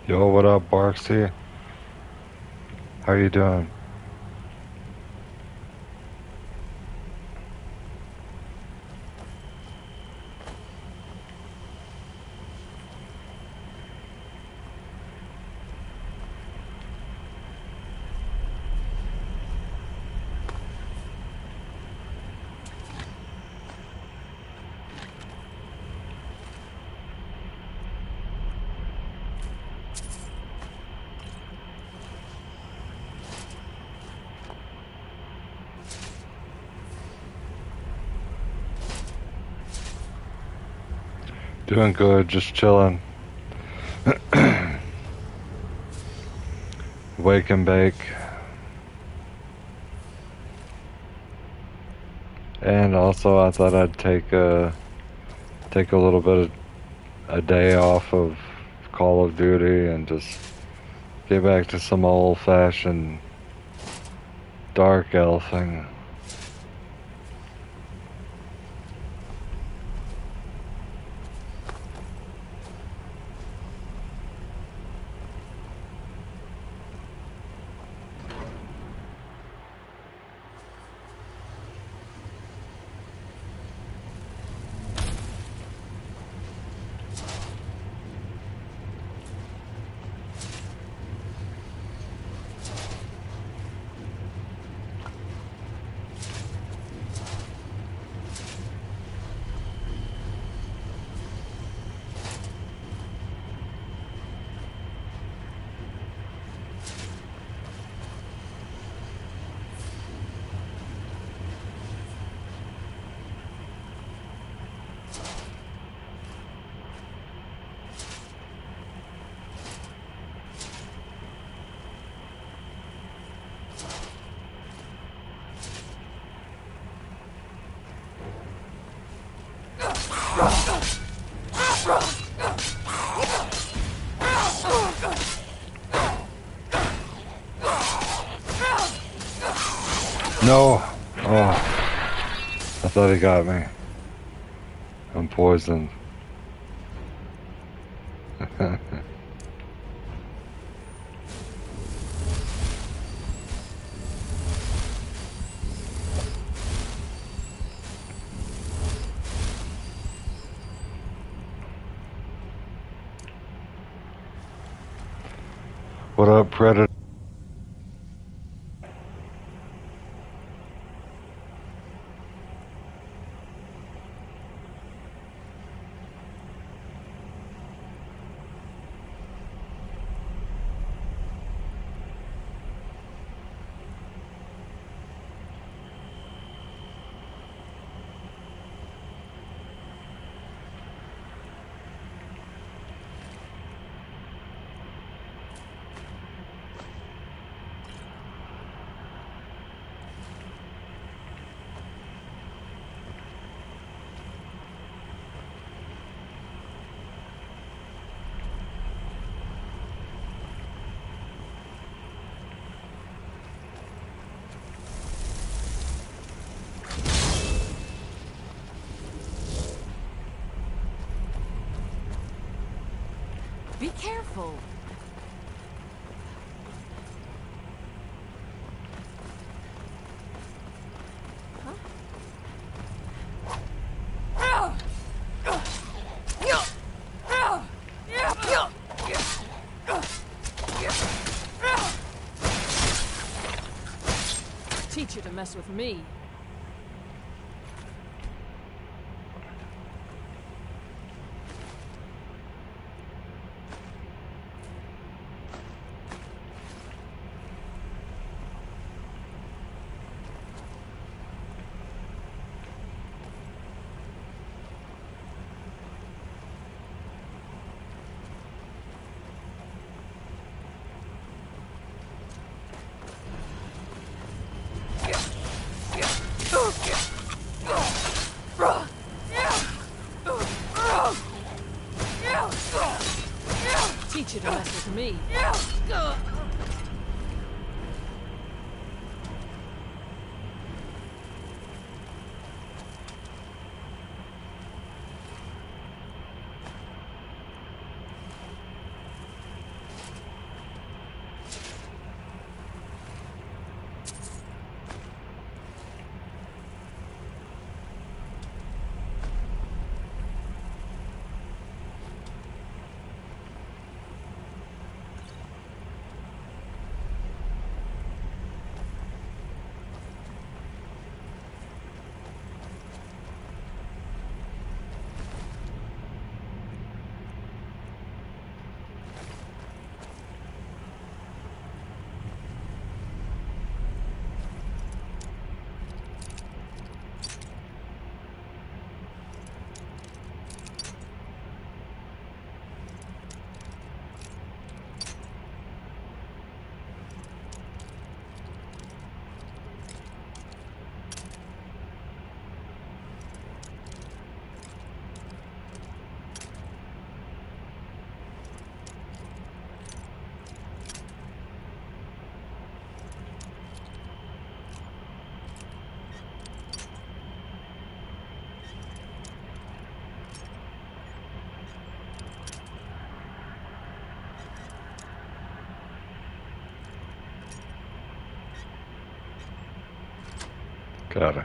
Yo, what up, Barksy? How you doing? Doing good, just chilling. Wake and bake. And also I thought I'd take a little bit of a day off of Call of Duty and just get back to some old-fashioned dark elfing. No! Oh. I thought he got me. I'm poisoned. What up, Predator? Be careful. teach you to mess with me. Teach you to mess with me. Got it.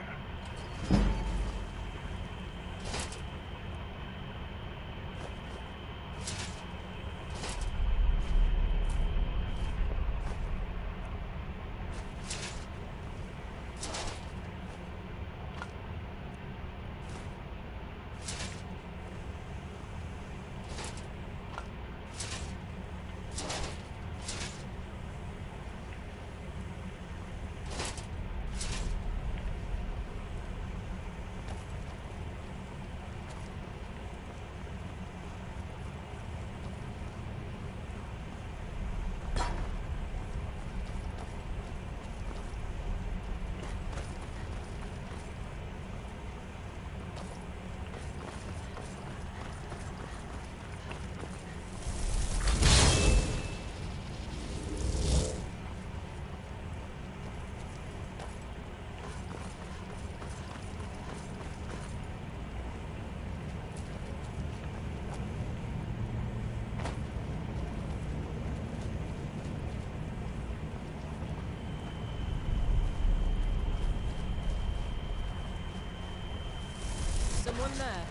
Someone there.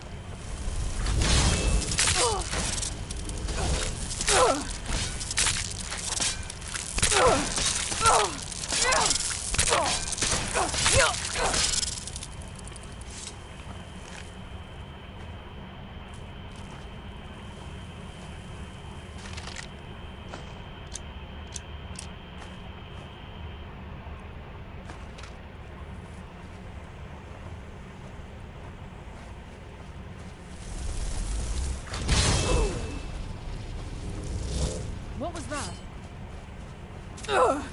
What was that? Got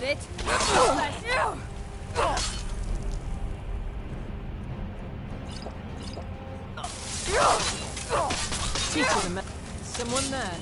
it? Teach you to someone there.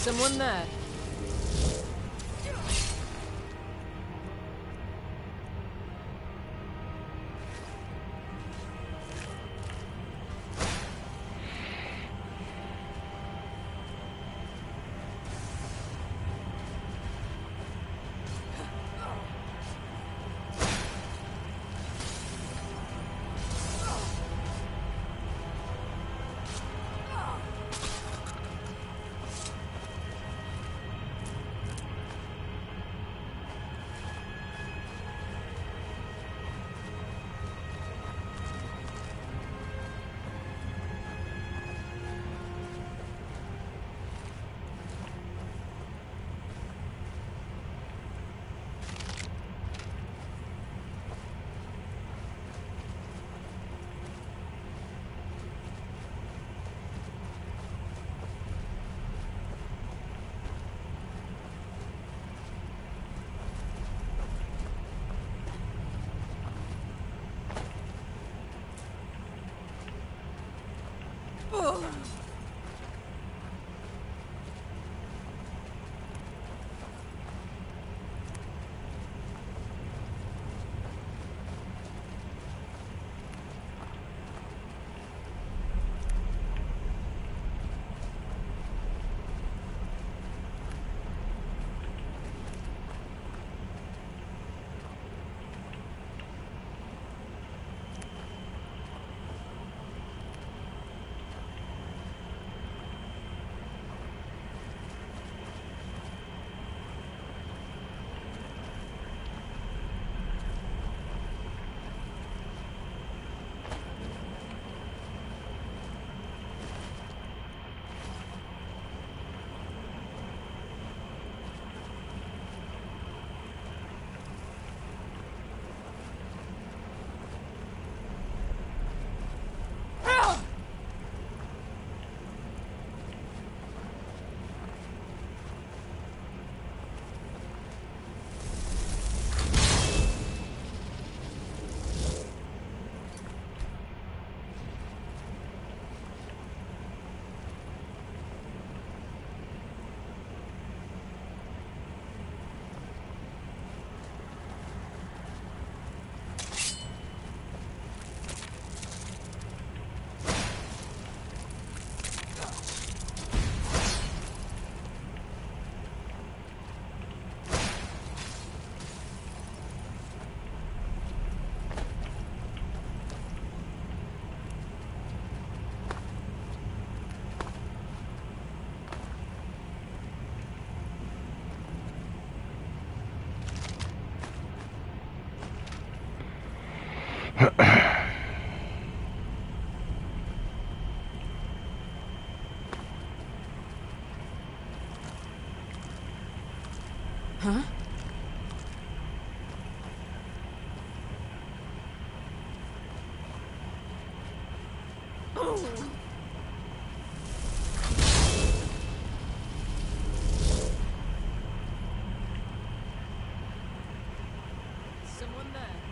Someone there. Huh? Someone there.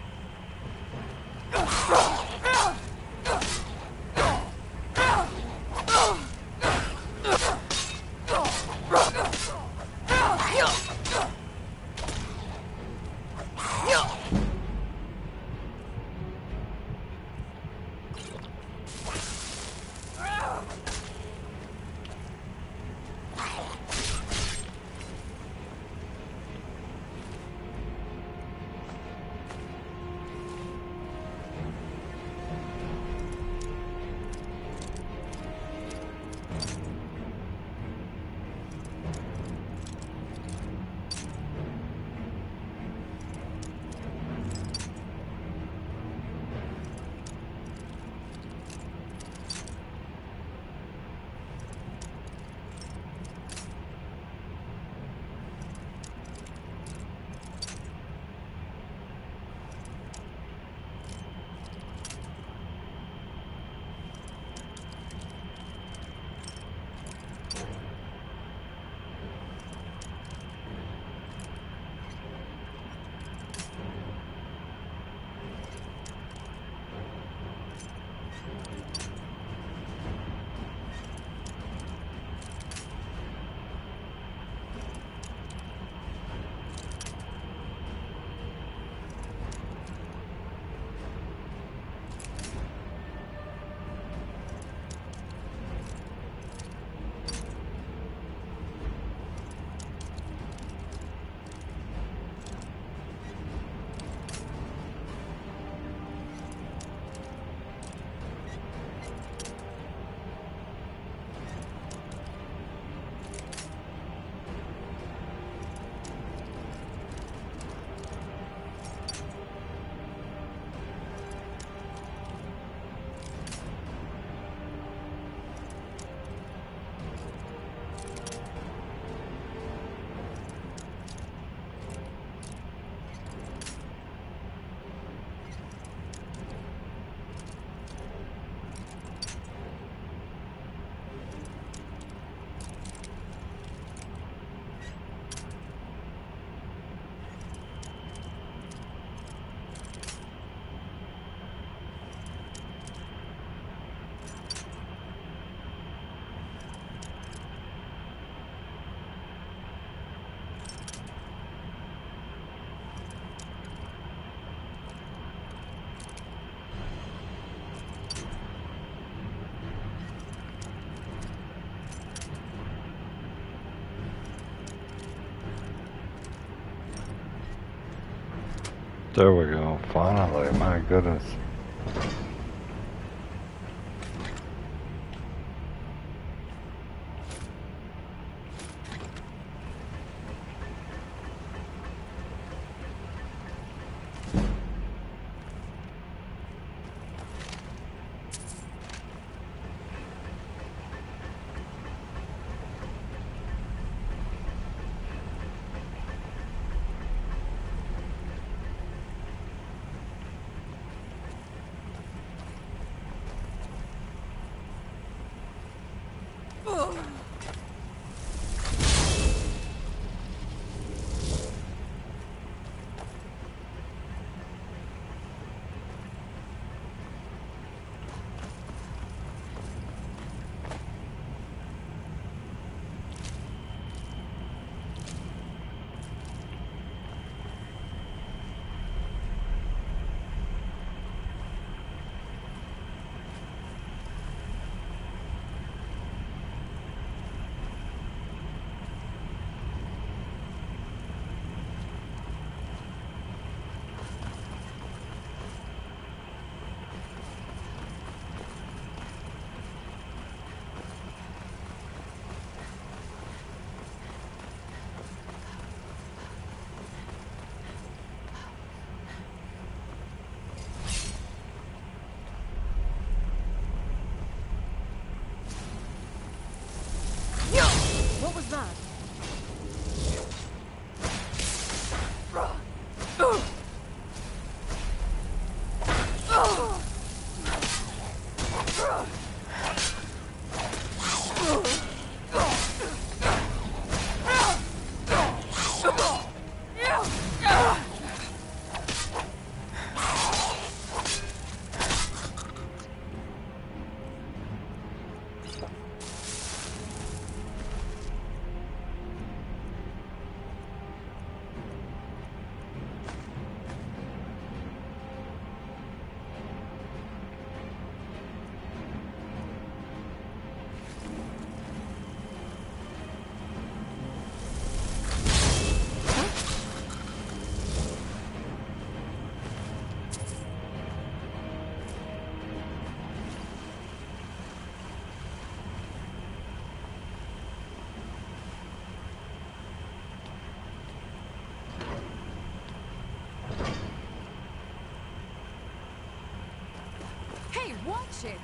There we go. Finally, my goodness. What was that? Hey, watch it!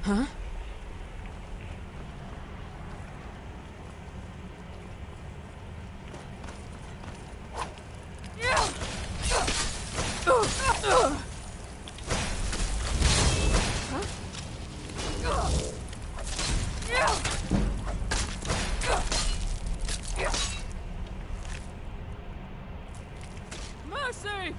Huh? Mercy!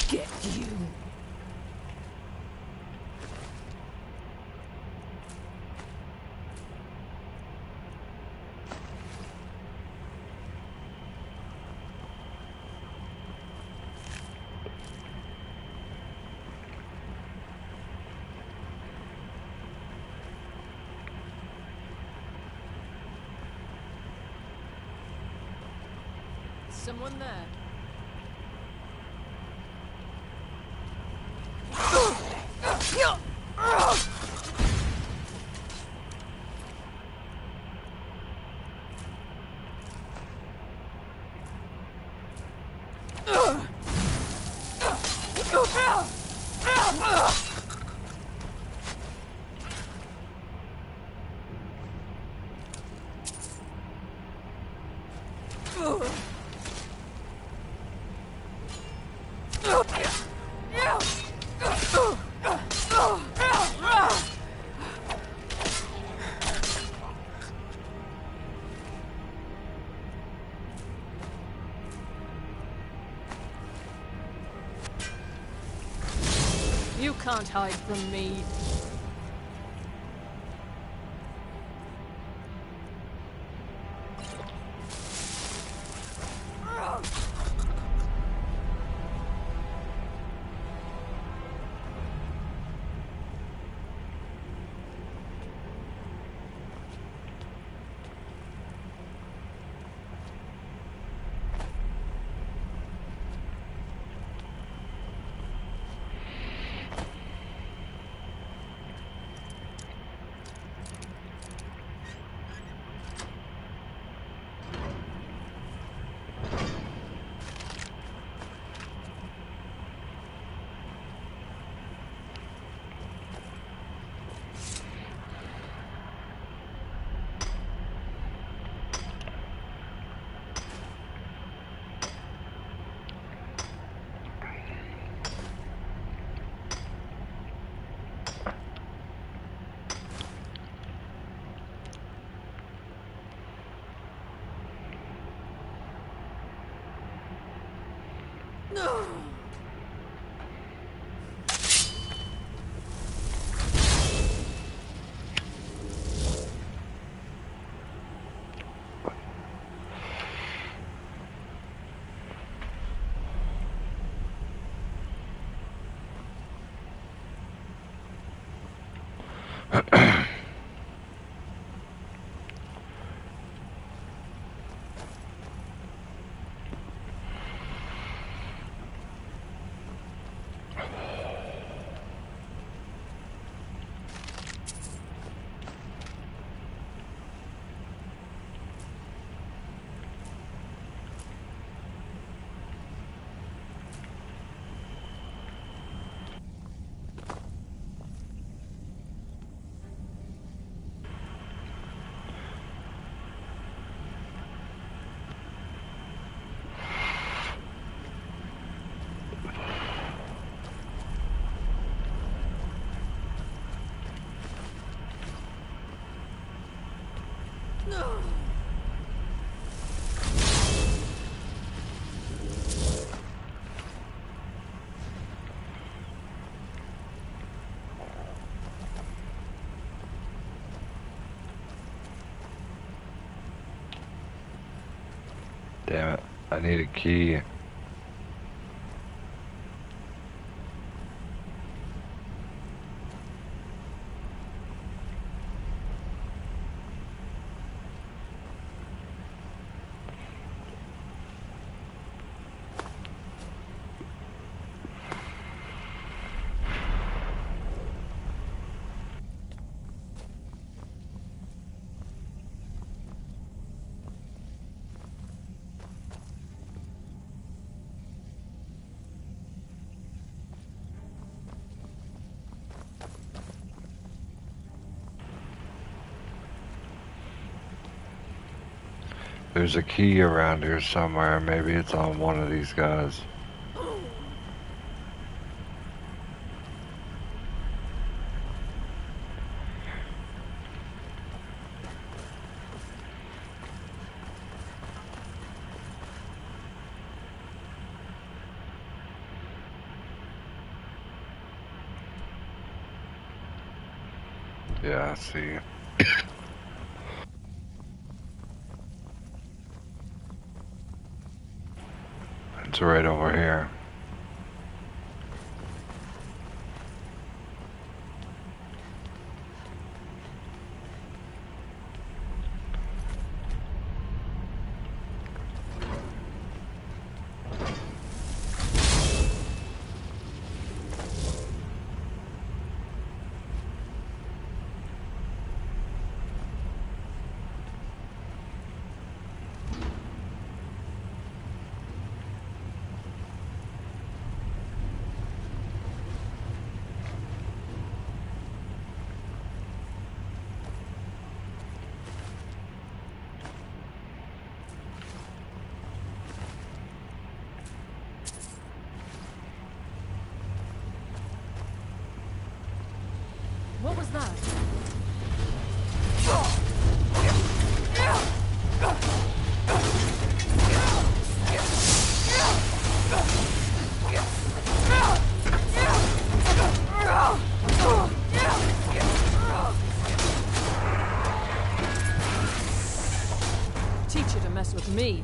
Get you. Someone there. You can't hide from me. No. No. Damn it, I need a key. There's a key around here somewhere. Maybe it's on one of these guys. Yeah, I see. It's right over here. What was that? Teach you to mess with me.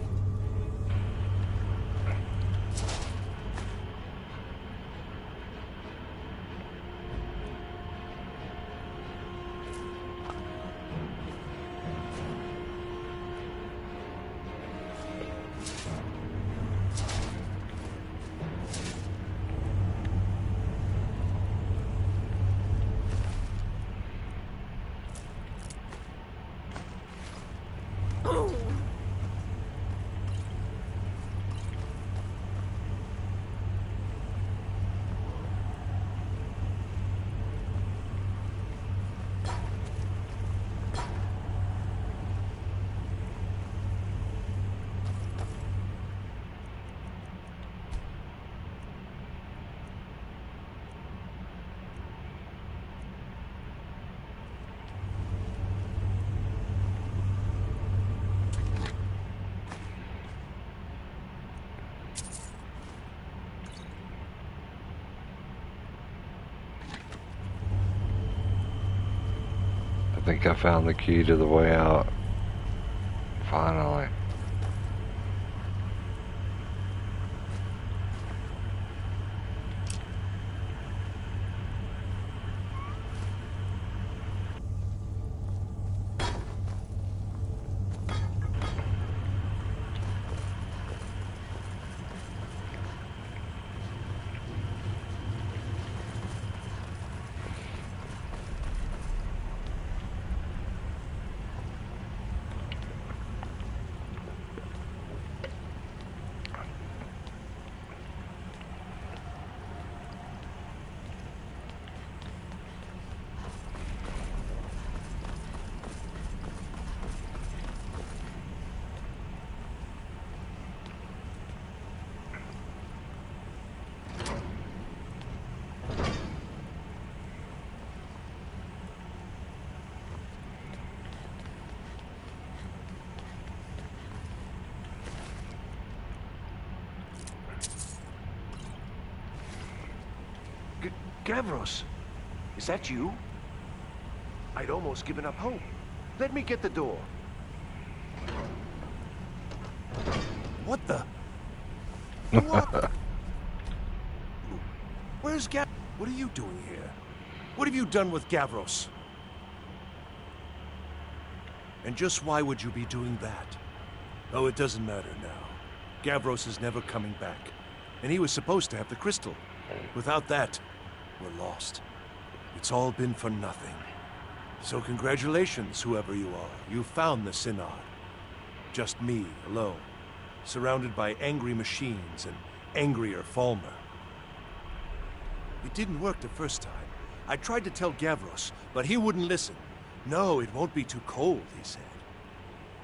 I think I found the key to the way out. Finally. Gavros, is that you? I'd almost given up hope. Let me get the door. What the? Where's Gav? What are you doing here? What have you done with Gavros? And just why would you be doing that? Oh, it doesn't matter now. Gavros is never coming back. And he was supposed to have the crystal. Without that, we're lost. It's all been for nothing. So congratulations, whoever you are. You found the Synod. Just me, alone. Surrounded by angry machines and angrier Falmer. It didn't work the first time. I tried to tell Gavros, but he wouldn't listen. No, it won't be too cold, he said.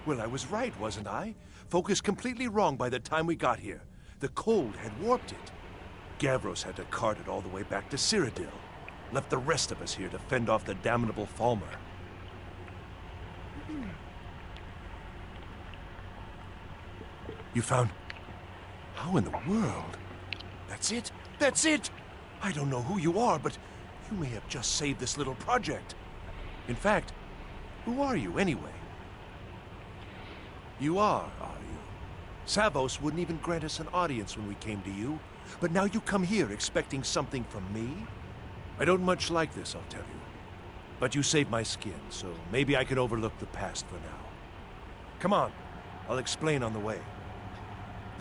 Well, I was right, wasn't I? Focused completely wrong by the time we got here. The cold had warped it. Gavros had to cart it all the way back to Cyrodiil. Left the rest of us here to fend off the damnable Falmer. You found... How in the world? That's it? That's it! I don't know who you are, but you may have just saved this little project. In fact, who are you anyway? You are you? Savos wouldn't even grant us an audience when we came to you, but now you come here expecting something from me? I don't much like this, I'll tell you. But you saved my skin, so maybe I can overlook the past for now. Come on, I'll explain on the way.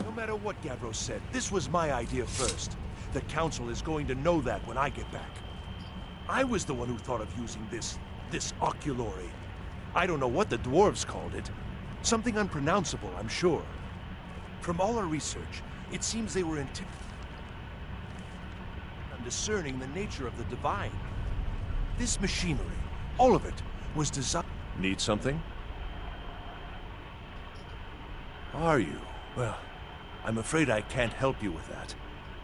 No matter what Gavros said, this was my idea first. The Council is going to know that when I get back. I was the one who thought of using this oculory. I don't know what the dwarves called it. Something unpronounceable, I'm sure. From all our research, it seems they were discerning the nature of the divine. This machinery, all of it, was designed... Need something? Are you? Well, I'm afraid I can't help you with that.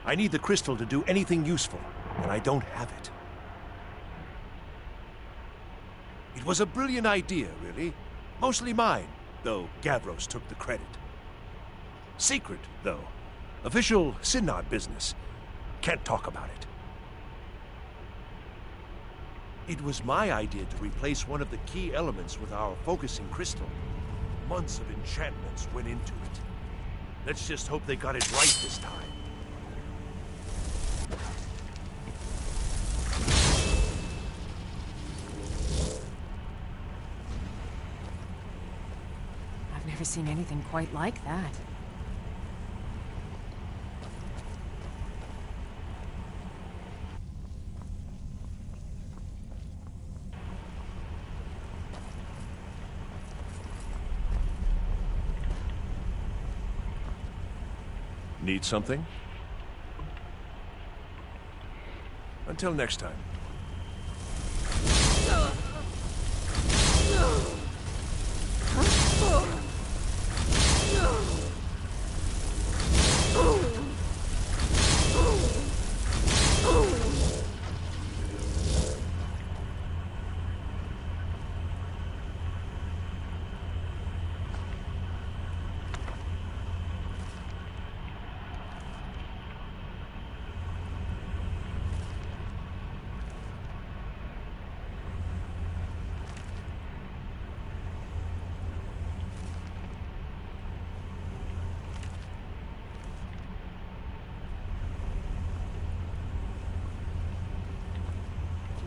I need the crystal to do anything useful, and I don't have it. It was a brilliant idea, really. Mostly mine, though Gavros took the credit. Secret, though. Official Synod business. Can't talk about it. It was my idea to replace one of the key elements with our focusing crystal. Months of enchantments went into it. Let's just hope they got it right this time. I've never seen anything quite like that. Need something? Until next time.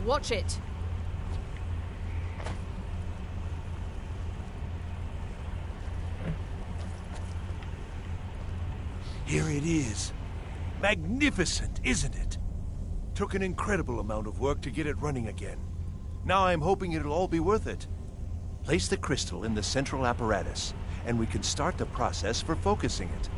Watch it. Here it is. Magnificent, isn't it? Took an incredible amount of work to get it running again. Now I'm hoping it'll all be worth it. Place the crystal in the central apparatus, and we can start the process for focusing it.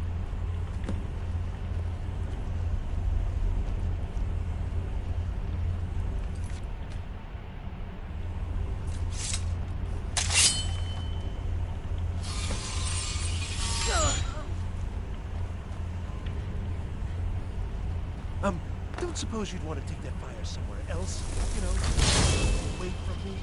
Don't suppose you'd want to take that fire somewhere else? You know, away from me?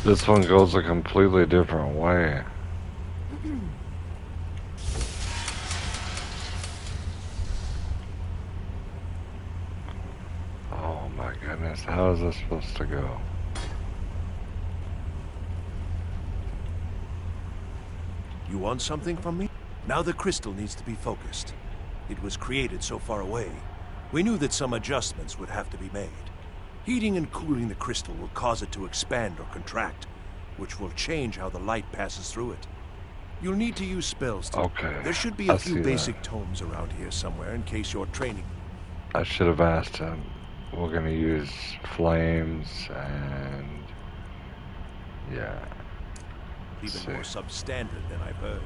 This one goes a completely different way. Oh my goodness, how is this supposed to go? You want something from me? Now the crystal needs to be focused. It was created so far away. We knew that some adjustments would have to be made. Heating and cooling the crystal will cause it to expand or contract, which will change how the light passes through it. You'll need to use spells to... Okay, There should be a I few see basic that. tomes around here somewhere in case you're training. I should have asked him. We're gonna use flames and... yeah. Even more substandard than I've heard.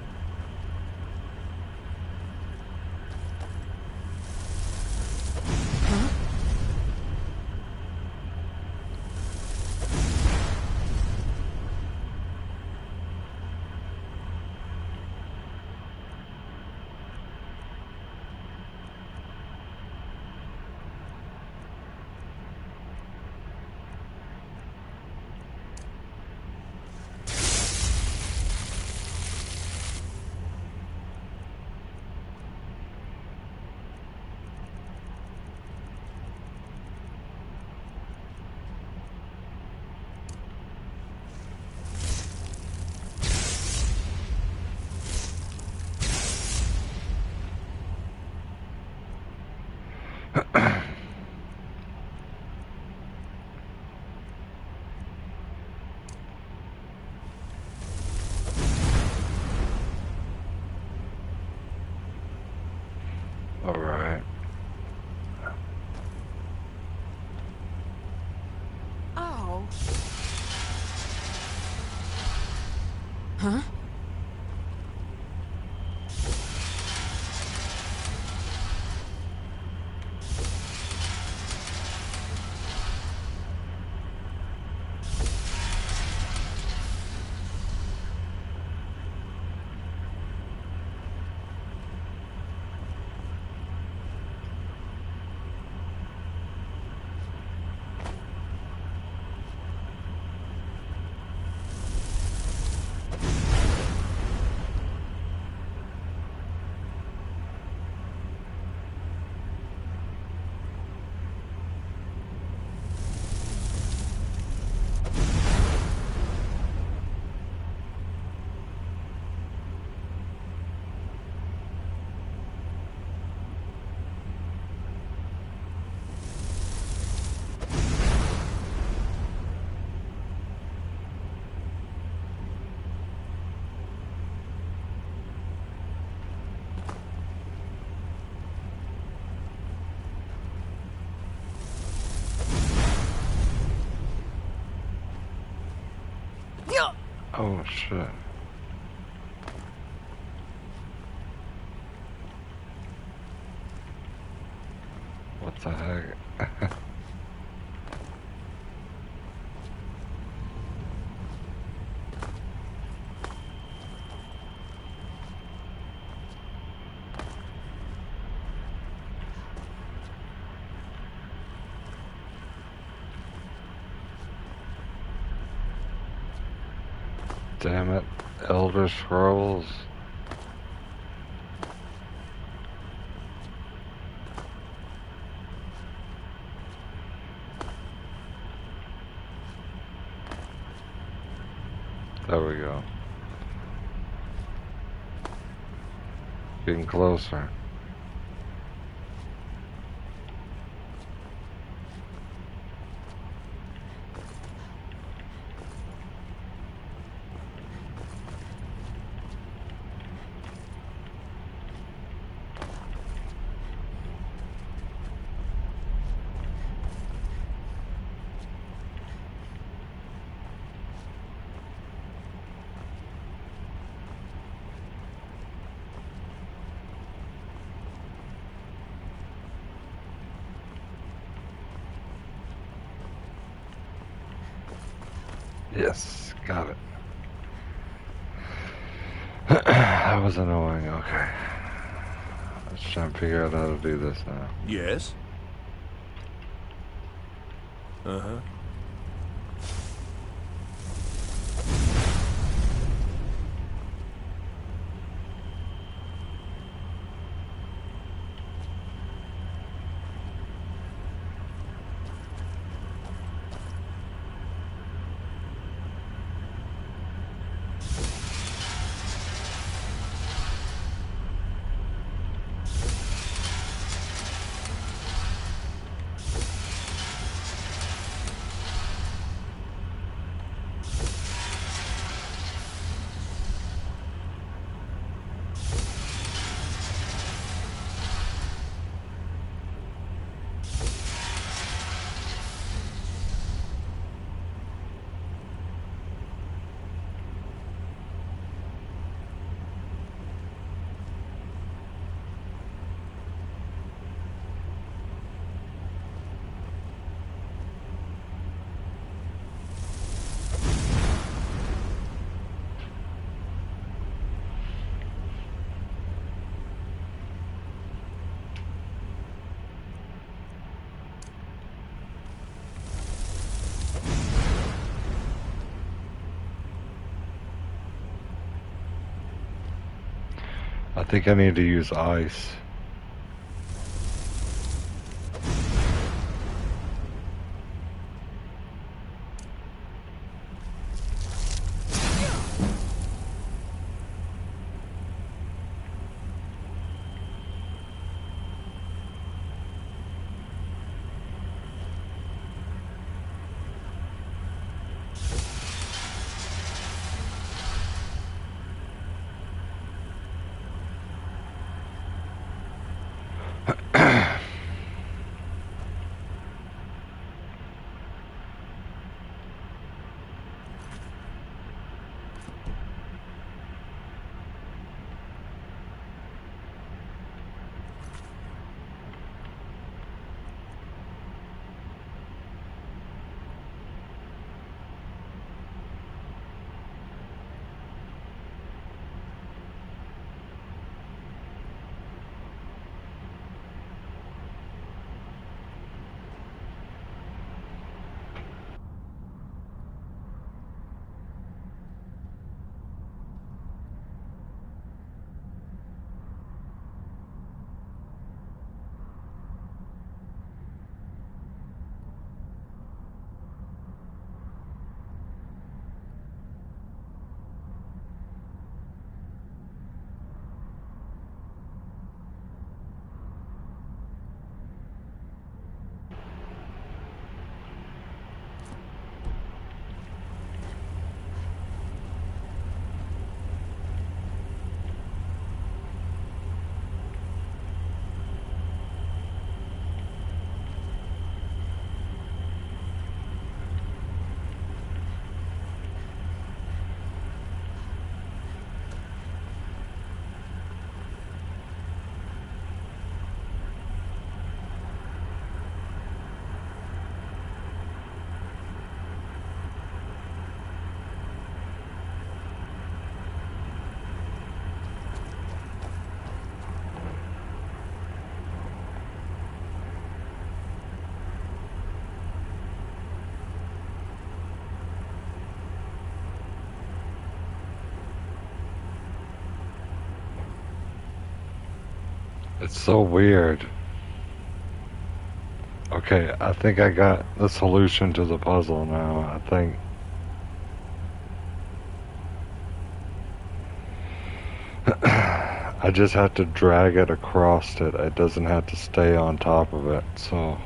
Alright. Oh. Huh? Oh shit. What the heck? Damn it, Elder Scrolls. There we go. Getting closer. Yes, got it. That was annoying, okay. Let's try and figure out how to do this now. Yes? Uh-huh. I think I need to use ice. It's so weird. Okay, I think I got the solution to the puzzle now, I think. I just have to drag it across it. It doesn't have to stay on top of it, so...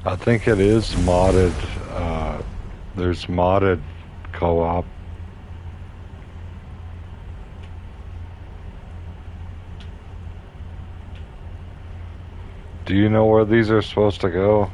I think it is modded. There's modded co-op. Do you know where these are supposed to go?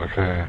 Okay.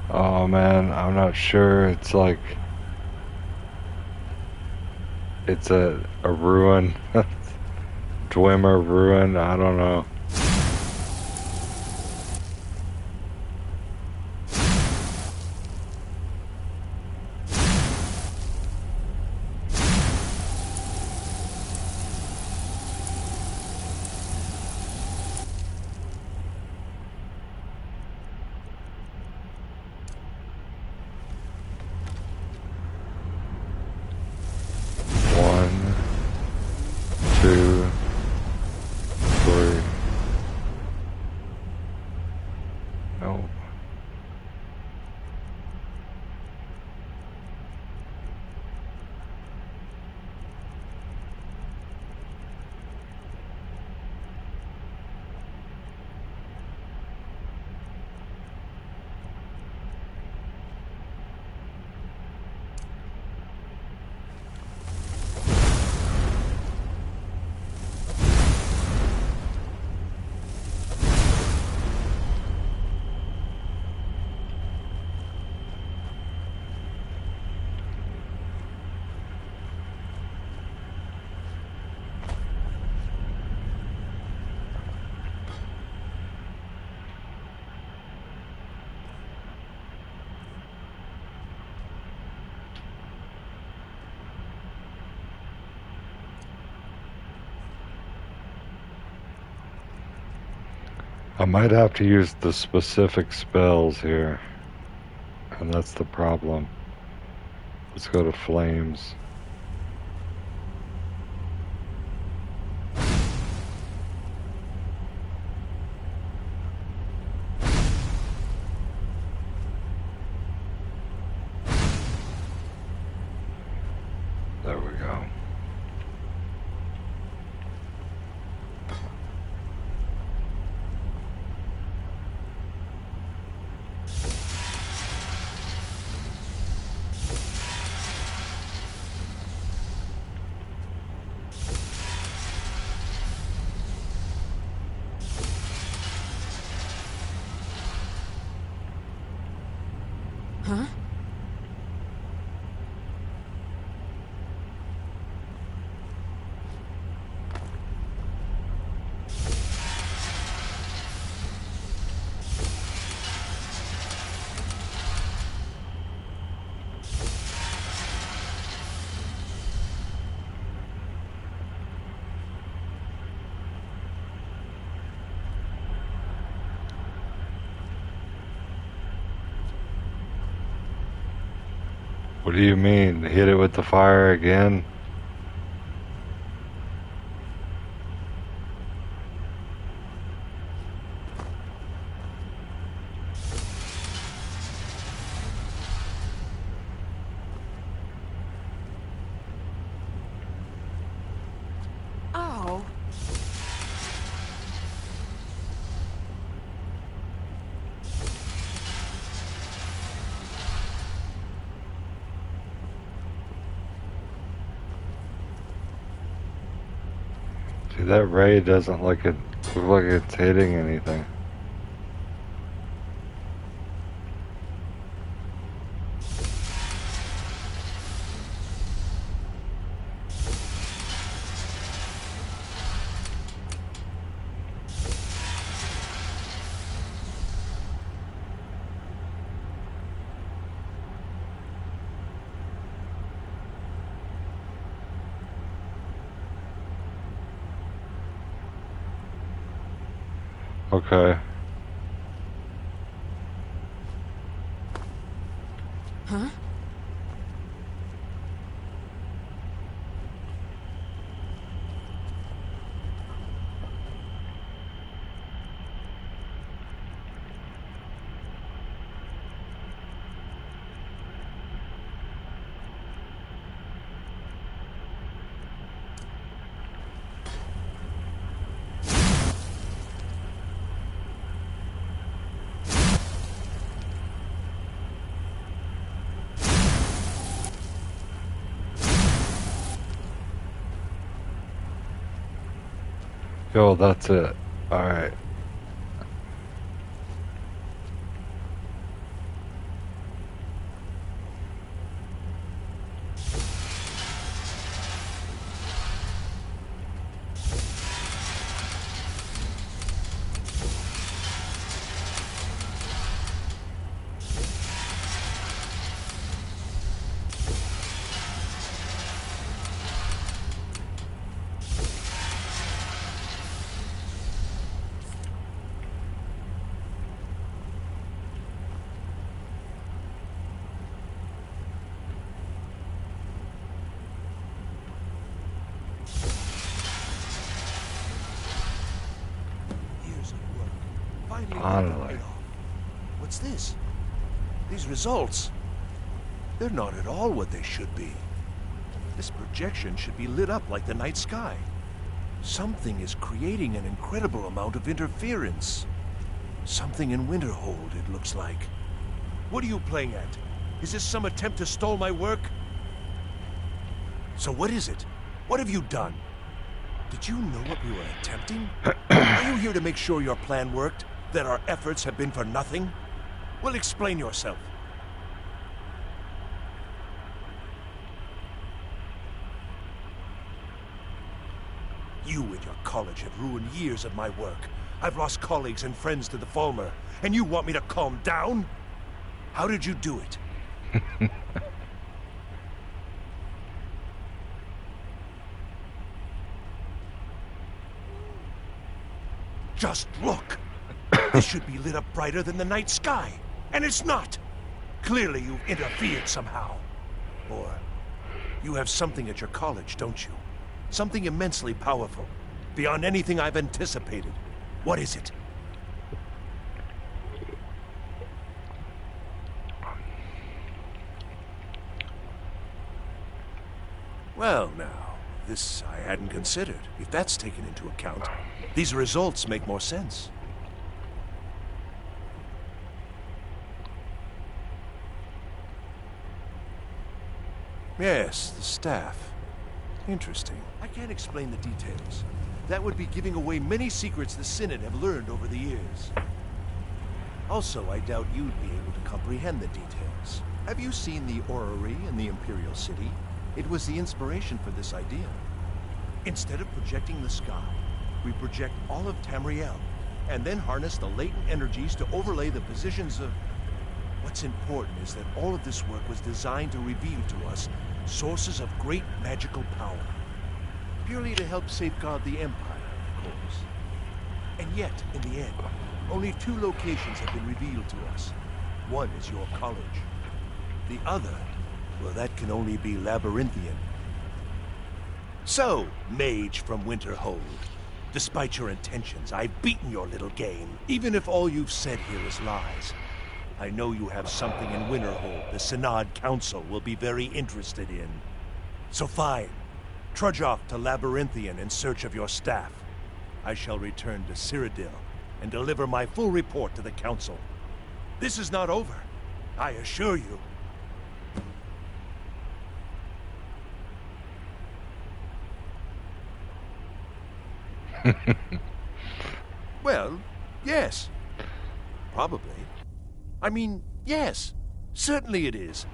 Oh man, I'm not sure. It's like it's a ruin. Dwemer ruin, I don't know. I might have to use the specific spells here, and that's the problem. Let's go to flames. There we go. Huh? What do you mean? Hit it with the fire again? Oh. See, that ray doesn't look like it's hitting anything. Okay. Huh? Yo, that's it. Alright. Finally. What's this? These results. They're not at all what they should be. This projection should be lit up like the night sky. Something is creating an incredible amount of interference. Something in Winterhold, it looks like. What are you playing at? Is this some attempt to stall my work? So what is it? What have you done? Did you know what we were attempting? Are you here to make sure your plan worked? That our efforts have been for nothing? Well, explain yourself. You and your college have ruined years of my work. I've lost colleagues and friends to the Fulmer, and you want me to calm down? How did you do it? Just look! This should be lit up brighter than the night sky, and it's not! Clearly you've interfered somehow. Or you have something at your college, don't you? Something immensely powerful, beyond anything I've anticipated. What is it? Well, now, this I hadn't considered. If that's taken into account, these results make more sense. Yes, the staff. Interesting. I can't explain the details. That would be giving away many secrets the Synod have learned over the years. Also, I doubt you'd be able to comprehend the details. Have you seen the orrery in the Imperial City? It was the inspiration for this idea. Instead of projecting the sky, we project all of Tamriel, and then harness the latent energies to overlay the positions of... What's important is that all of this work was designed to reveal to us sources of great magical power. Purely to help safeguard the Empire, of course. And yet, in the end, only 2 locations have been revealed to us. One is your college. The other, well, that can only be Labyrinthian. So, mage from Winterhold, despite your intentions, I've beaten your little game. Even if all you've said here is lies, I know you have something in Winterhold the Synod Council will be very interested in. So fine, trudge off to Labyrinthian in search of your staff. I shall return to Cyrodiil and deliver my full report to the Council. This is not over, I assure you. Well, yes. Probably. I mean, yes. Certainly it is.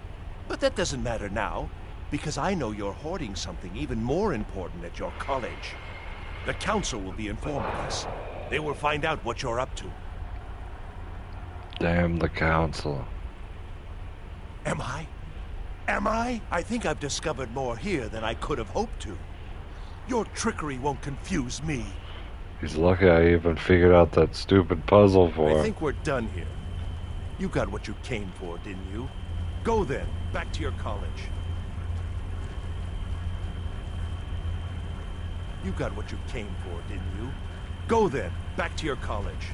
But that doesn't matter now, because I know you're hoarding something even more important at your college. The Council will be informed of this. They will find out what you're up to. Damn the Council. Am I? Am I? I think I've discovered more here than I could have hoped to. Your trickery won't confuse me. He's lucky I even figured out that stupid puzzle for him. I think we're done here. You got what you came for, didn't you? Go then, back to your college. You got what you came for, didn't you? Go then, back to your college.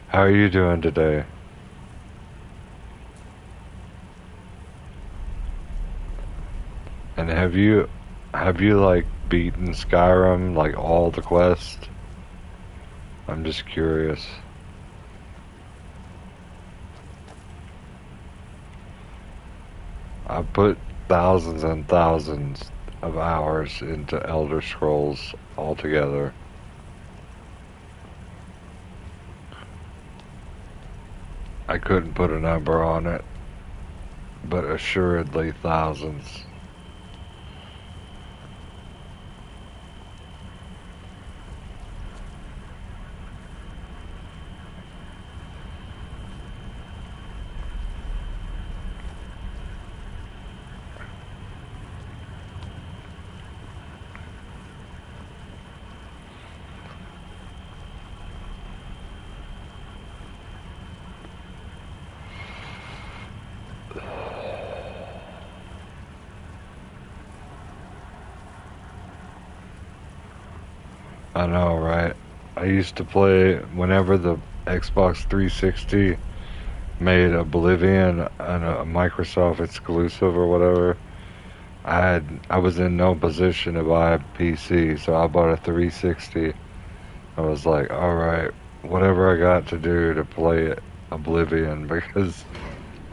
How are you doing today? And have you like beaten Skyrim, like all the quests? I'm just curious. I put thousands and thousands of hours into Elder Scrolls altogether. I couldn't put a number on it, but assuredly thousands. I know, right? I used to play whenever the Xbox 360 made Oblivion and a Microsoft exclusive or whatever. I was in no position to buy a PC, so I bought a 360. I was like, alright, whatever I got to do to play it, Oblivion, because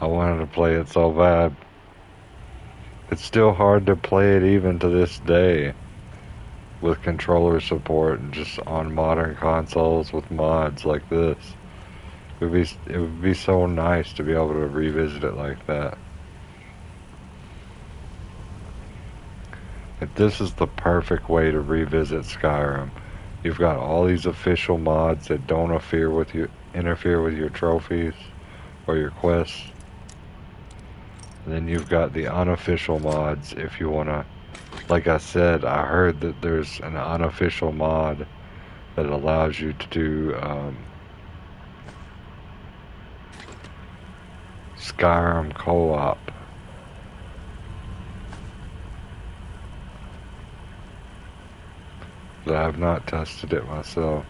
I wanted to play it so bad. It's still hard to play it even to this day with controller support and just on modern consoles with mods like this. It would be so nice to be able to revisit it like that. If this is the perfect way to revisit Skyrim. You've got all these official mods that don't interfere with your trophies or your quests. And then you've got the unofficial mods if you want to. Like I said, I heard that there's an unofficial mod that allows you to do Skyrim co-op. But I have not tested it myself.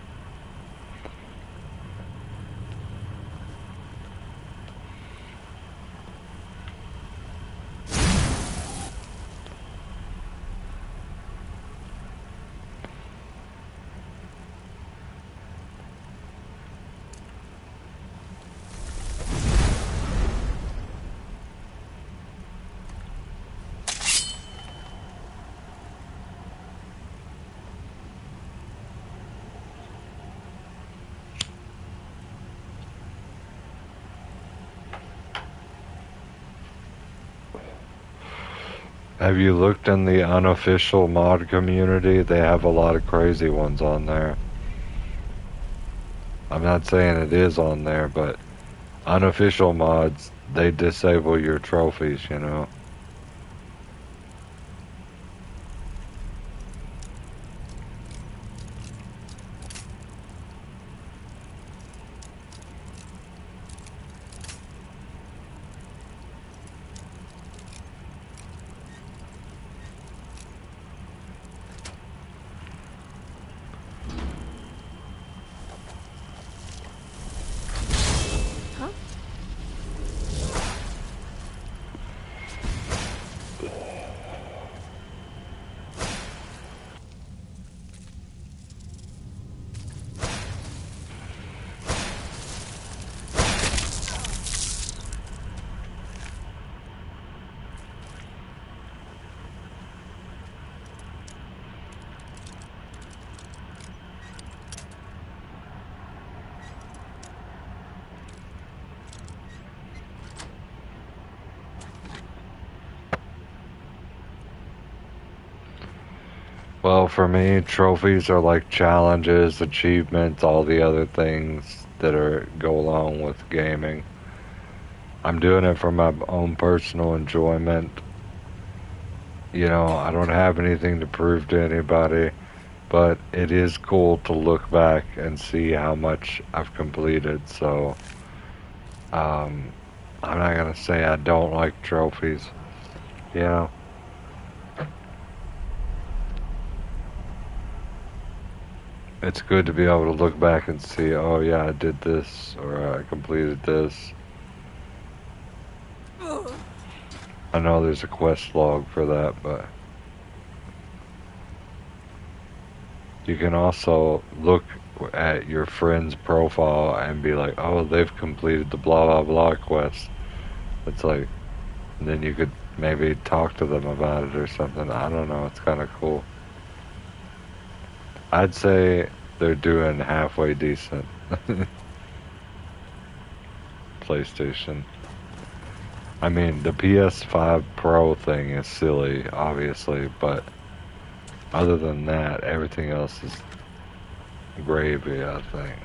Have you looked in the unofficial mod community? They have a lot of crazy ones on there. I'm not saying it is on there, but unofficial mods, they disable your trophies, you know? Well, for me, trophies are like challenges, achievements, all the other things that go along with gaming. I'm doing it for my own personal enjoyment. You know, I don't have anything to prove to anybody, but it is cool to look back and see how much I've completed. So, I'm not gonna say I don't like trophies, you know. It's good to be able to look back and see, oh yeah, I did this, or I completed this. I know there's a quest log for that, but you can also look at your friend's profile and be like, oh, they've completed the blah blah blah quest. It's like, and then you could maybe talk to them about it or something. I don't know, it's kind of cool. I'd say they're doing halfway decent. PlayStation. I mean, the PS5 Pro thing is silly, obviously, but other than that, everything else is gravy, I think.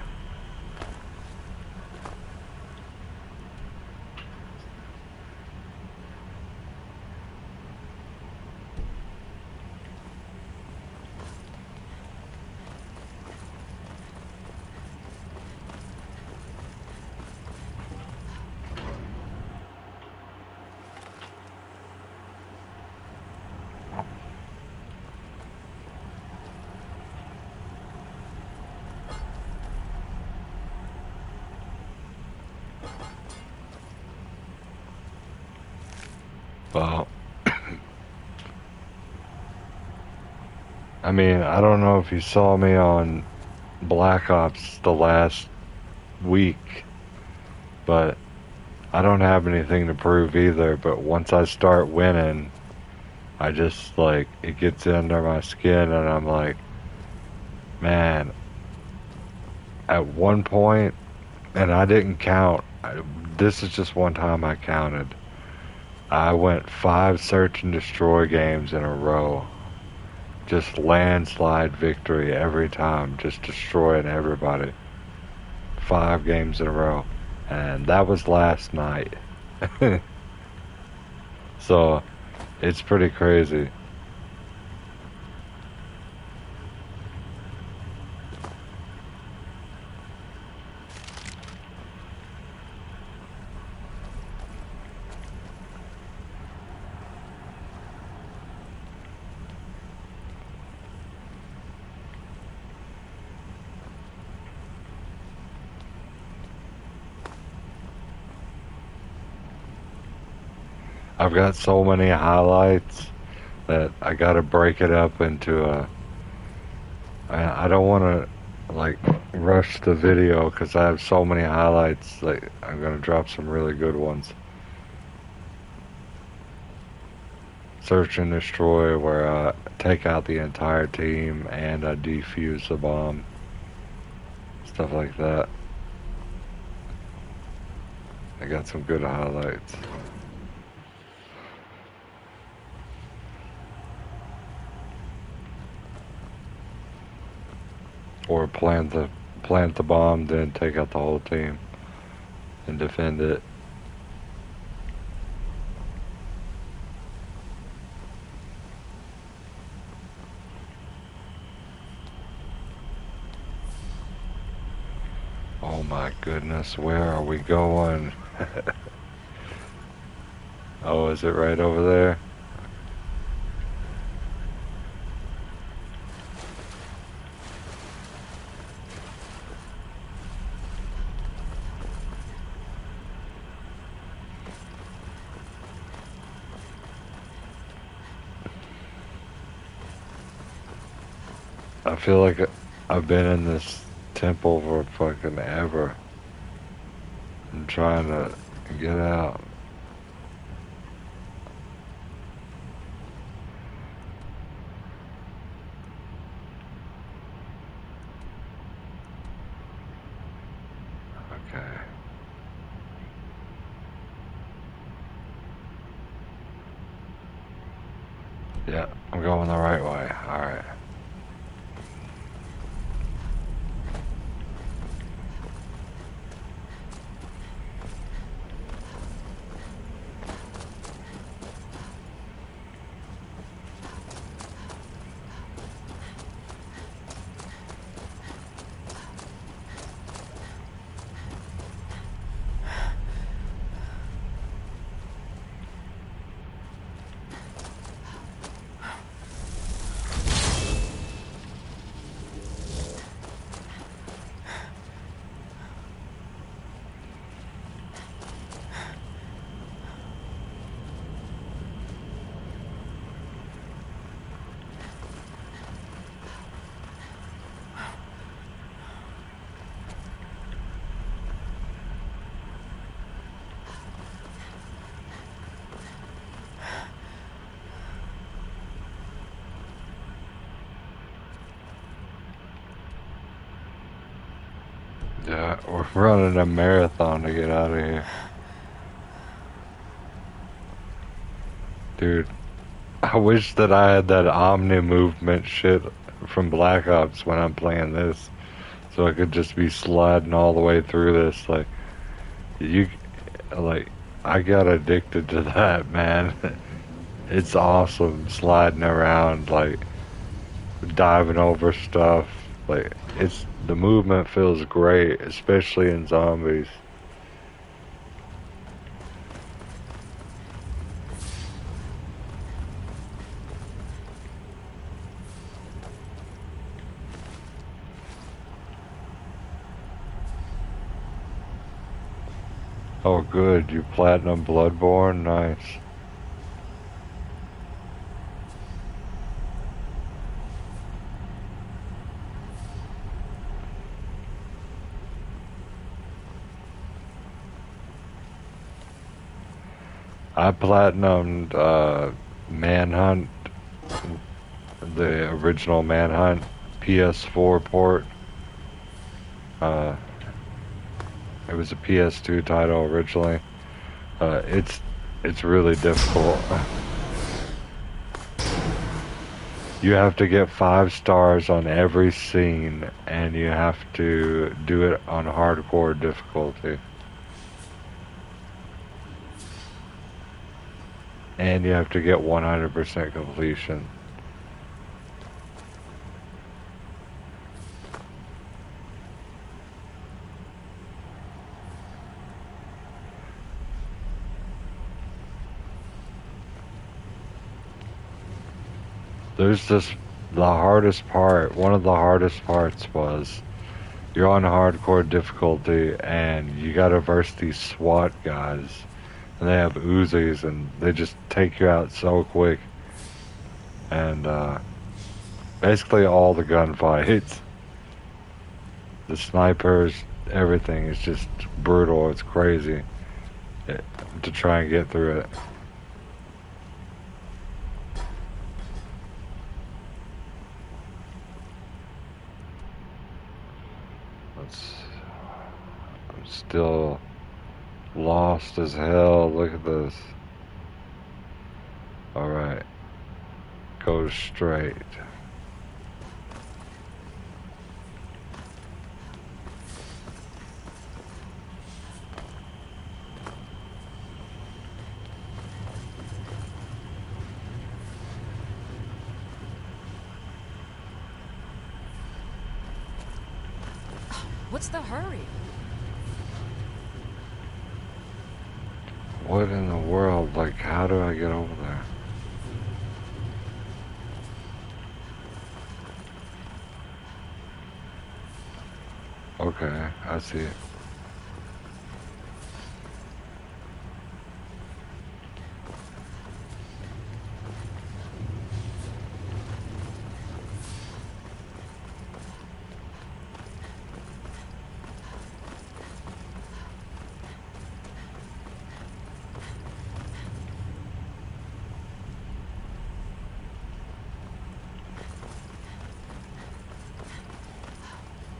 Well, I mean, I don't know if you saw me on Black Ops the last week, but I don't have anything to prove either. But once I start winning, I just, like, it gets under my skin and I'm like, man, at one point, and I didn't count, this is just one time I counted. I went 5 search and destroy games in a row. Just landslide victory every time. Just destroying everybody. 5 games in a row. And that was last night. So, it's pretty crazy. I've got so many highlights that I gotta break it up into a... I don't want to, like, rush the video because I have so many highlights. Like, I'm gonna drop some really good ones. Search and destroy, where I take out the entire team and I defuse the bomb. Stuff like that. I got some good highlights. Or plant the bomb, then take out the whole team and defend it. Oh my goodness, where are we going? Oh, is it right over there? I feel like I've been in this temple for fucking ever. I'm trying to get out. Okay. Yeah, I'm going the right way. Alright. Yeah, we're running a marathon to get out of here. Dude, I wish that I had that Omni movement shit from Black Ops when I'm playing this. So I could just be sliding all the way through this. Like, I got addicted to that, man. It's awesome sliding around, like, diving over stuff. Like, the movement feels great, especially in zombies. Oh good, you platinum Bloodborne? Nice. I platinumed Manhunt, the original Manhunt PS4 port. It was a PS2 title originally. It's really difficult. You have to get 5 stars on every scene, and you have to do it on hardcore difficulty. And you have to get 100% completion. There's just the hardest part. One of the hardest parts was you're on hardcore difficulty and you gotta verse these SWAT guys and they have Uzis, and they just take you out so quick. And basically all the gunfights, the snipers, everything is just brutal. It's crazy to try and get through it. I'm still lost as hell. Look at this. Alright. Go straight. What's the hurry? What in the world? Like, how do I get over there? Okay, I see it.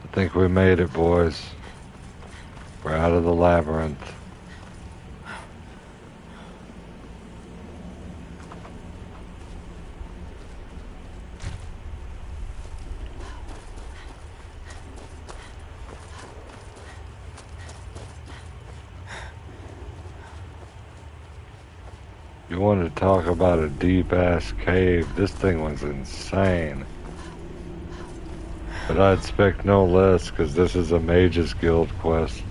I think we made it, boys. We're out of the labyrinth. You want to talk about a deep-ass cave? This thing was insane. But I expect no less, because this is a Mage's Guild quest.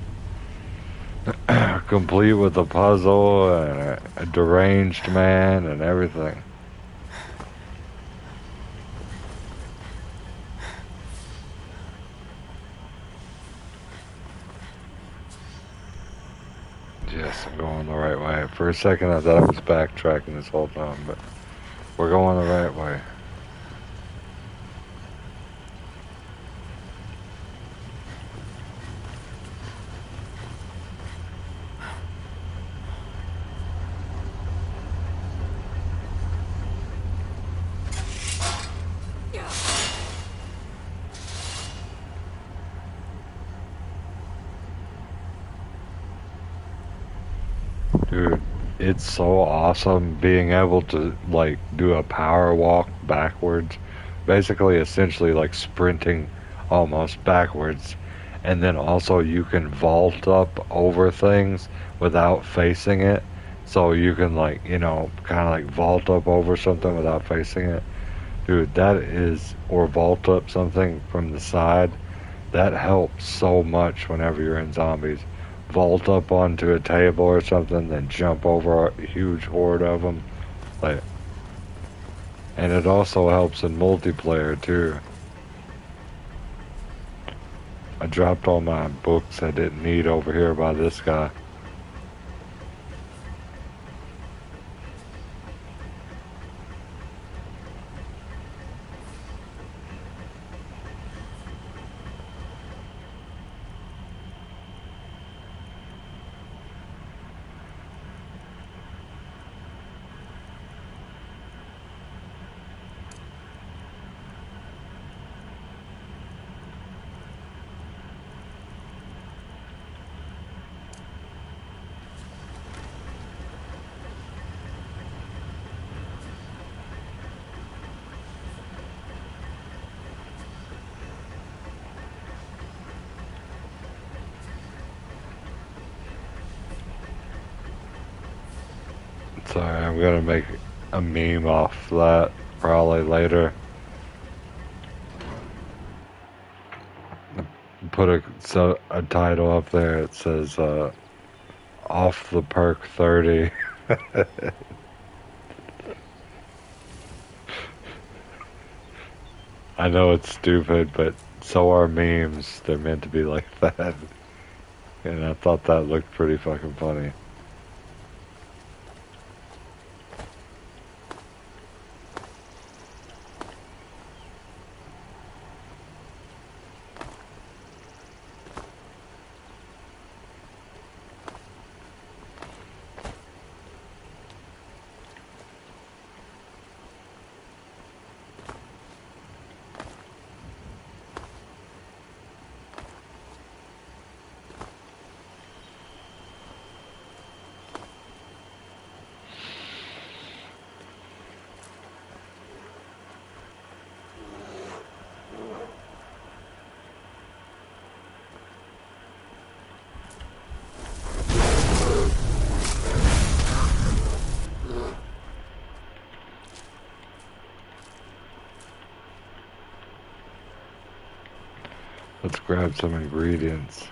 Complete with a puzzle and a deranged man and everything. Yes, I'm going the right way. For a second I thought I was backtracking this whole time, but we're going the right way. Dude, it's so awesome being able to, like, do a power walk backwards. Basically, essentially, like, sprinting almost backwards. And then also you can vault up over things without facing it. So you can, like, you know, kind of like vault up over something without facing it. Dude, that is, or vault up something from the side. That helps so much whenever you're in zombies. Vault up onto a table or something, then jump over a huge horde of them. Like, and it also helps in multiplayer too. I dropped all my books I didn't need over here by this guy. Sorry, I'm gonna make a meme off that probably later. Put a title up there. It says off the perk 30. I know it's stupid, but so are memes. They're meant to be like that. And I thought that looked pretty fucking funny. Let's grab some ingredients.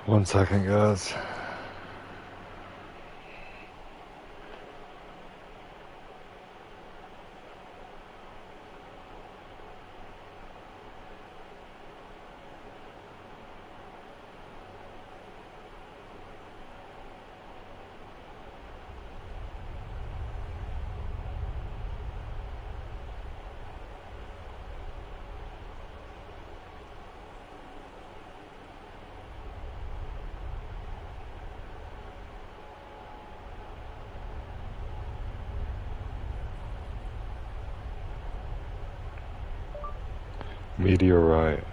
One second, guys. Meteorite.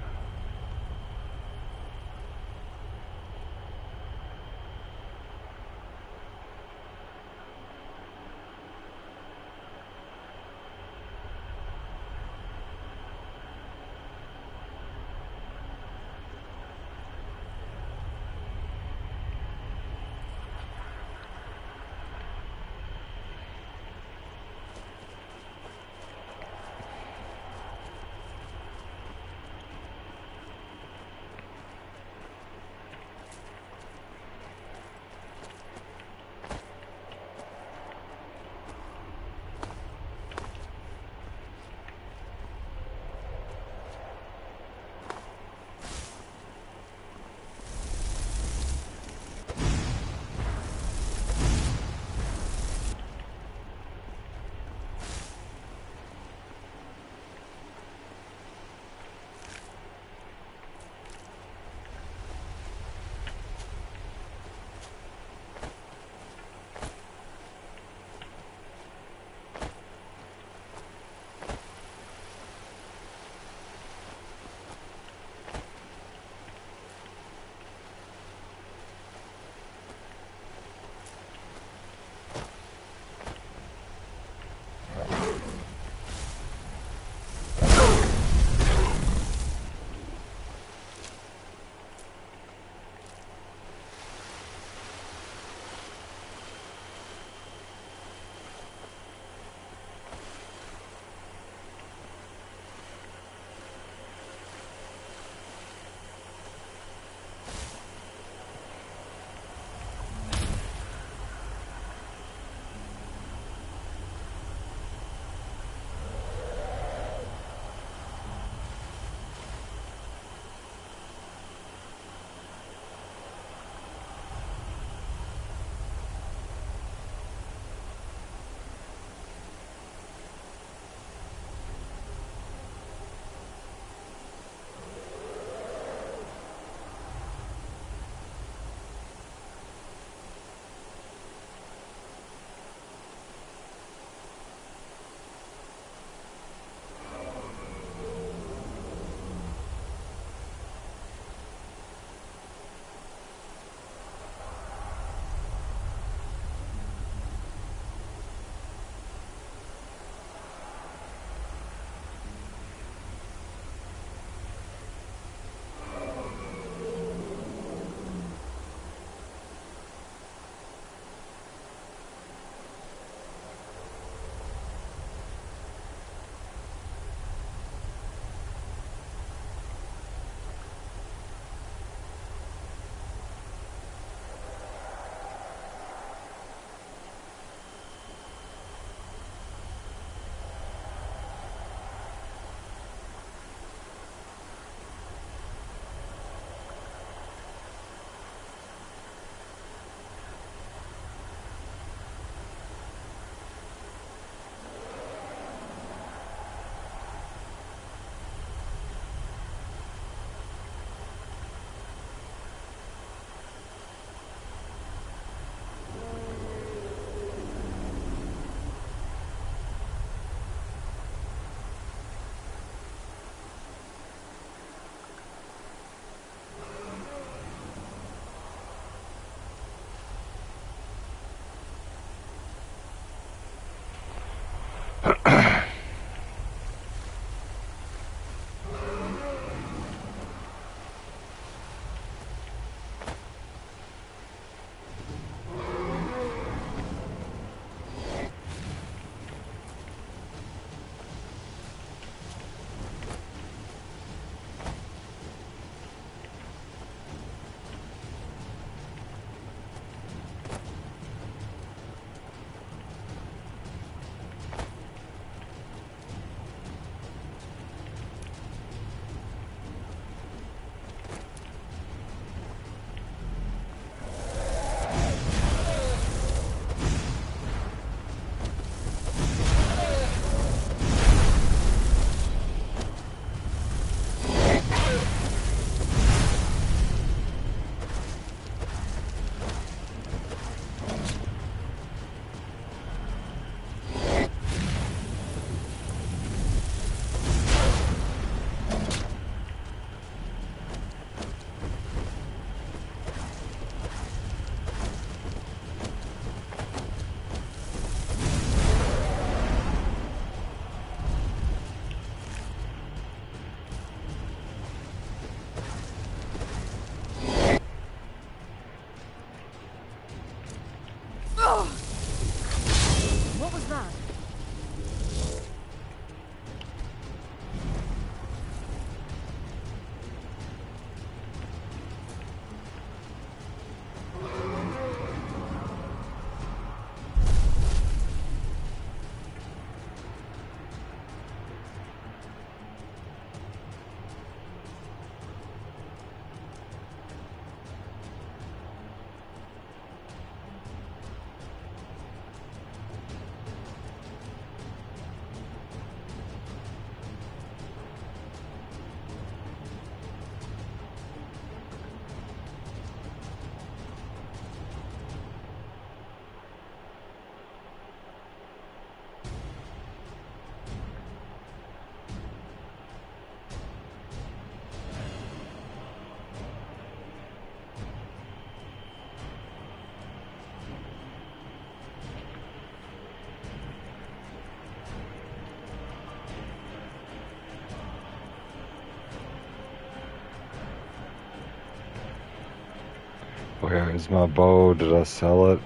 Where is my bow? Did I sell it?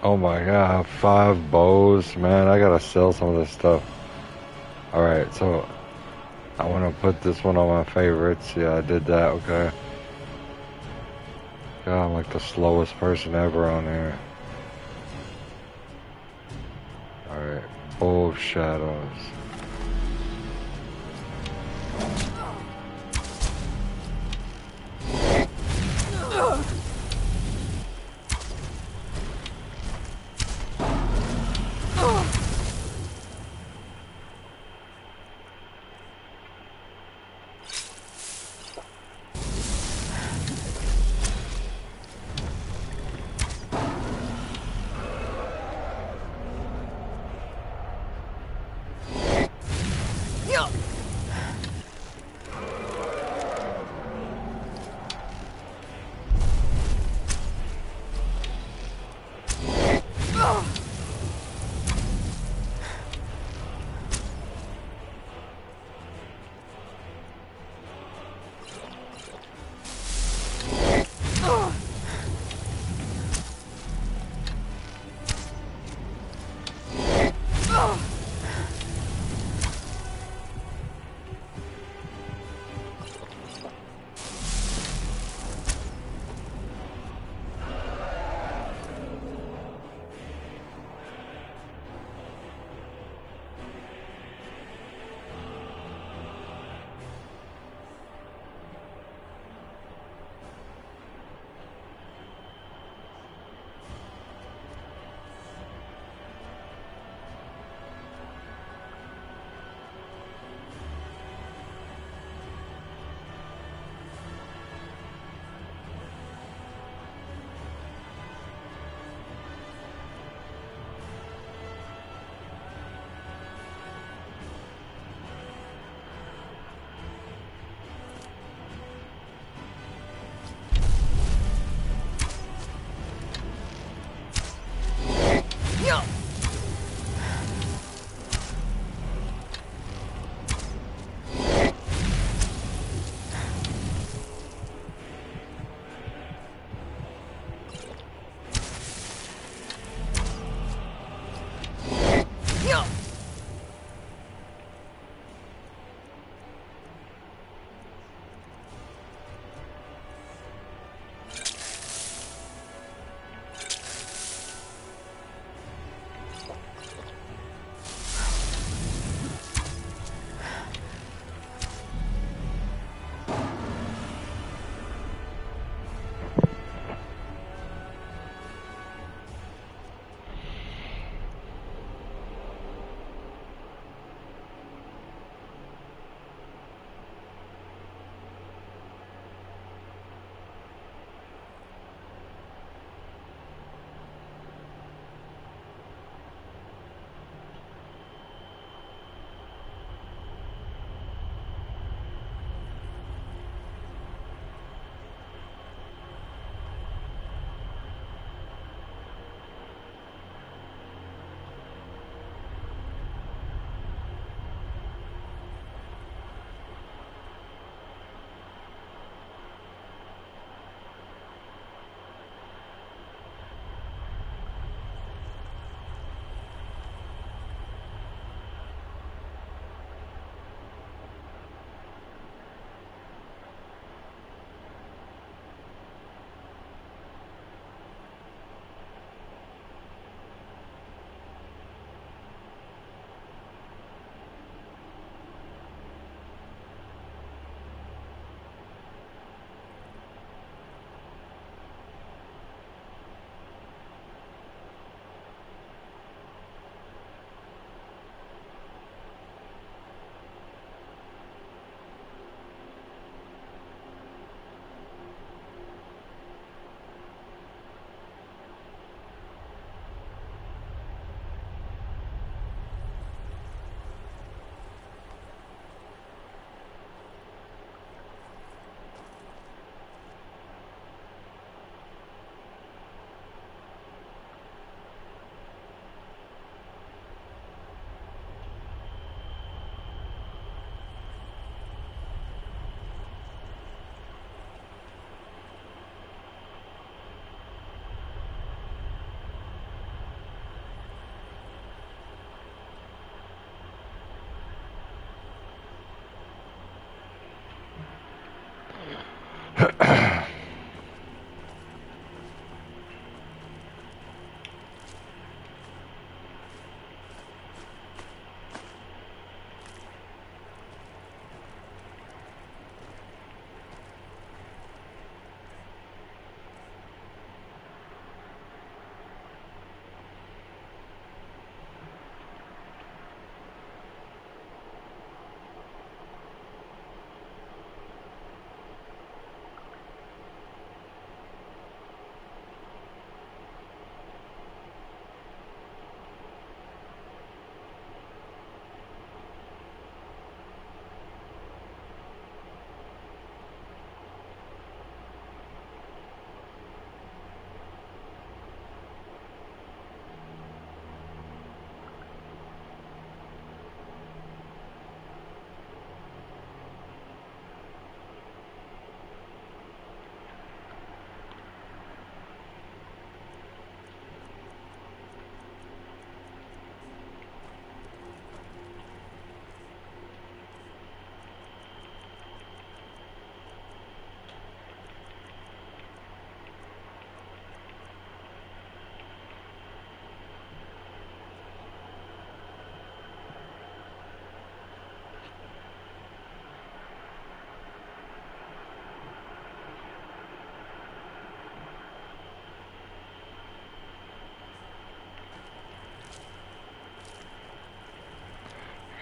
Oh my god, 5 bows, man, I gotta sell some of this stuff. Alright, so I wanna put this one on my favorites. Yeah, I did that, okay. God, I'm like the slowest person ever on here. Alright, Bow of Shadows.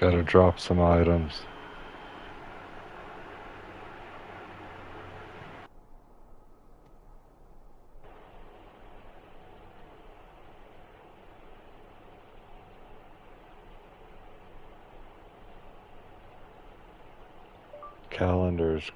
Gotta drop some items. Calendars.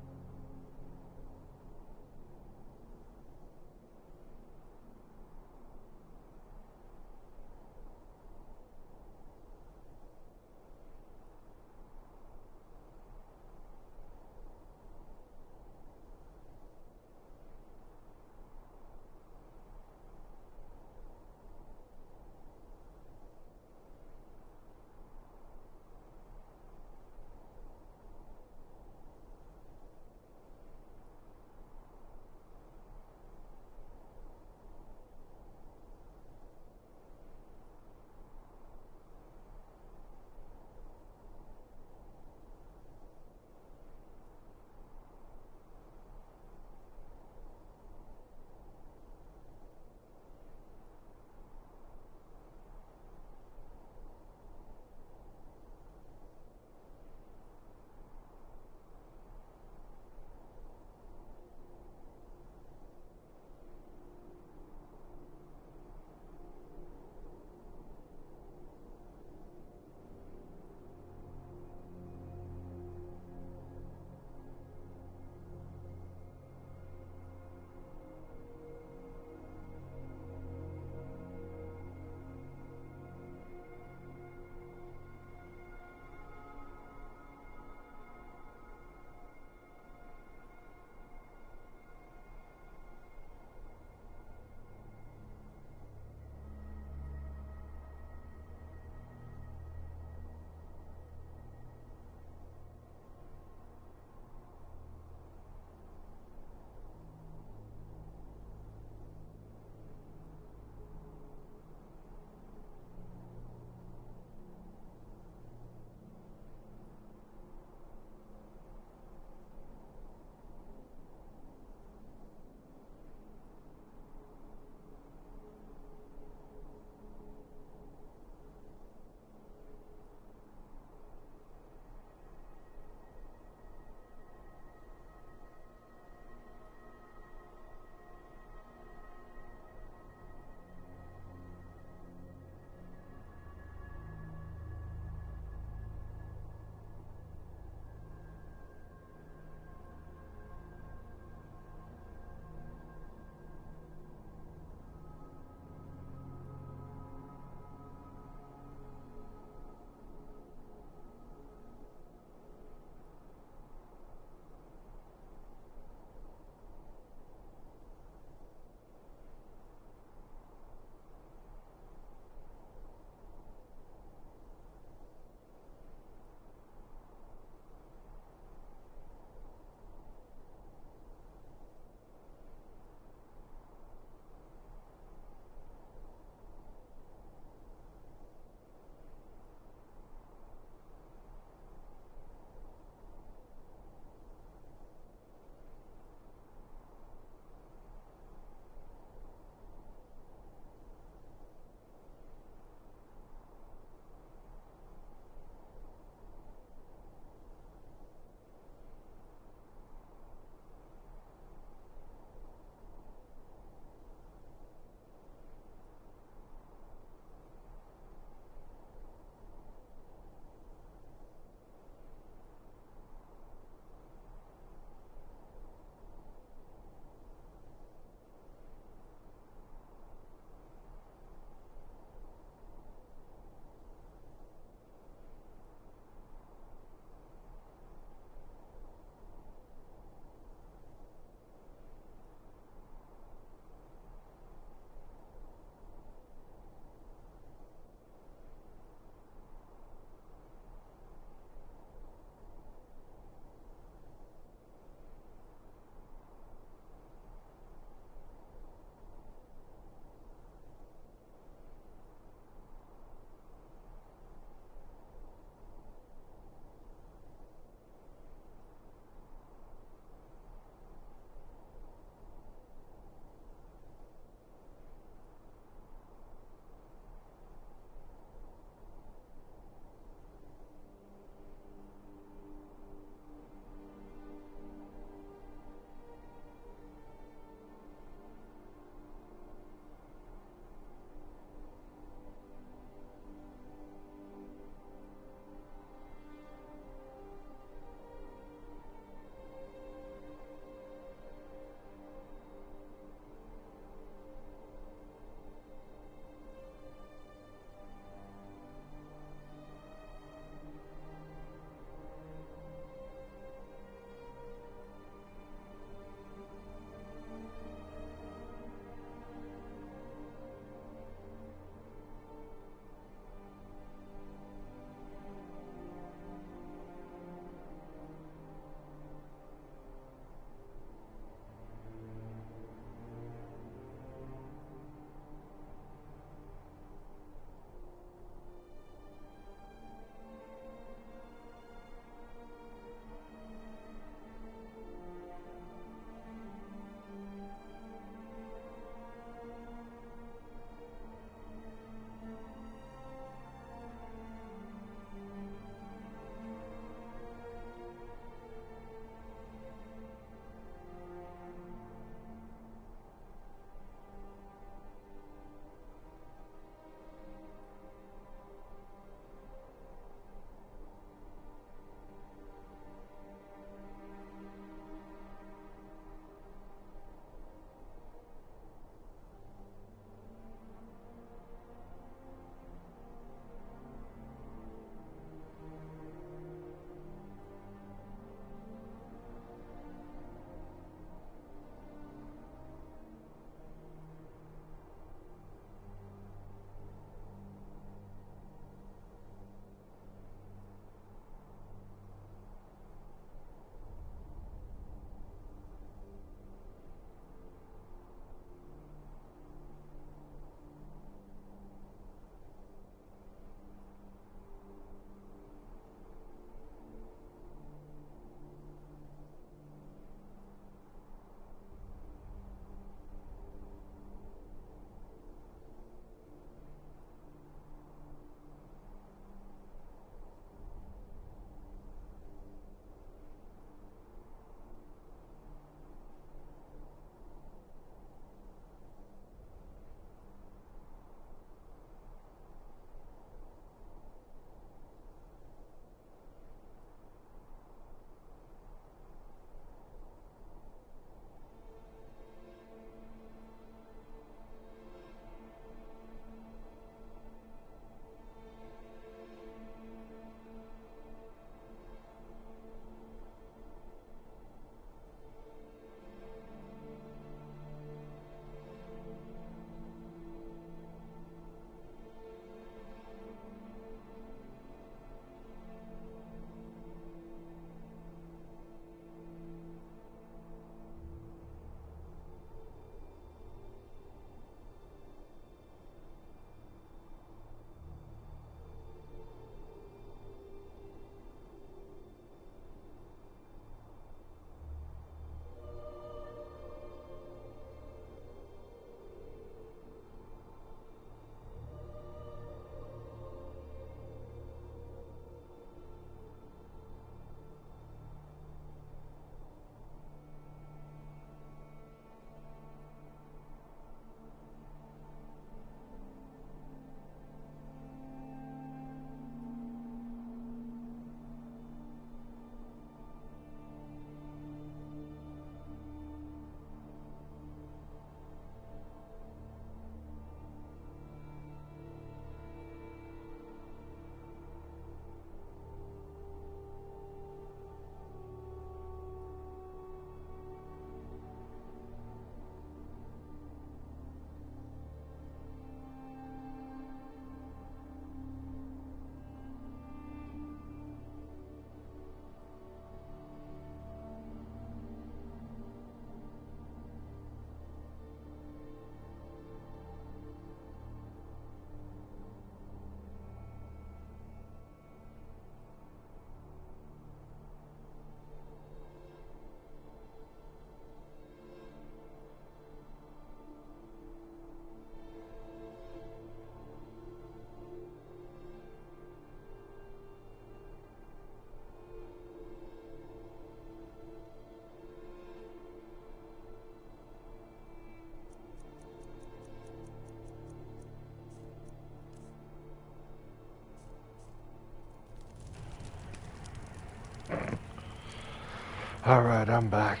Alright, I'm back.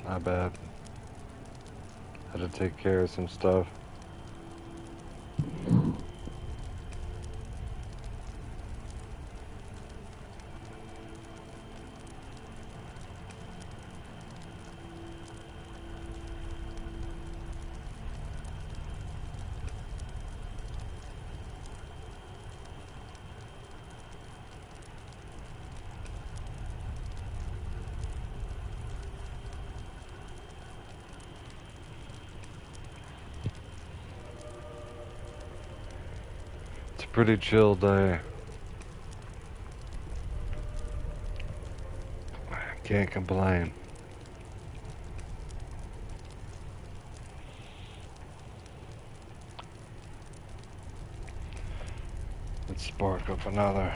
Not bad. Had to take care of some stuff. Pretty chill day. Can't complain. Let's spark up another.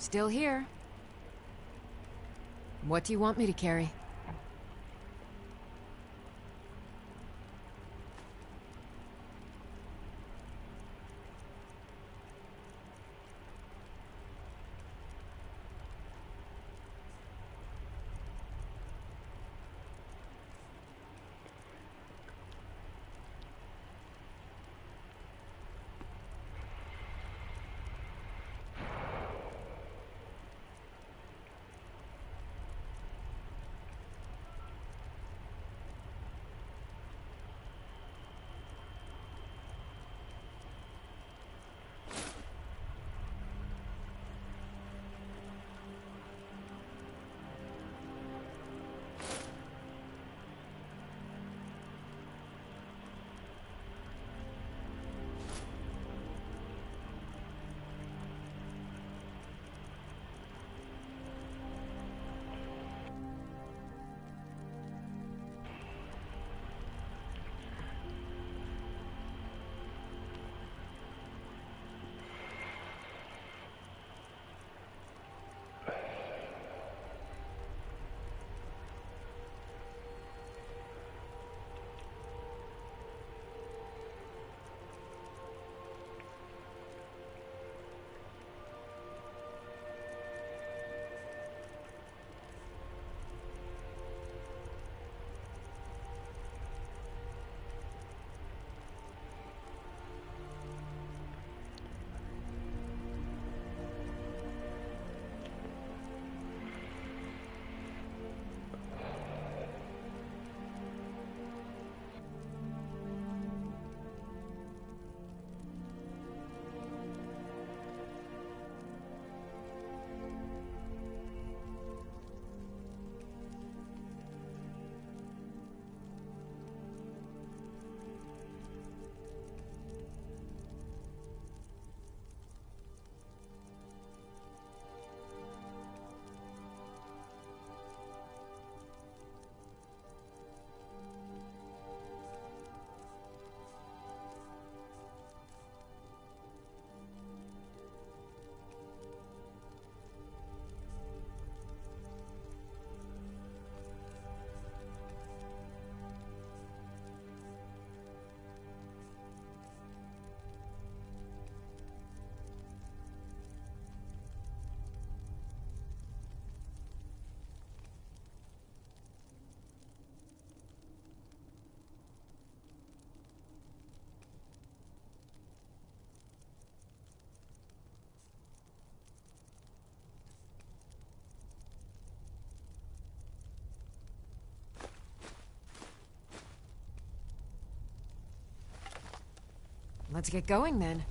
Still here. What do you want me to carry? Let's get going then.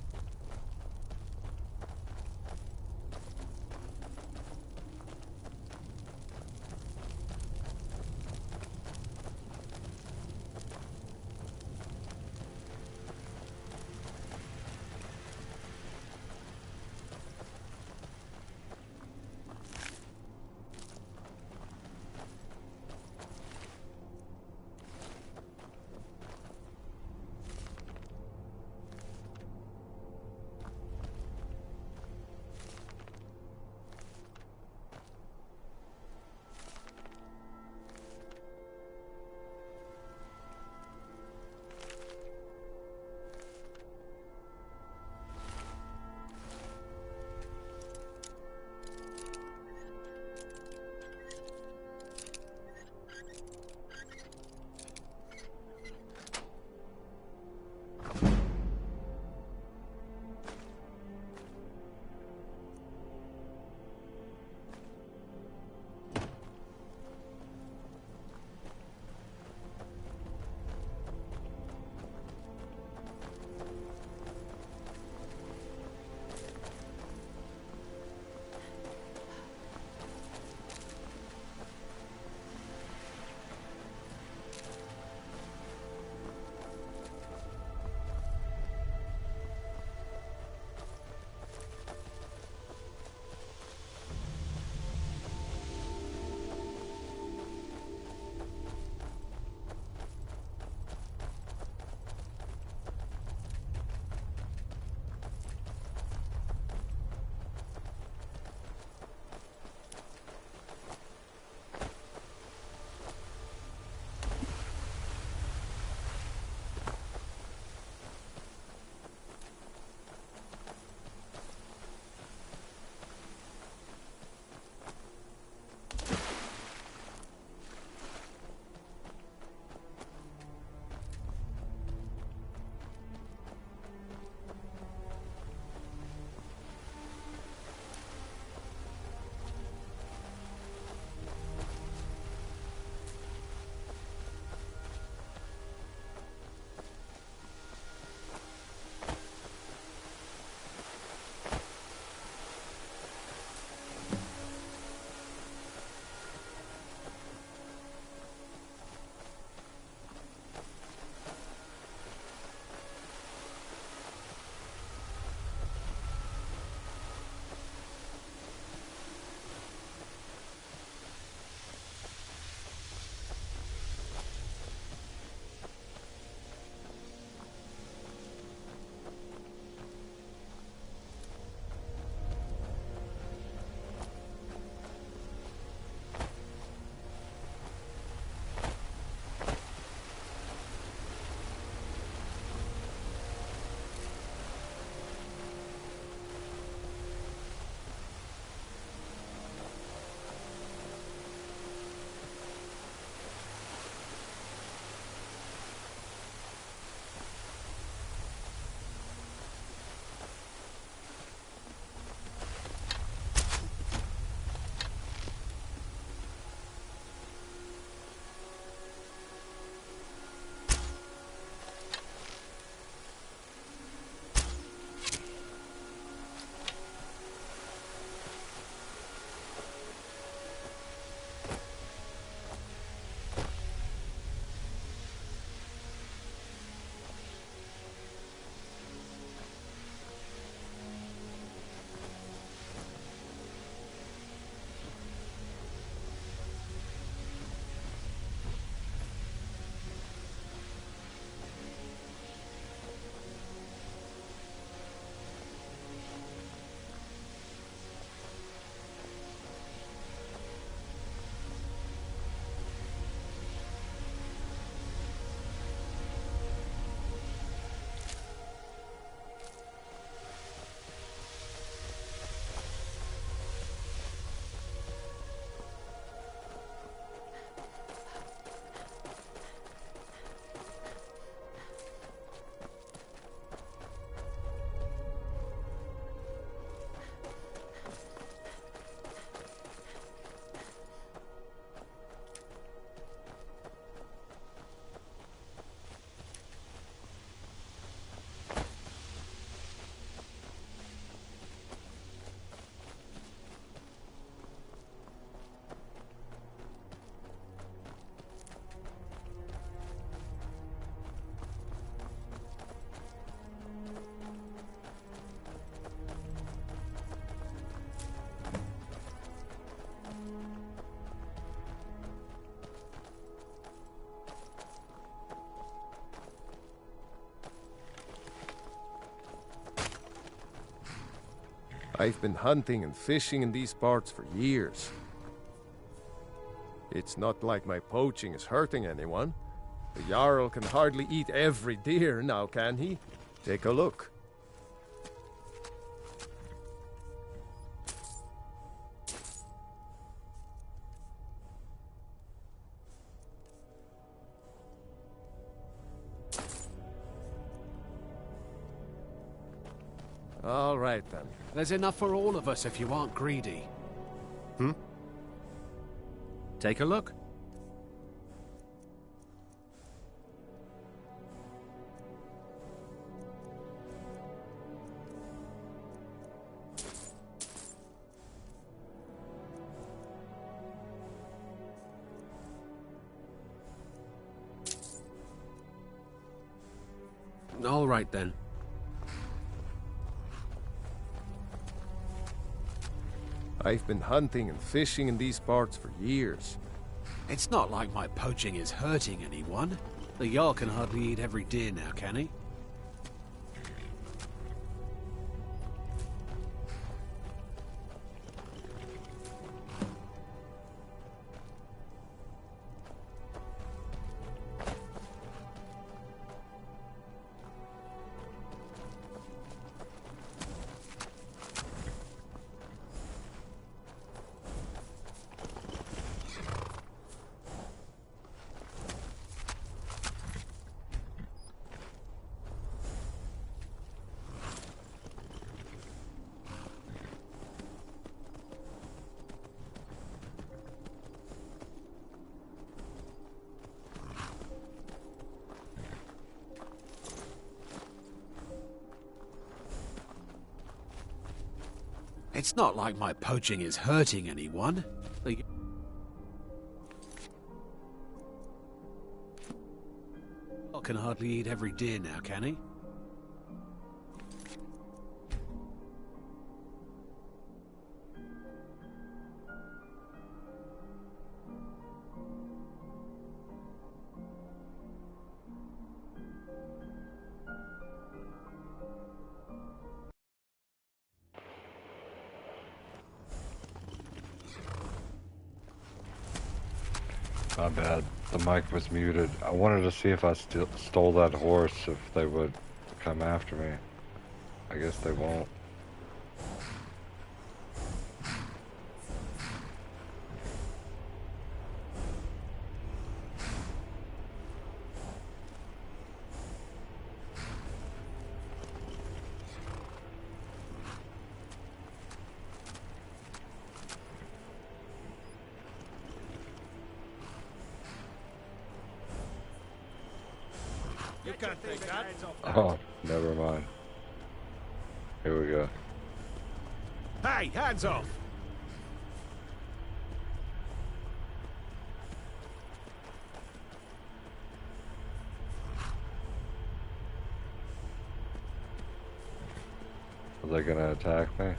I've been hunting and fishing in these parts for years. It's not like my poaching is hurting anyone. The Jarl can hardly eat every deer now, can he? Take a look. All right, then. There's enough for all of us if you aren't greedy. Take a look. All right, then. I've been hunting and fishing in these parts for years. It's not like my poaching is hurting anyone. The Jarl can hardly eat every deer now, can he? It's not like my poaching is hurting anyone. The Jarl can hardly eat every deer now, can he? My bad. The mic was muted. I wanted to see if I stole that horse, if they would come after me. I guess they won't. You can't take that. Oh, never mind. Here we go. Hey, hands off! Are they gonna attack me?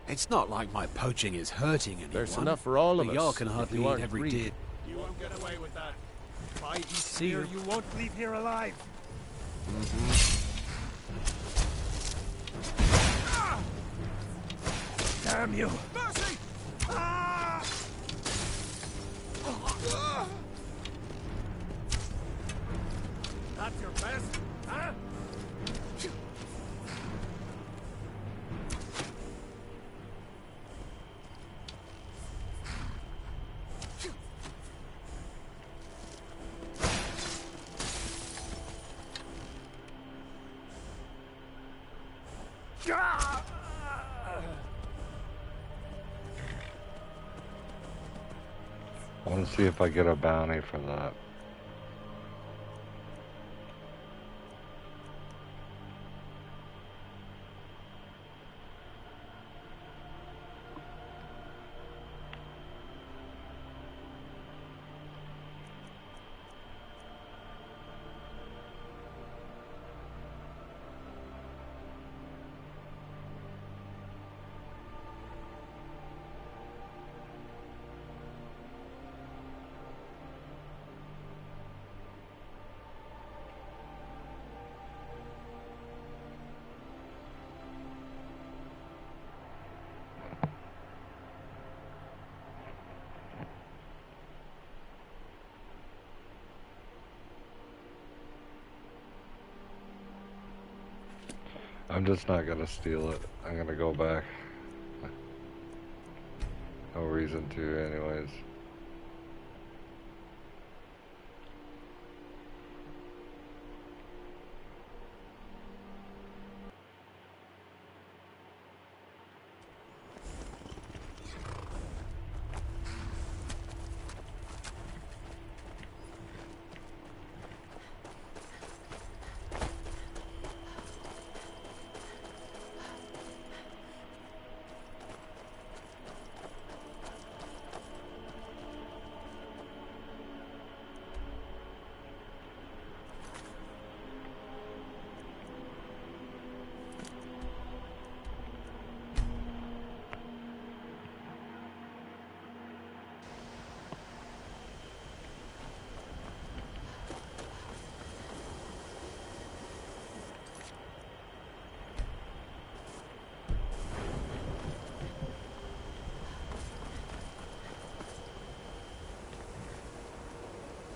It's not like my poaching is hurting anyone. There's enough for all of the us. Jarl can hardly eat every greedy. deer. You won't get away with that. If I eat See deer, you. you won't leave here alive. Damn you! Mercy! Ah! That's your best, huh? want to see if I get a bounty for that. I'm just not gonna steal it. I'm gonna go back. No reason to, anyways.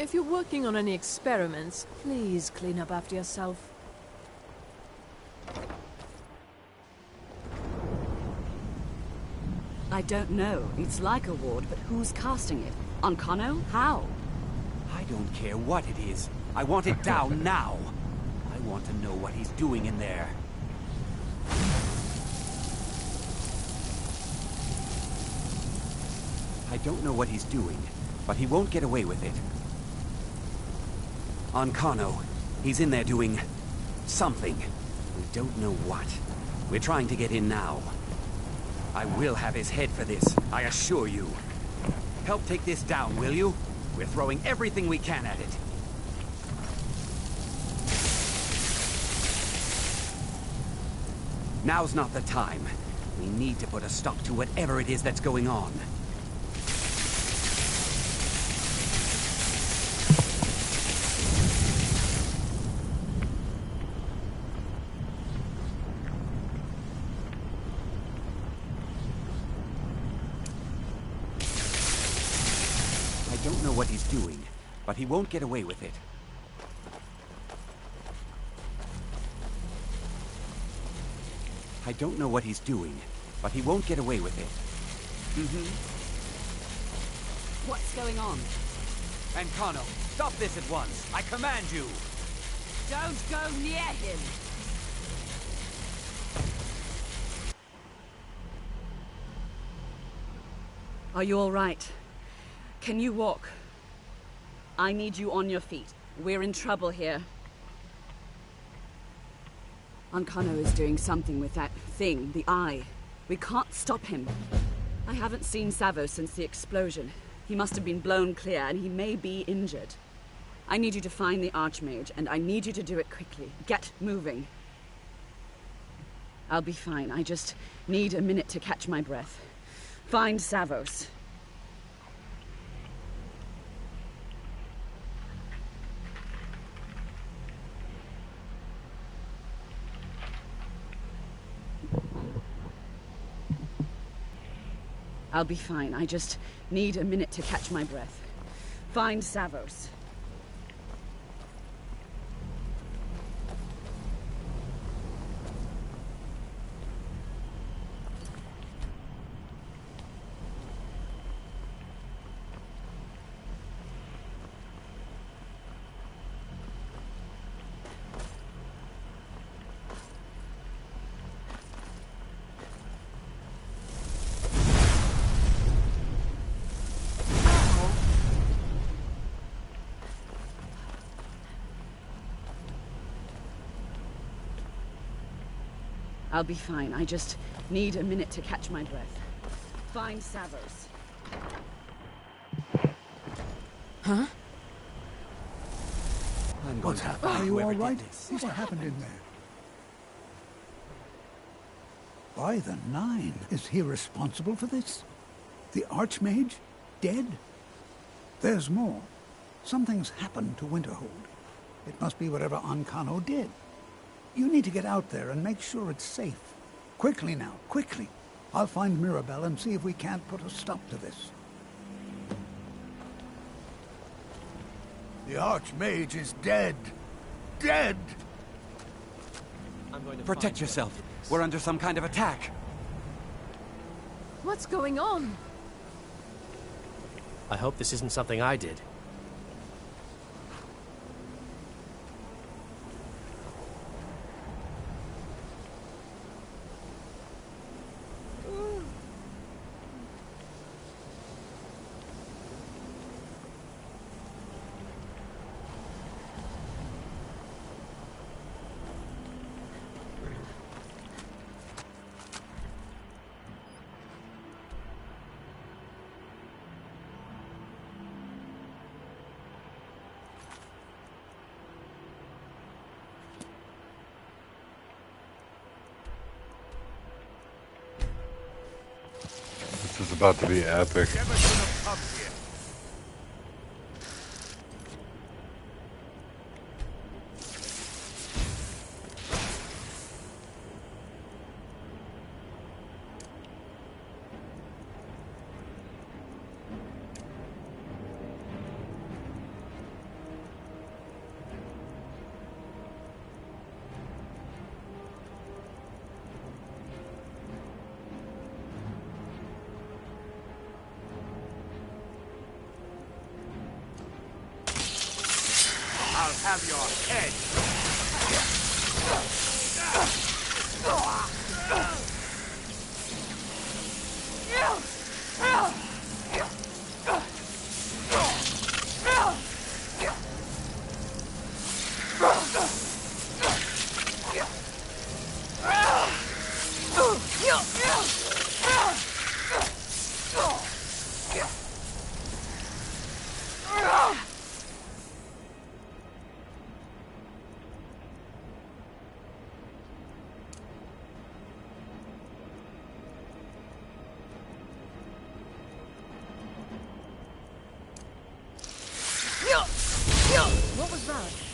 If you're working on any experiments, please clean up after yourself. I don't know. It's like a ward, but who's casting it? On Kano? How? I don't care what it is. I want it down now. I want to know what he's doing in there. I don't know what he's doing, but he won't get away with it. On Kano, he's in there doing something. We don't know what. We're trying to get in now. I will have his head for this, I assure you. Help take this down, will you? We're throwing everything we can at it. Now's not the time. We need to put a stop to whatever it is that's going on. I don't know what he's doing, but he won't get away with it. I don't know what he's doing, but he won't get away with it. What's going on? Ancano, stop this at once! I command you! Don't go near him! Are you all right? Can you walk? I need you on your feet. We're in trouble here. Ancano is doing something with that thing, the eye. We can't stop him. I haven't seen Savo since the explosion. He must have been blown clear, and he may be injured. I need you to find the Archmage, and I need you to do it quickly. Get moving. I'll be fine. I just need a minute to catch my breath. Find Savos. I'll be fine. I just need a minute to catch my breath. Find Savos. I'll be fine. I just need a minute to catch my breath. Find Savos. Huh? What's happened? Are you all right? What happened in there? By the Nine, is he responsible for this? The Archmage? Dead? There's more. Something's happened to Winterhold. It must be whatever Ancano did. You need to get out there and make sure it's safe. Quickly now, quickly. I'll find Mirabelle and see if we can't put a stop to this. The Archmage is dead. Dead! Protect yourself. We're under some kind of attack. What's going on? I hope this isn't something I did. This is about to be epic. I'll have your head. What was that?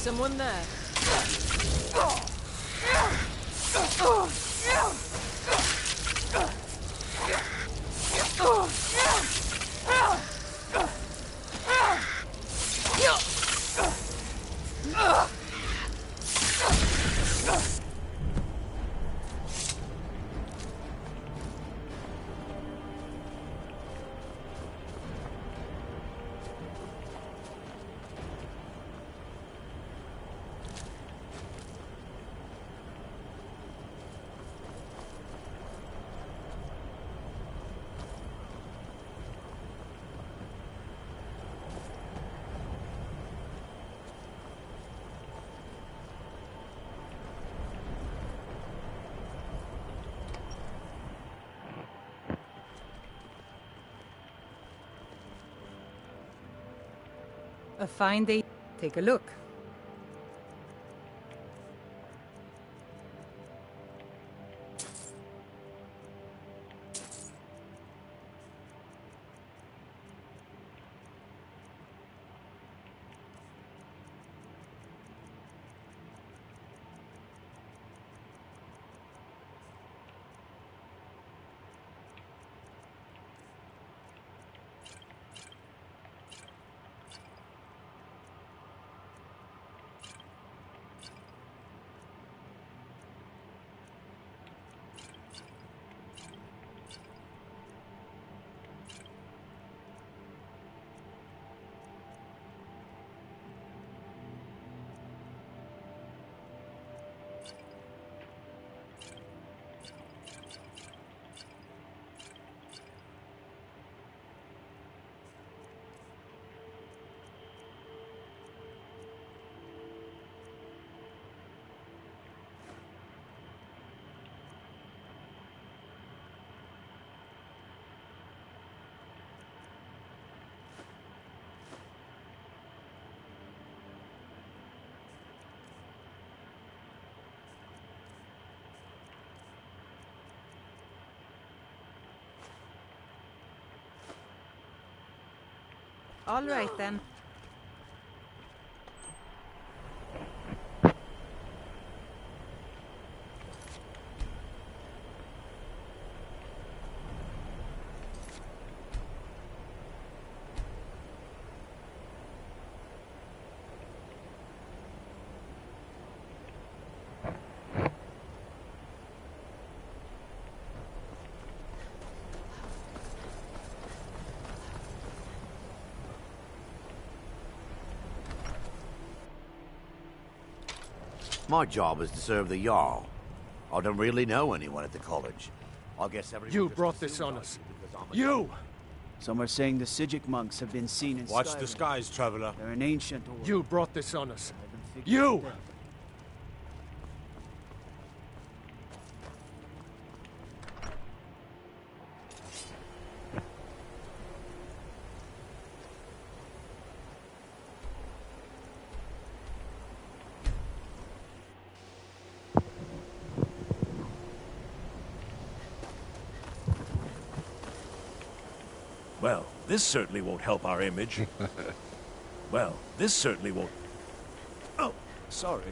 Someone there. A fine day. Take a look. All right then. My job is to serve the Jarl. I don't really know anyone at the college. I guess everyone You just brought this assumes on I us. do because I'm a You! Some are saying the Sijic monks have been seen in Watch Skyrim. the skies, traveler. They're an ancient order. You brought this on us. Figured You! it out. Well, this certainly won't help our image. Well, this certainly won't... Oh, sorry.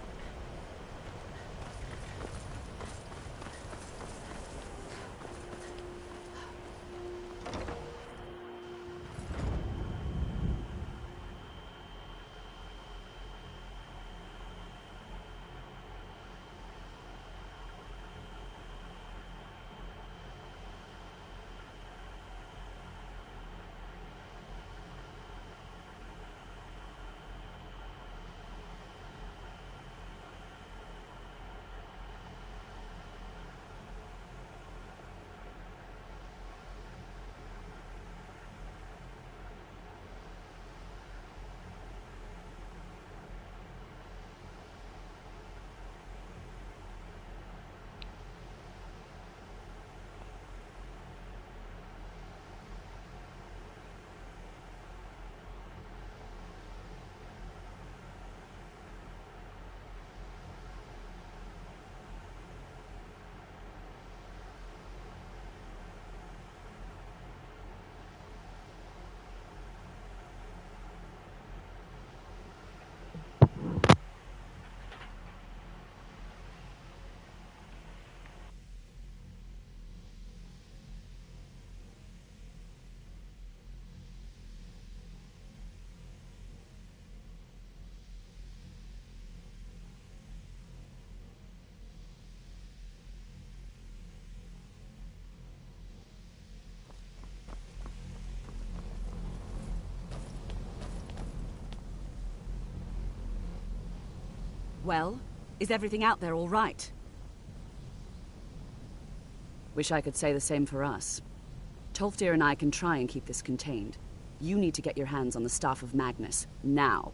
Well, is everything out there all right? Wish I could say the same for us. Tolfdir and I can try and keep this contained. You need to get your hands on the Staff of Magnus, now.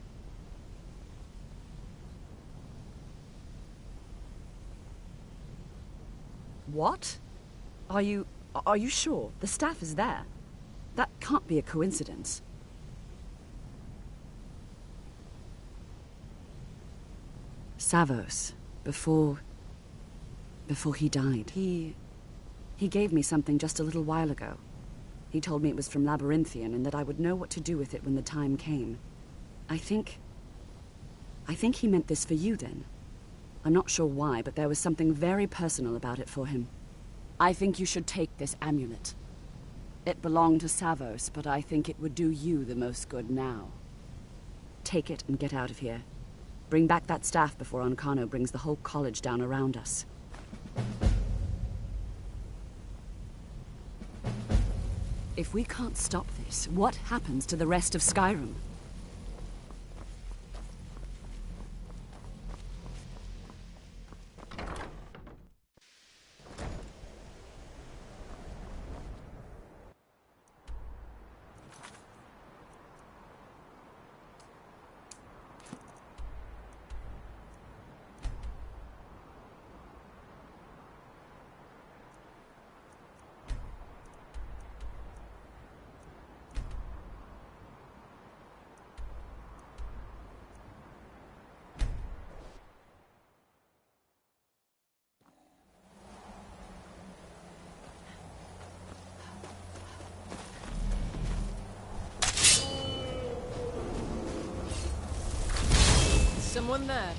What? Are you sure? The staff is there. That can't be a coincidence. Savos, before he died, he gave me something just a little while ago. He told me it was from Labyrinthian and that I would know what to do with it when the time came. I think he meant this for you then. I'm not sure why, but there was something very personal about it for him. I think you should take this amulet. It belonged to Savos, but I think it would do you the most good now. Take it and get out of here. Bring back that staff before Ancano brings the whole college down around us. If we can't stop this, what happens to the rest of Skyrim? Someone there.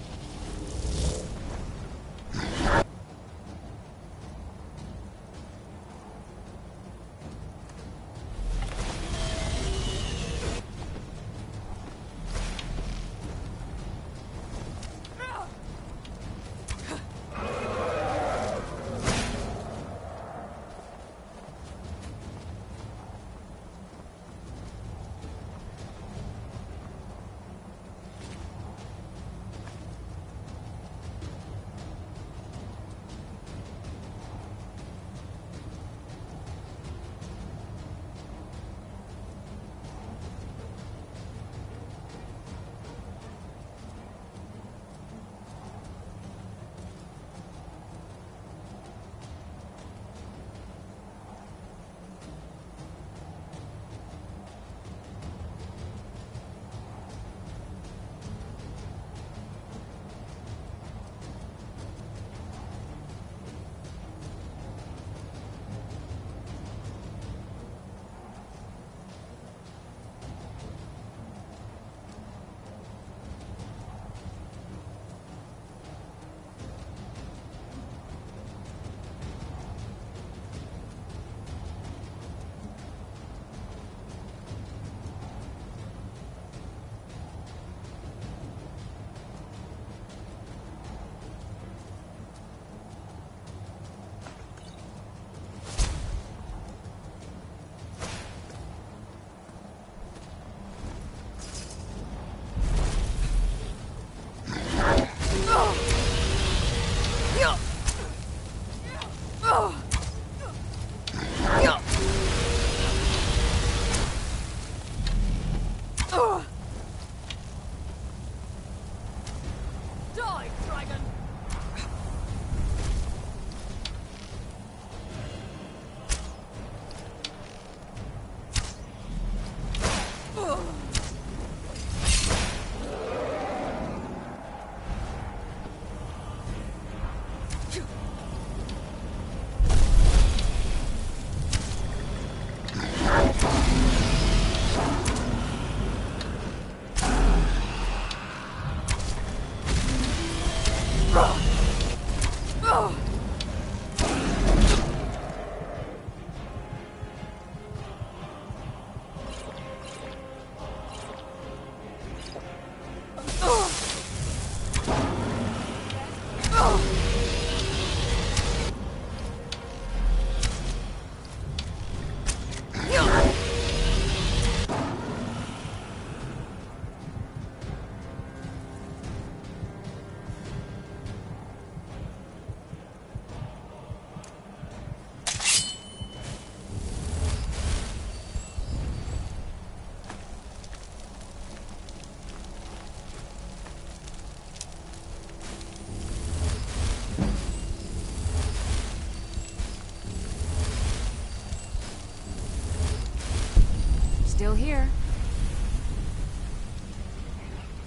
Still here.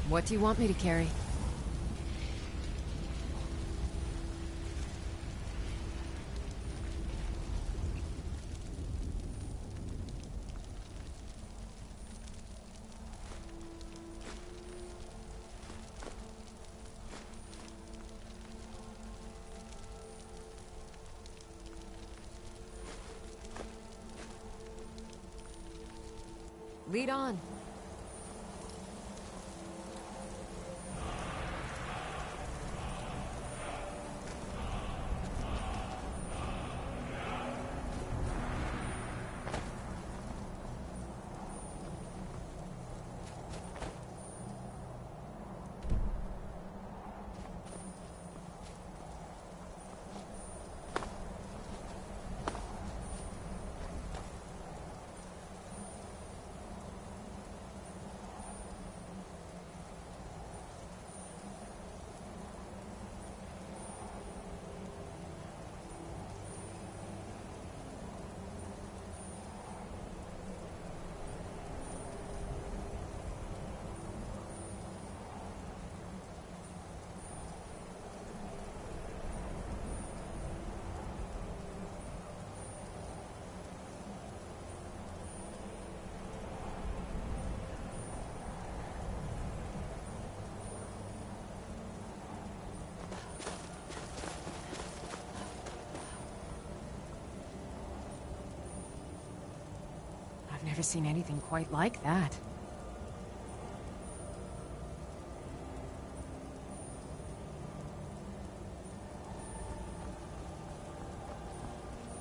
What do you want me to carry? Lead on. Never seen anything quite like that.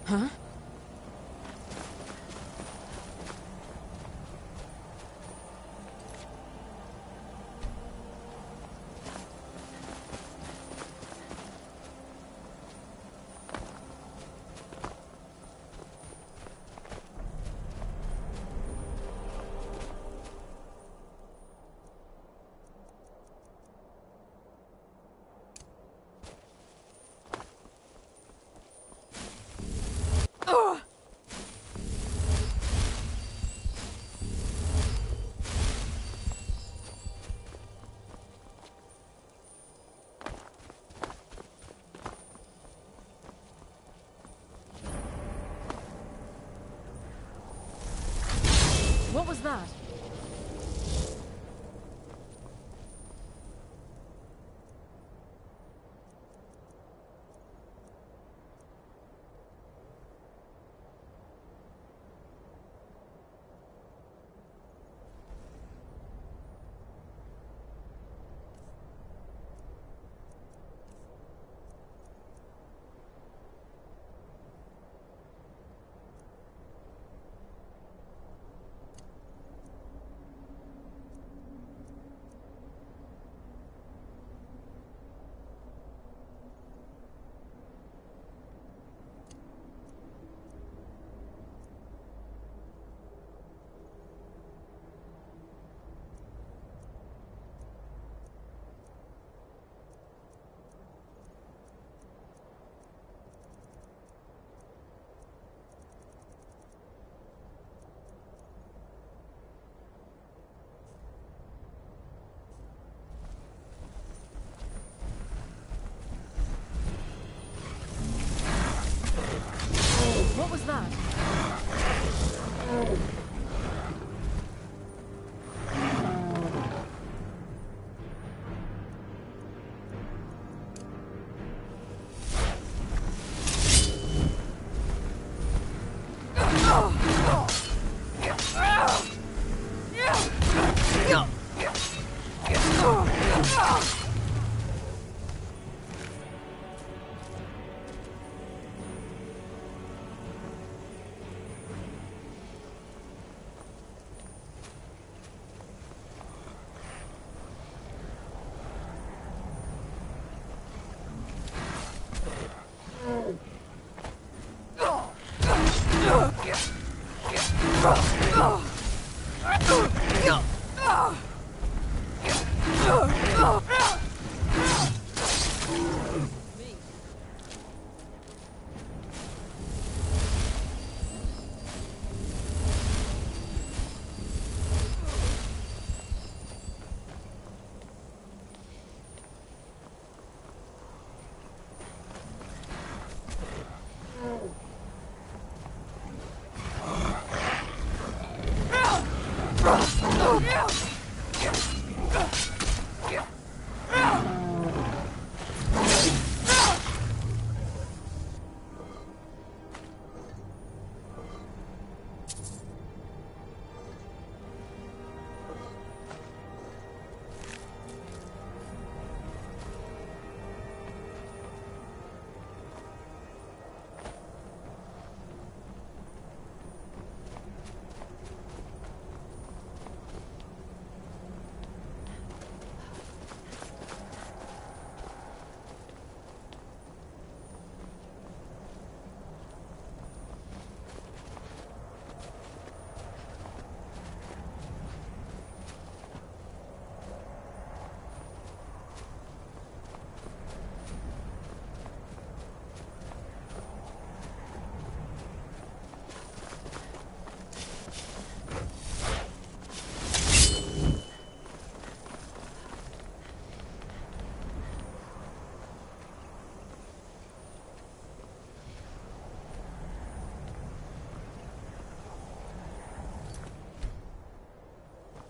Huh? What was that? What was that?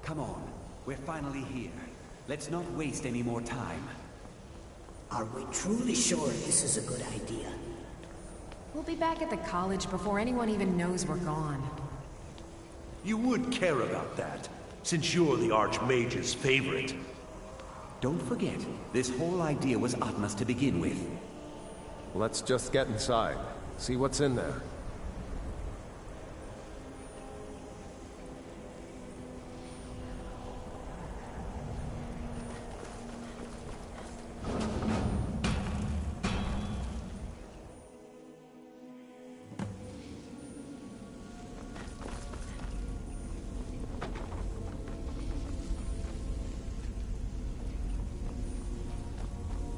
Come on. We're finally here. Let's not waste any more time. Are we truly sure this is a good idea? We'll be back at the college before anyone even knows we're gone. You would care about that, since you're the Archmage's favorite. Don't forget, this whole idea was Atma's to begin with. Let's just get inside. See what's in there.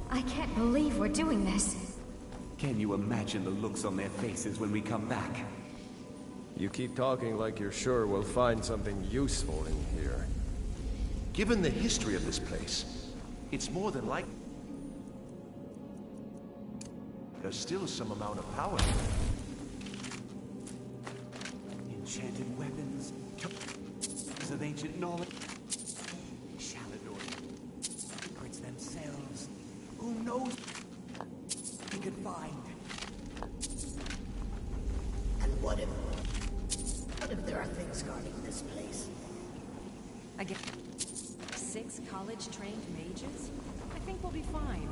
I can't believe we're doing this. Can you imagine the looks on their faces when we come back? You keep talking like you're sure we'll find something useful in here. Given the history of this place, it's more than likely there's still some amount of power. Enchanted weapons, of ancient knowledge, Shalador, secrets themselves. Who knows we could find? And what if there are things guarding this place? I get 6 college-trained mages? I think we'll be fine.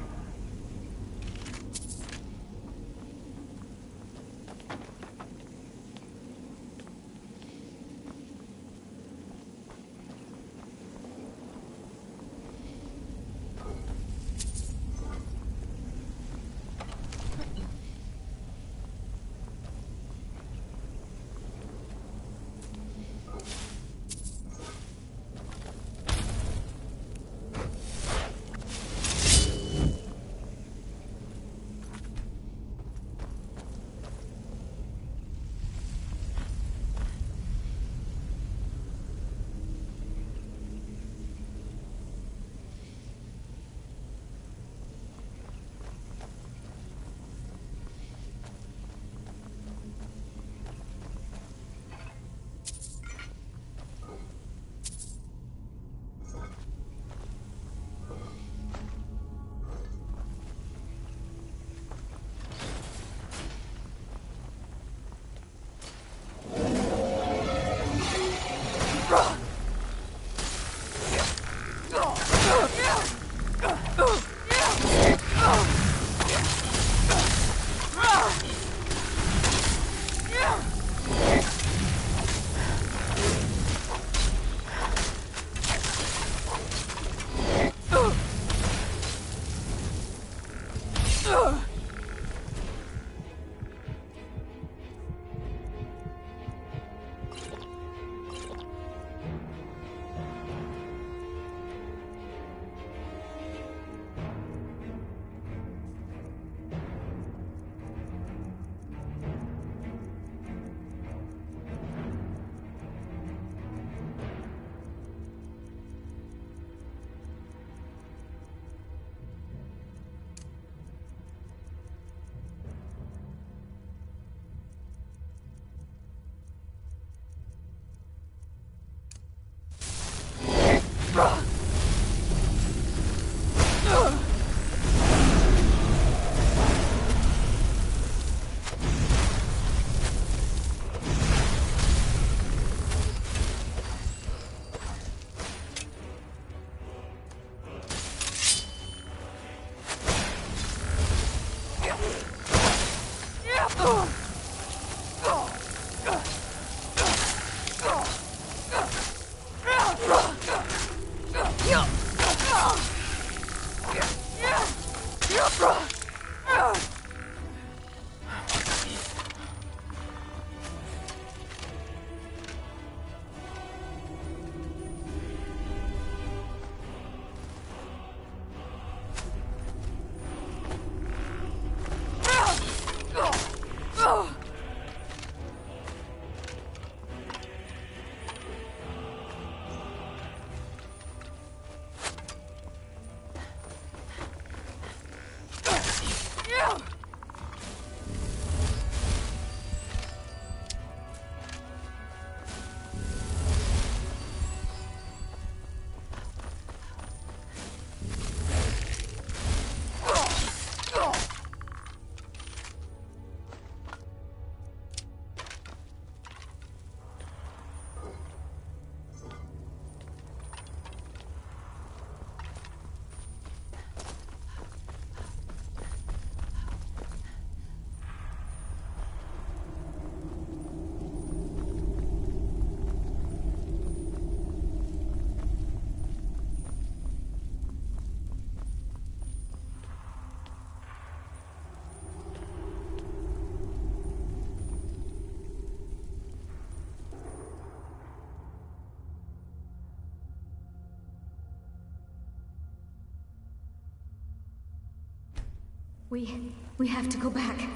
We have to go back.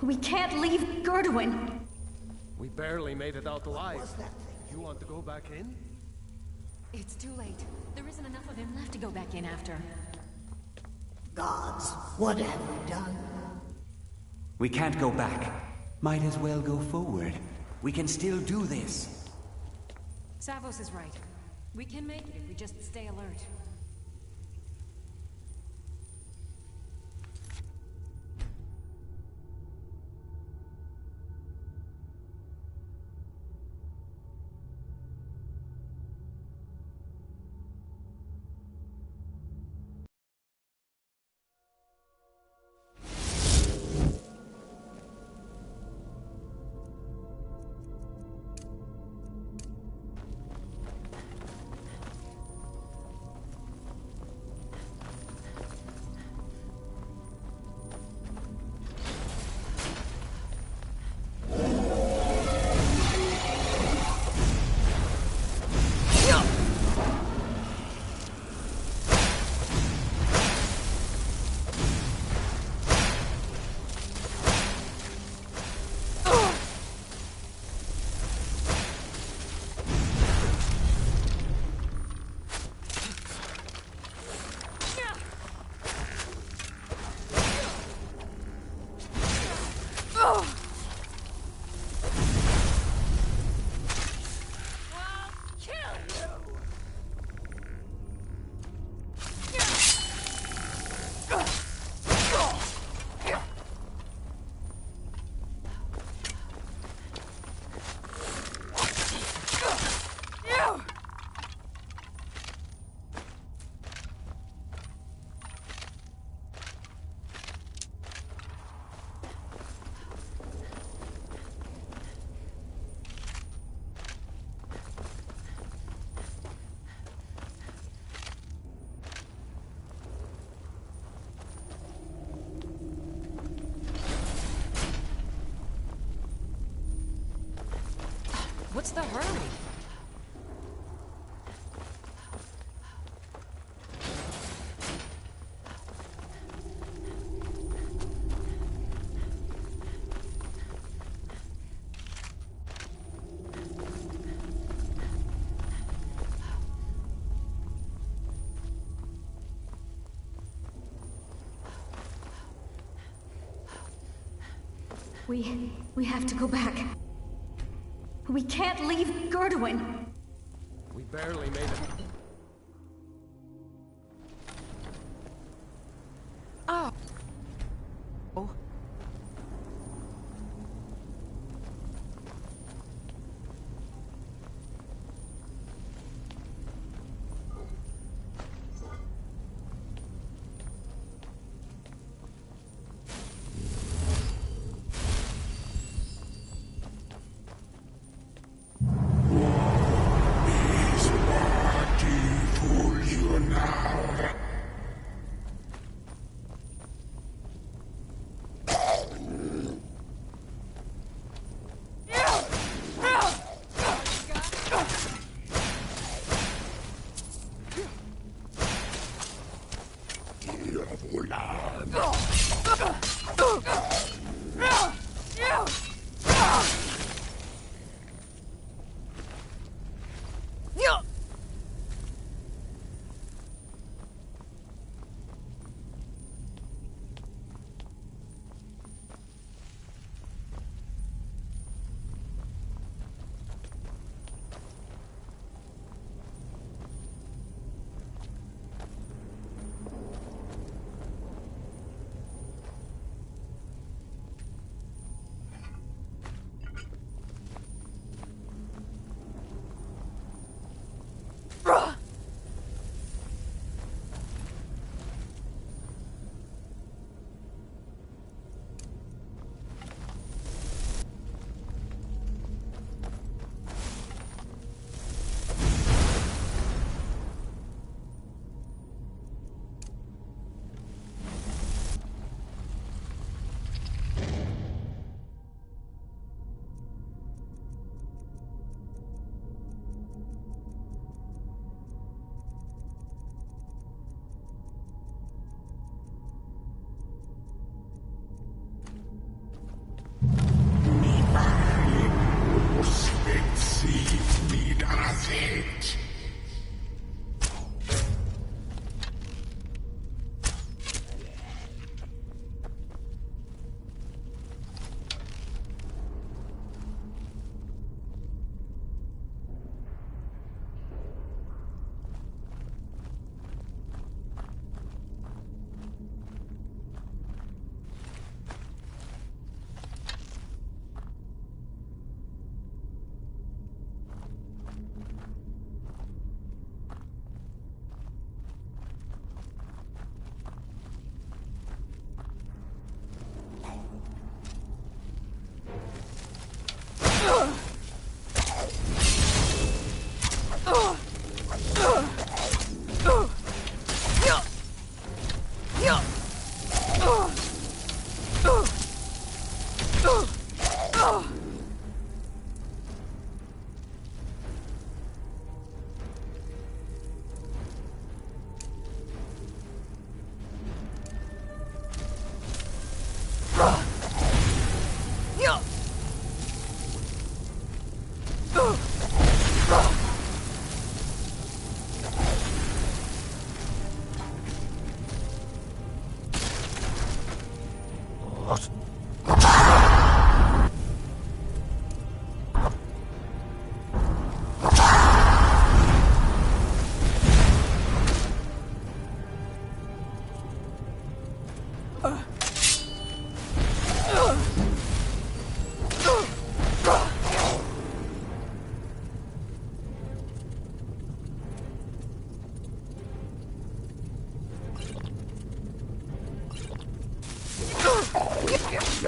We can't leave Gerduin. We barely made it out alive. You want to go back in? It's too late. There isn't enough of him left to go back in after. Gods, what have we done? We can't go back. Might as well go forward. We can still do this. Savos is right. We can make it if we just stay alert. What's the hurry? We have to go back. We can't leave Gerduin. We barely made it. Oh. Oh.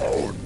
alone.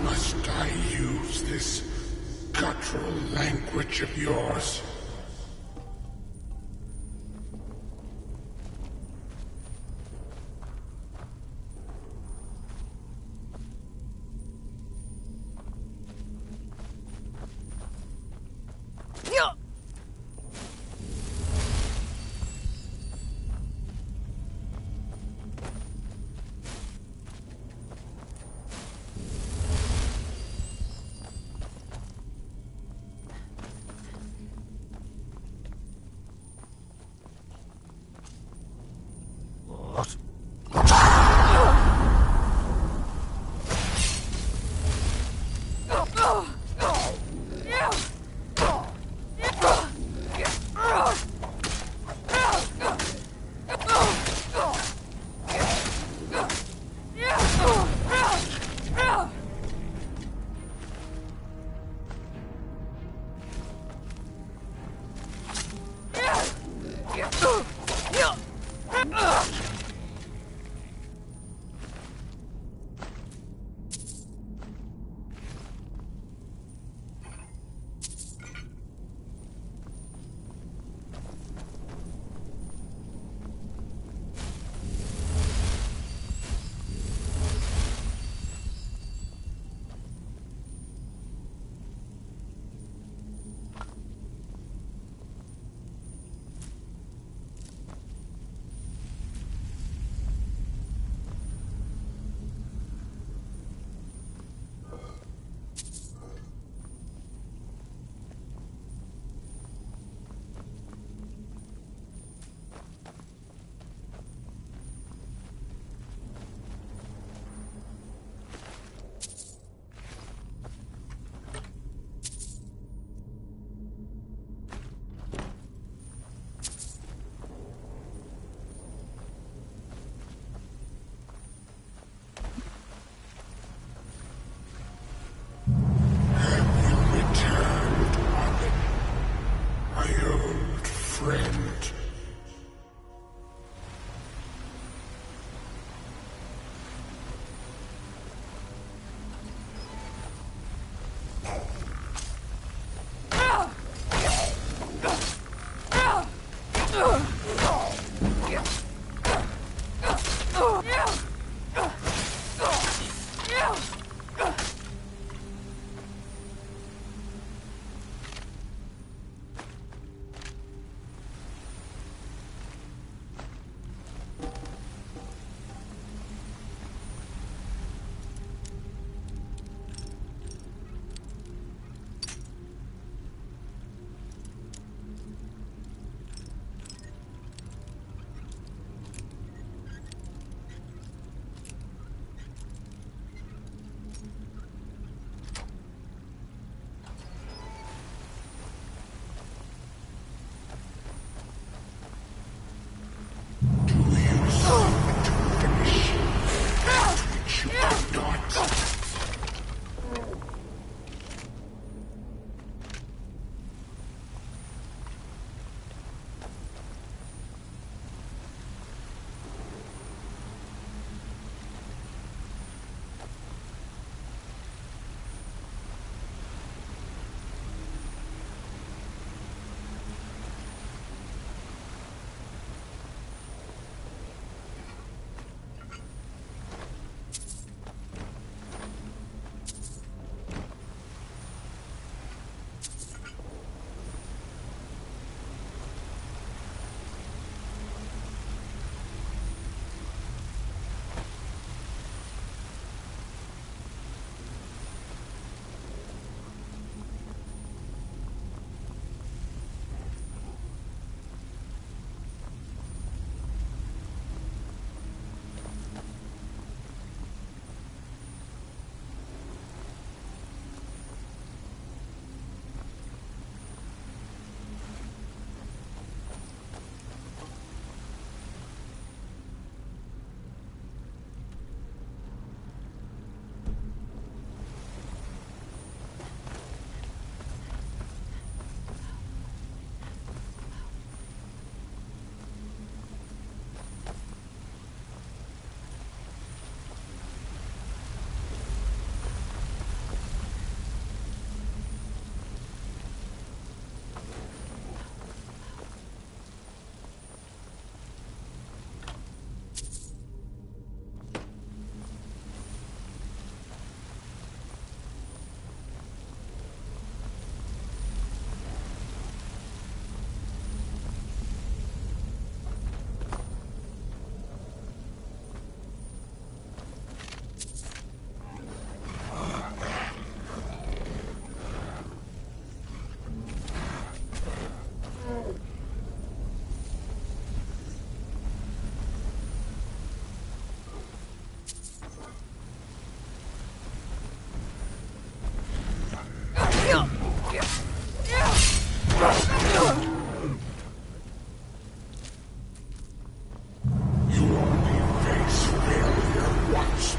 Must I use this guttural language of yours?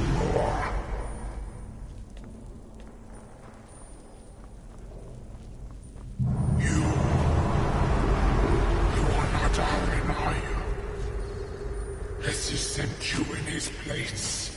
more. You are not Aaron, are you? Has he sent you in his place?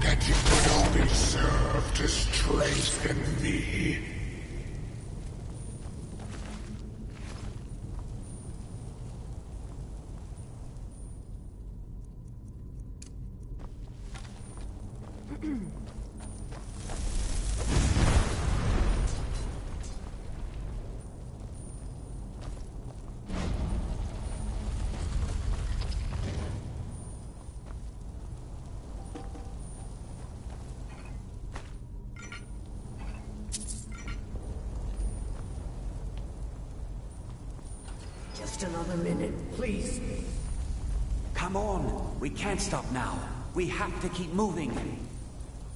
That it would only serve to strengthen me. Just another minute, please. Come on. We can't stop now. We have to keep moving.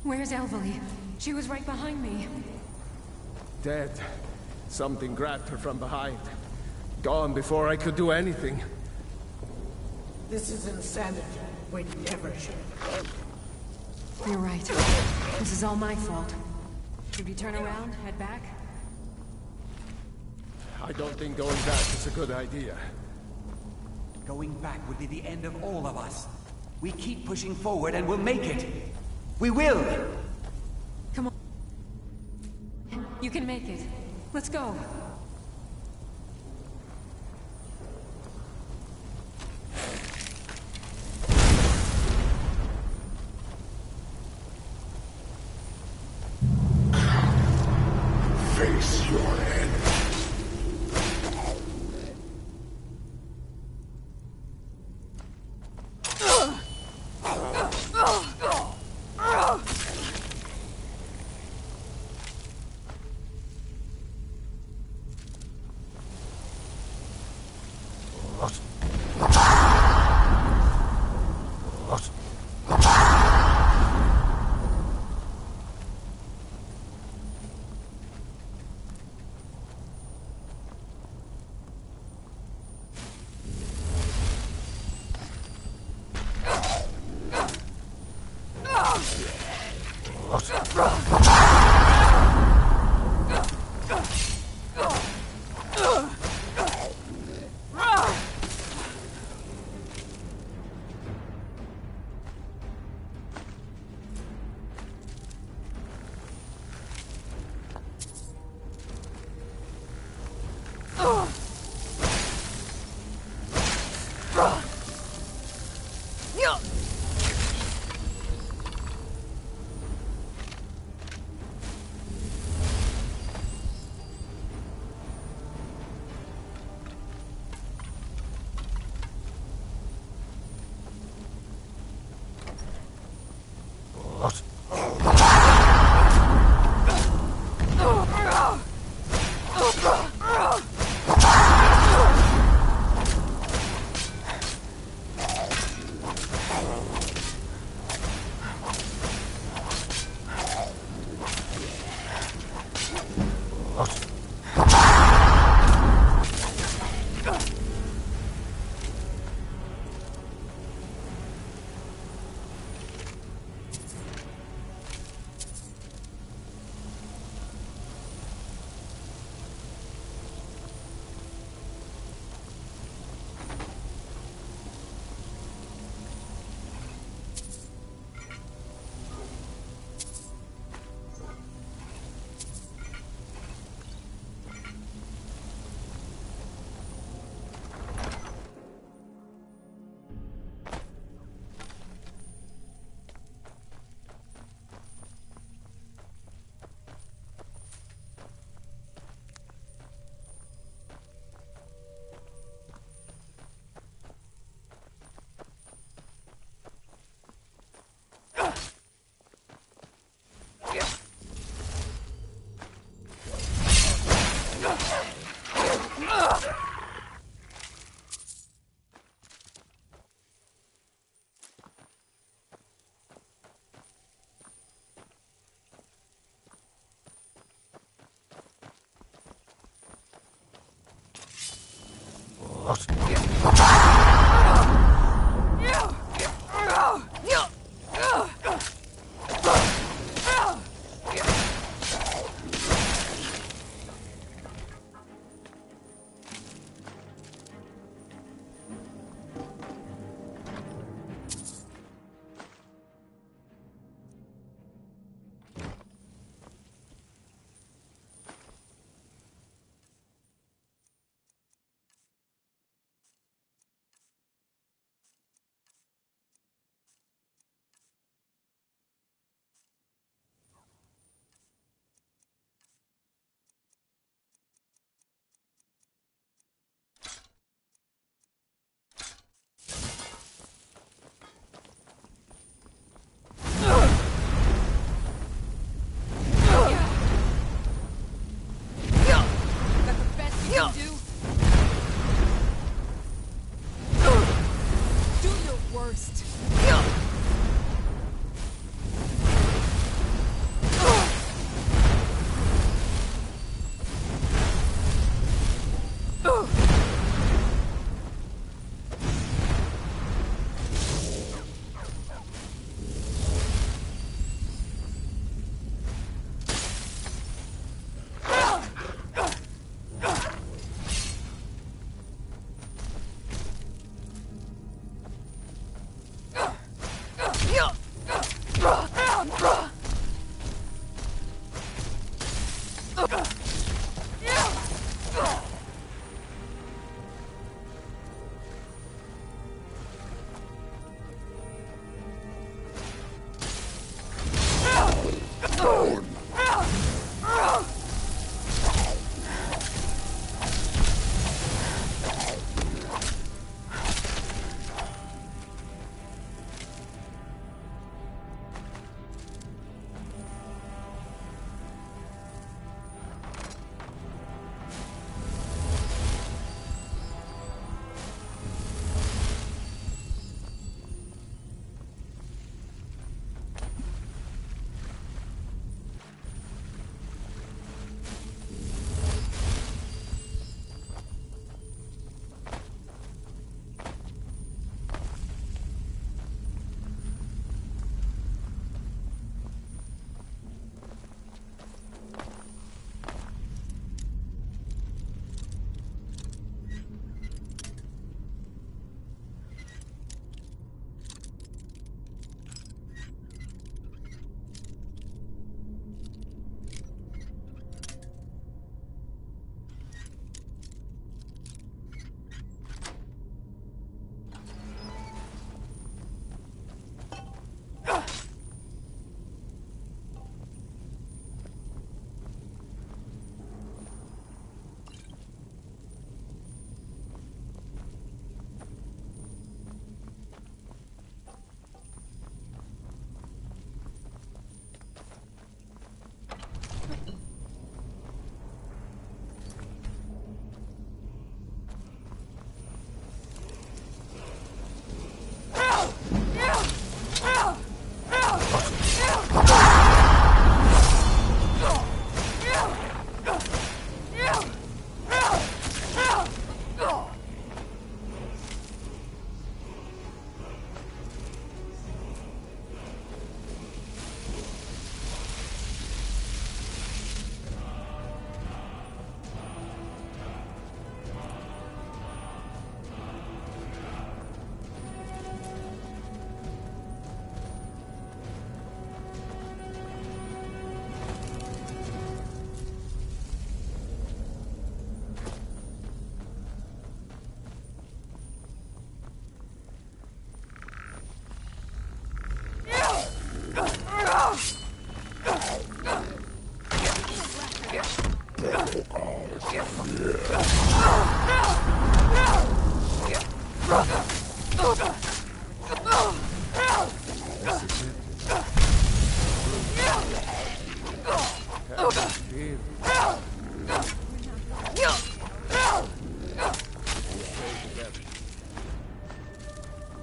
Where's Elvely? She was right behind me. Dead. Something grabbed her from behind. Gone before I could do anything. This is insanity. We never should. You're right. This is all my fault. Should we turn around, head back? I don't think going back is a good idea. Going back would be the end of all of us. We keep pushing forward and we'll make it. We will! Come on. You can make it. Let's go. Face your enemy.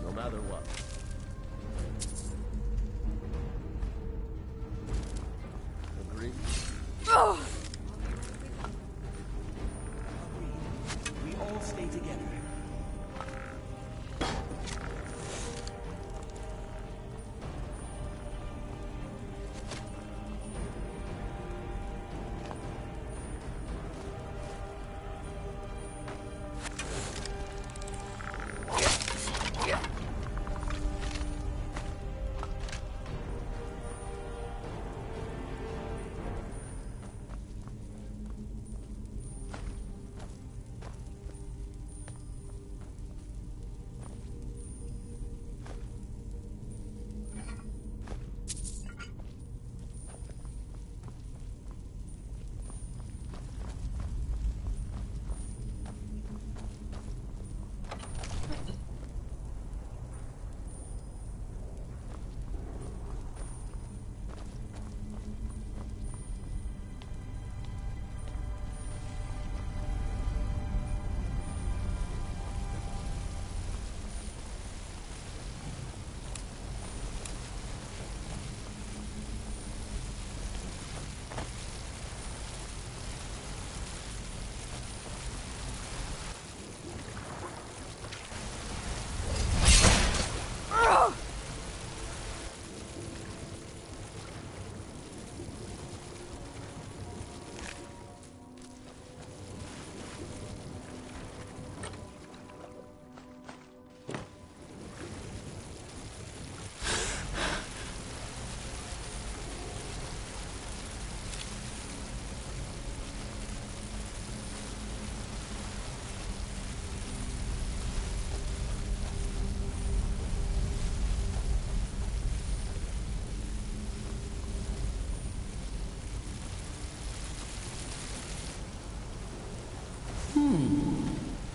No matter what. Agree? We all stay together.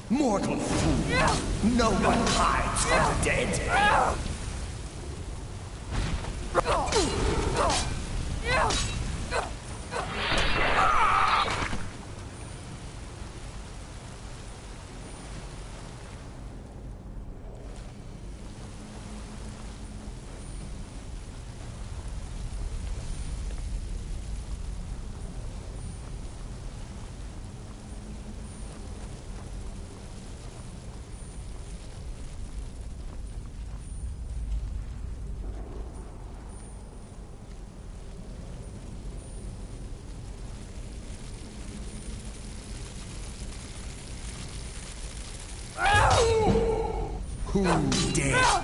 Mortal fool! No one hides from the dead! Who's dead?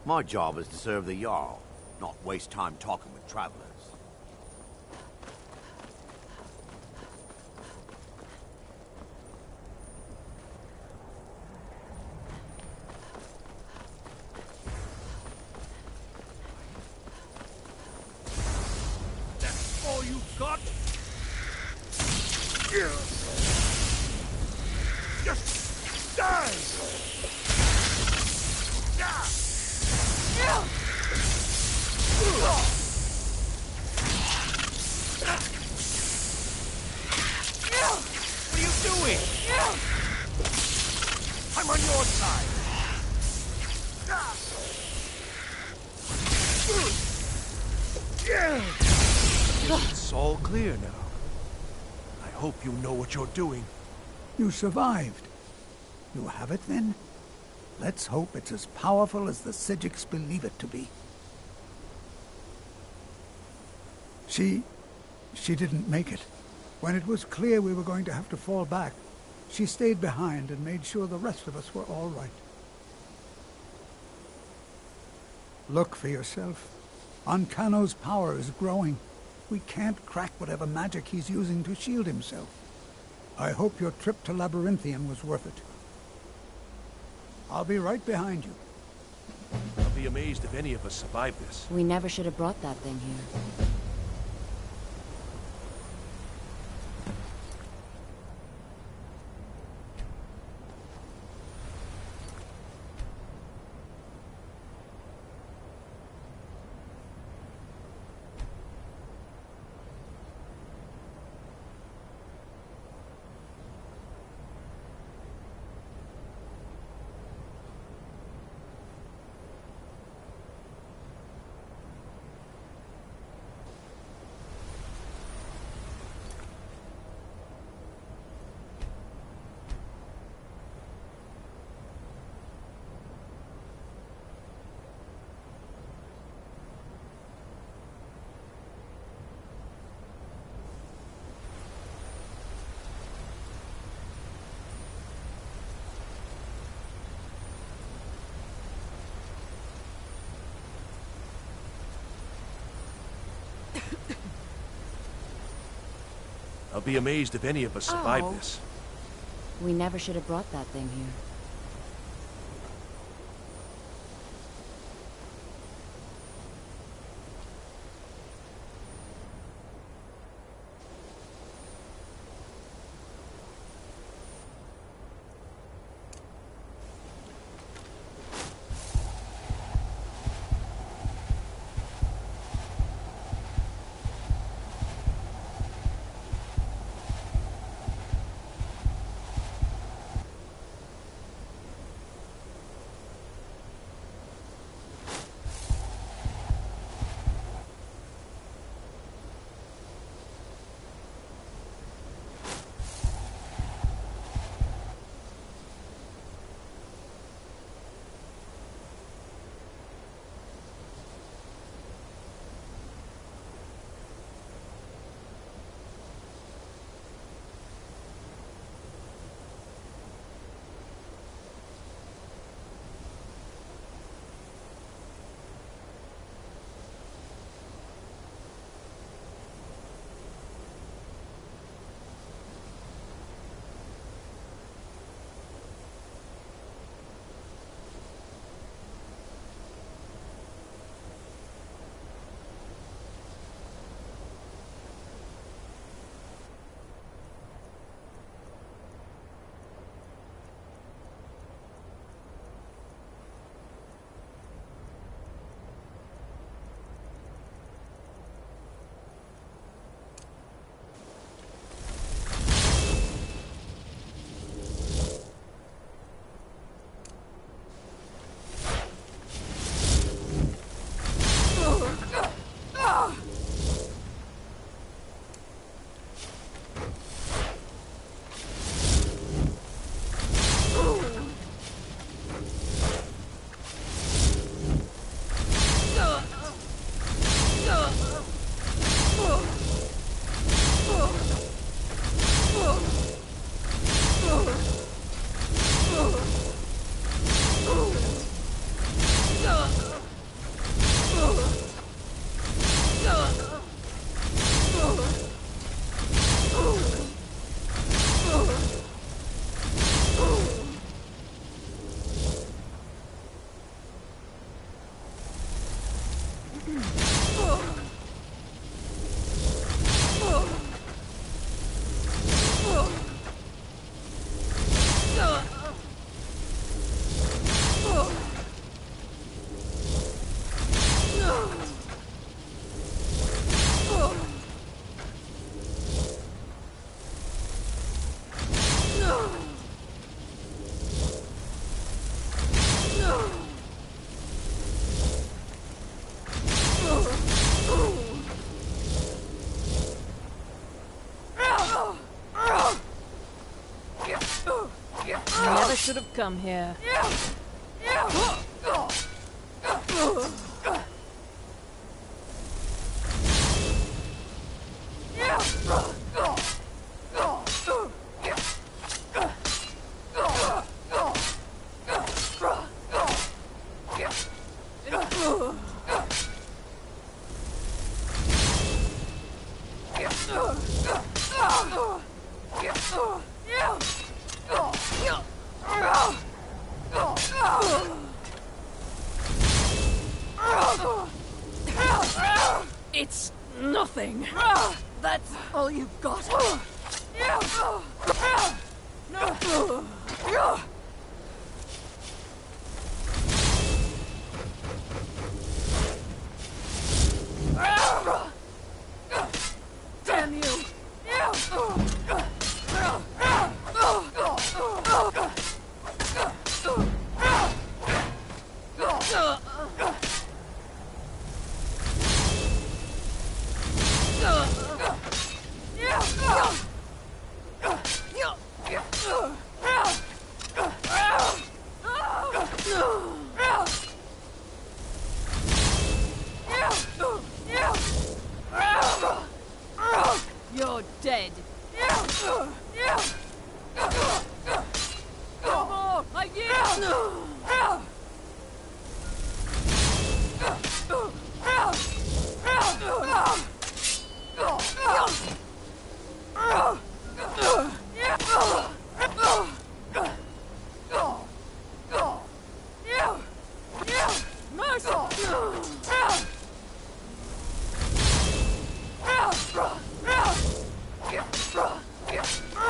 My job is to serve the Jarl, not waste time talking with travelers. That's all you got? Just die! What are you doing? I'm on your side. It's all clear now. I hope you know what you're doing. You survived. You have it, then? Let's hope it's as powerful as the Psijics believe it to be. She didn't make it. When it was clear we were going to have to fall back, she stayed behind and made sure the rest of us were all right. Look for yourself. Ancano's power is growing. We can't crack whatever magic he's using to shield himself. I hope your trip to Labyrinthium was worth it. I'll be right behind you. I'll be amazed if any of us survive this. We never should have brought that thing here. I'll be amazed if any of us survive Ow. this. We never should have brought that thing here. Never should have come here. It's nothing. That's all you've got. Damn you! You're dead. No more! I yield!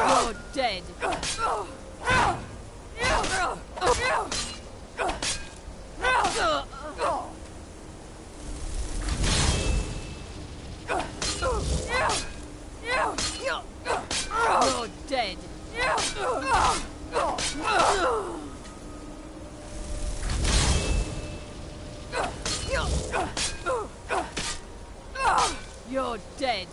You're dead. You're dead. You're dead.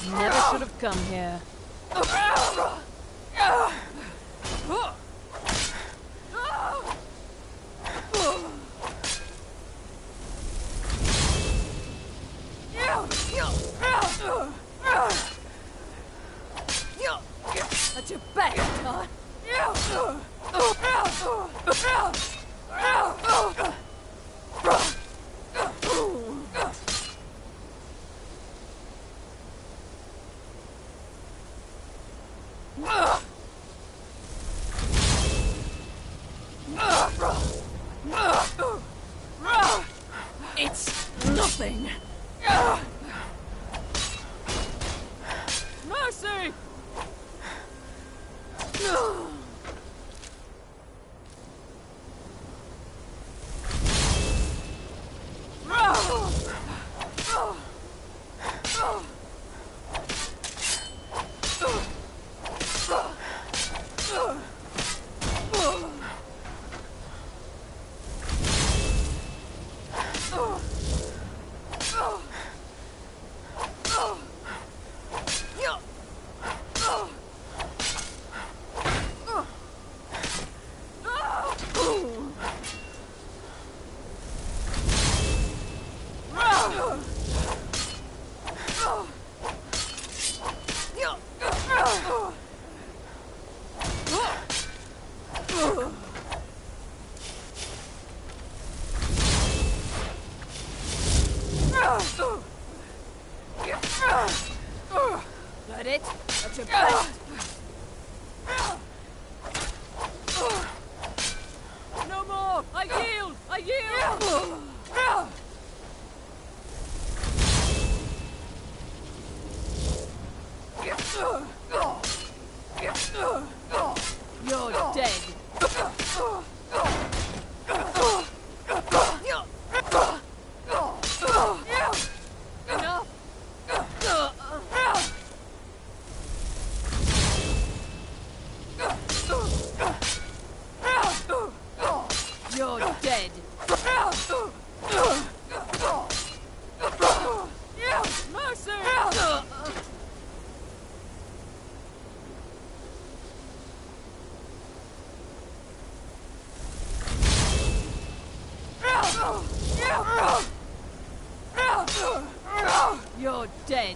Never should have come here. At your back, Todd. It's nothing. Mercy! that it? At your best. No more! I yield! I yield! You're dead. Enough. You're dead. Mercy! You're dead.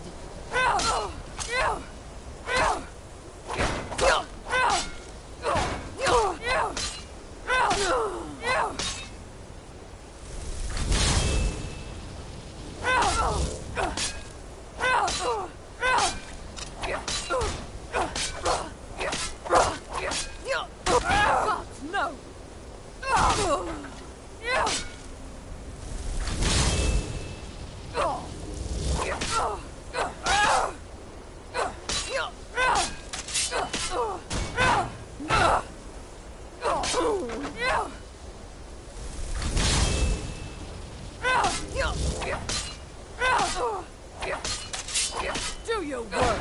God, no! Do your work!